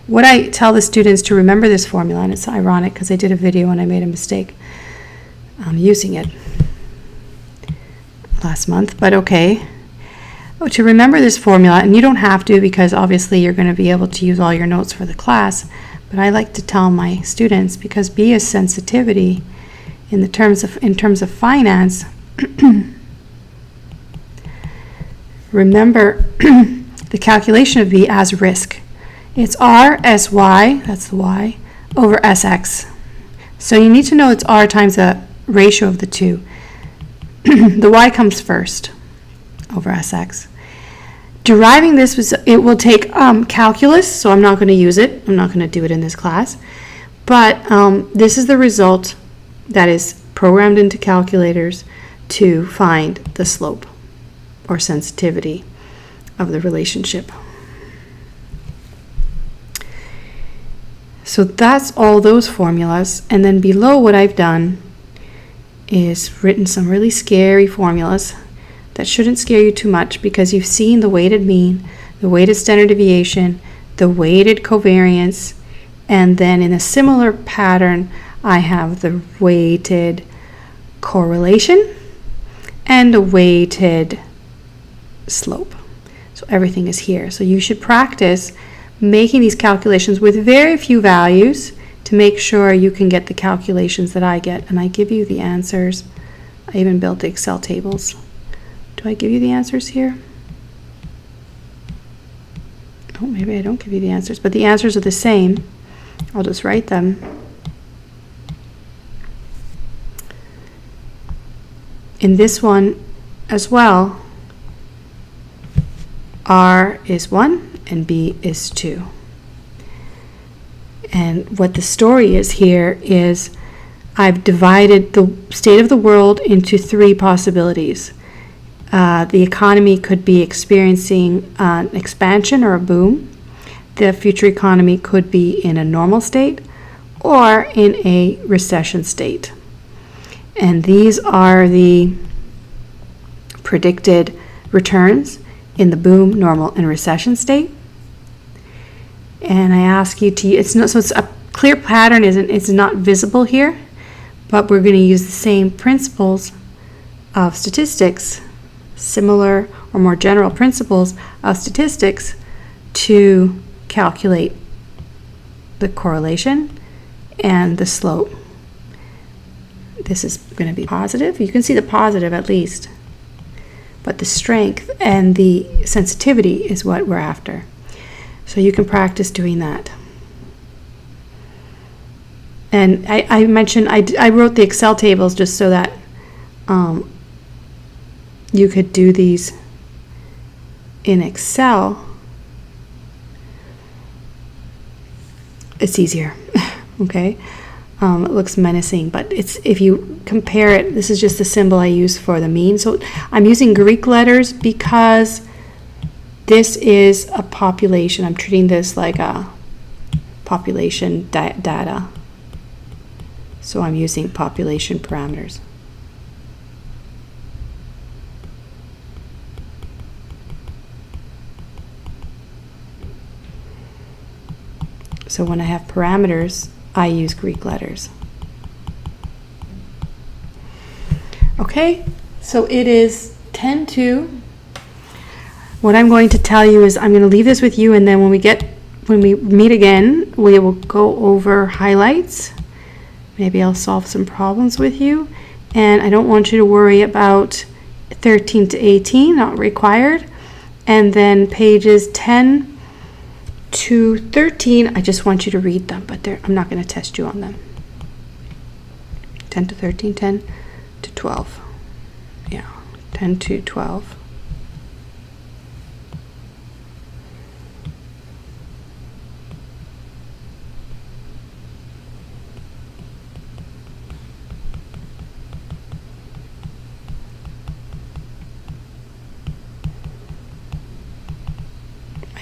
What I tell the students to remember this formula, and it's ironic because I did a video and I made a mistake using it last month, but okay. To remember this formula, and you don't have to because obviously you're going to be able to use all your notes for the class, but I like to tell my students, because B is sensitivity in terms of finance. Remember the calculation of B as risk. It's R SY, that's the Y, over SX. So you need to know it's R times the ratio of the two. The Y comes first over SX. Deriving this, it will take calculus, so I'm not going to use it. I'm not going to do it in this class. But this is the result that is programmed into calculators to find the slope or sensitivity of the relationship. So that's all those formulas. And then below, what I've done is written some really scary formulas that shouldn't scare you too much, because you've seen the weighted mean, the weighted standard deviation, the weighted covariance, and then in a similar pattern I have the weighted correlation and a weighted slope. So everything is here. So you should practice making these calculations with very few values to make sure you can get the calculations that I get. And I give you the answers. I even built the Excel tables. Do I give you the answers here? Oh, maybe I don't give you the answers, but the answers are the same. I'll just write them. In this one as well, R is 1 and B is 2. And what the story is here is I've divided the state of the world into 3 possibilities. The economy could be experiencing an expansion or a boom. The future economy could be in a normal state or in a recession state. And these are the predicted returns in the boom, normal, and recession state. And I ask you to, it's a clear pattern it's not visible here, but we're going to use the same principles of statistics, similar or more general principles of statistics, to calculate the correlation and the slope. This is going to be positive. You can see the positive at least, but the strength and the sensitivity is what we're after. So you can practice doing that. And I mentioned, I wrote the Excel tables just so that you could do these in Excel. It's easier, okay? It looks menacing, but if you compare it, this is just the symbol I use for the mean. So I'm using Greek letters because this is a population. I'm treating this like a population data. So I'm using population parameters. So when I have parameters, I use Greek letters. Okay, so it is 10:02. What I'm going to tell you is I'm going to leave this with you, and then when we meet again, we will go over highlights. Maybe I'll solve some problems with you. And I don't want you to worry about 13 to 18, not required. And then pages 10 to 13, I just want you to read them, but I'm not going to test you on them. 10 to 13, 10 to 12. Yeah, 10 to 12.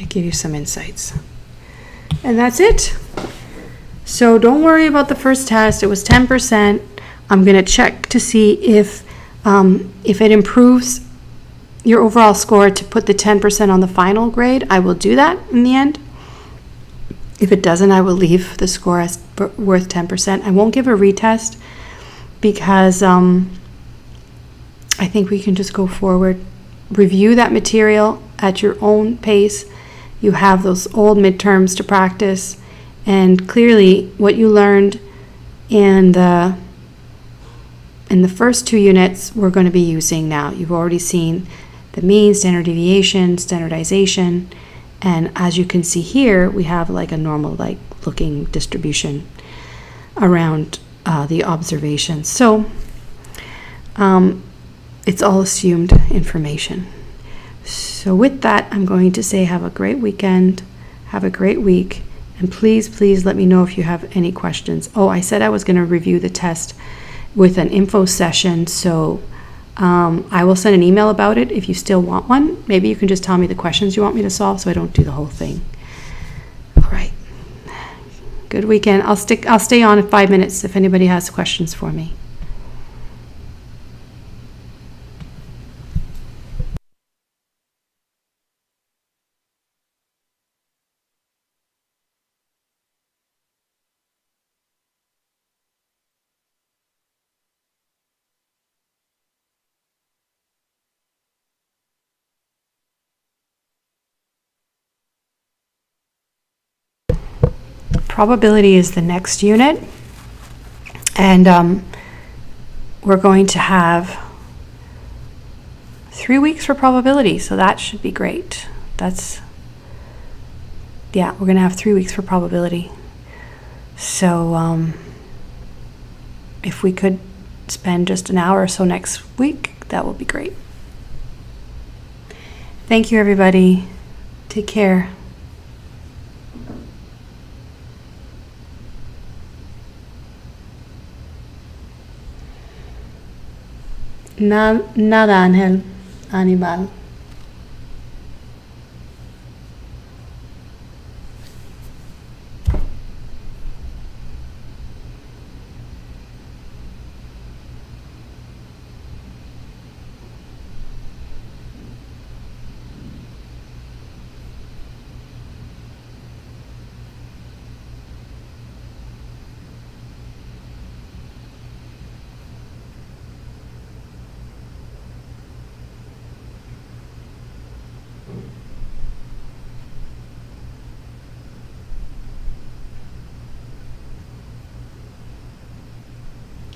I give you some insights. And that's it. So don't worry about the first test. It was 10%. I'm going to check to see if it improves your overall score to put the 10% on the final grade. I will do that in the end. If it doesn't, I will leave the score as worth 10%. I won't give a retest because I think we can just go forward. Review that material at your own pace. You have those old midterms to practice, and clearly what you learned in the first 2 units we're going to be using now. You've already seen the mean, standard deviation, standardization, and as you can see here, we have like a normal looking distribution around the observations. So it's all assumed information. So with that, I'm going to say have a great weekend, have a great week, and please let me know if you have any questions. Oh, I said I was going to review the test with an info session, so I will send an email about it if you still want one. Maybe you can just tell me the questions you want me to solve so I don't do the whole thing. All right. Good weekend. I'll stay on in 5 minutes if anybody has questions for me. Probability is the next unit, and we're going to have 3 weeks for probability, so that should be great. Yeah, we're going to have 3 weeks for probability. So if we could spend just an hour or so next week, that would be great. Thank you, everybody. Take care. Nada, Ángel, Aníbal.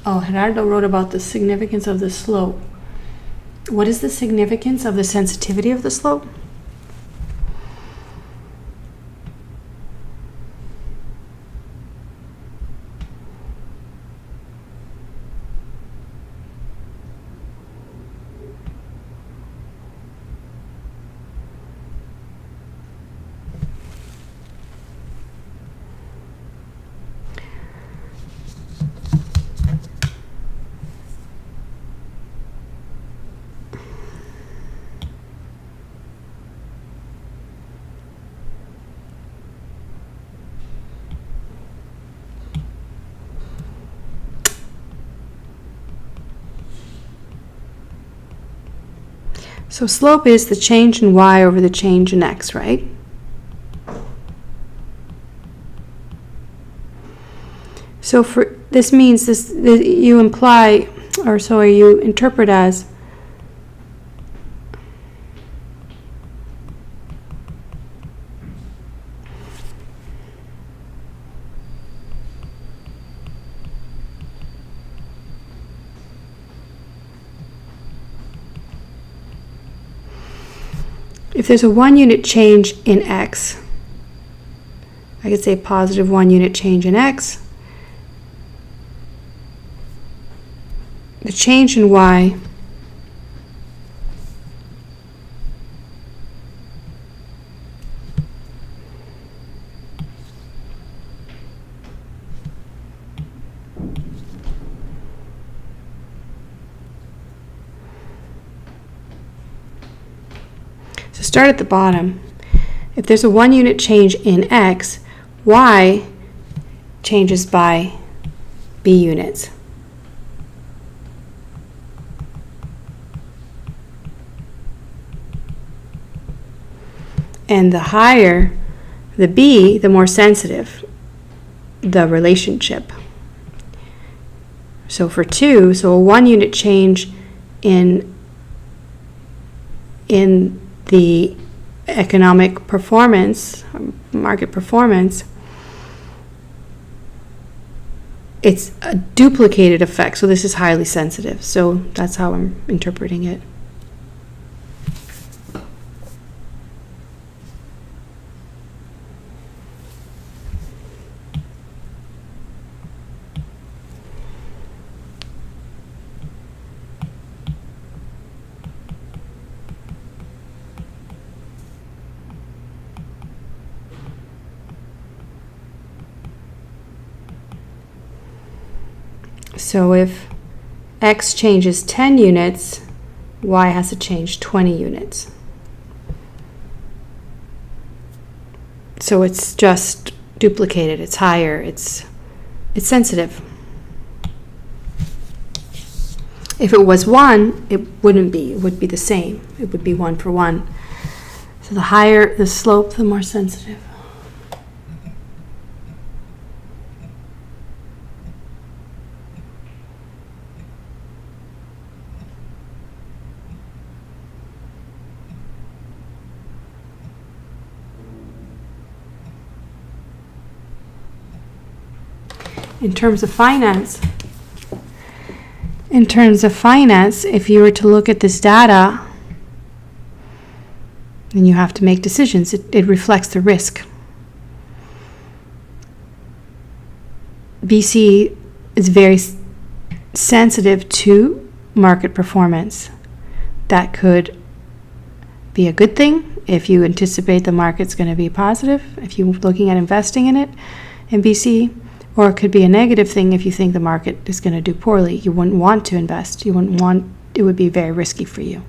Oh, Gerardo wrote about the significance of the slope. What is the significance of the sensitivity of the slope? So slope is the change in y over the change in x, right? So for this means you imply, or sorry, you interpret as if there's a 1 unit change in x, I could say positive 1 unit change in x. The change in y so start at the bottom. If there's a 1 unit change in x, y changes by b units. And the higher the b, the more sensitive the relationship. So for 2, so a 1 unit change in the economic performance, market performance, it's a duplicated effect. So this is highly sensitive. So that's how I'm interpreting it. So if x changes 10 units, y has to change 20 units. So it's just duplicated, it's higher, it's sensitive. If it was 1, it wouldn't be, it would be the same. It would be 1 for 1. So the higher the slope, the more sensitive. In terms of finance, if you were to look at this data, then you have to make decisions. It reflects the risk. BC is very sensitive to market performance. That could be a good thing if you anticipate the market's going to be positive, if you're looking at investing in it in BC. Or it could be a negative thing if you think the market is going to do poorly. You wouldn't want to invest. You wouldn't want, it would be very risky for you.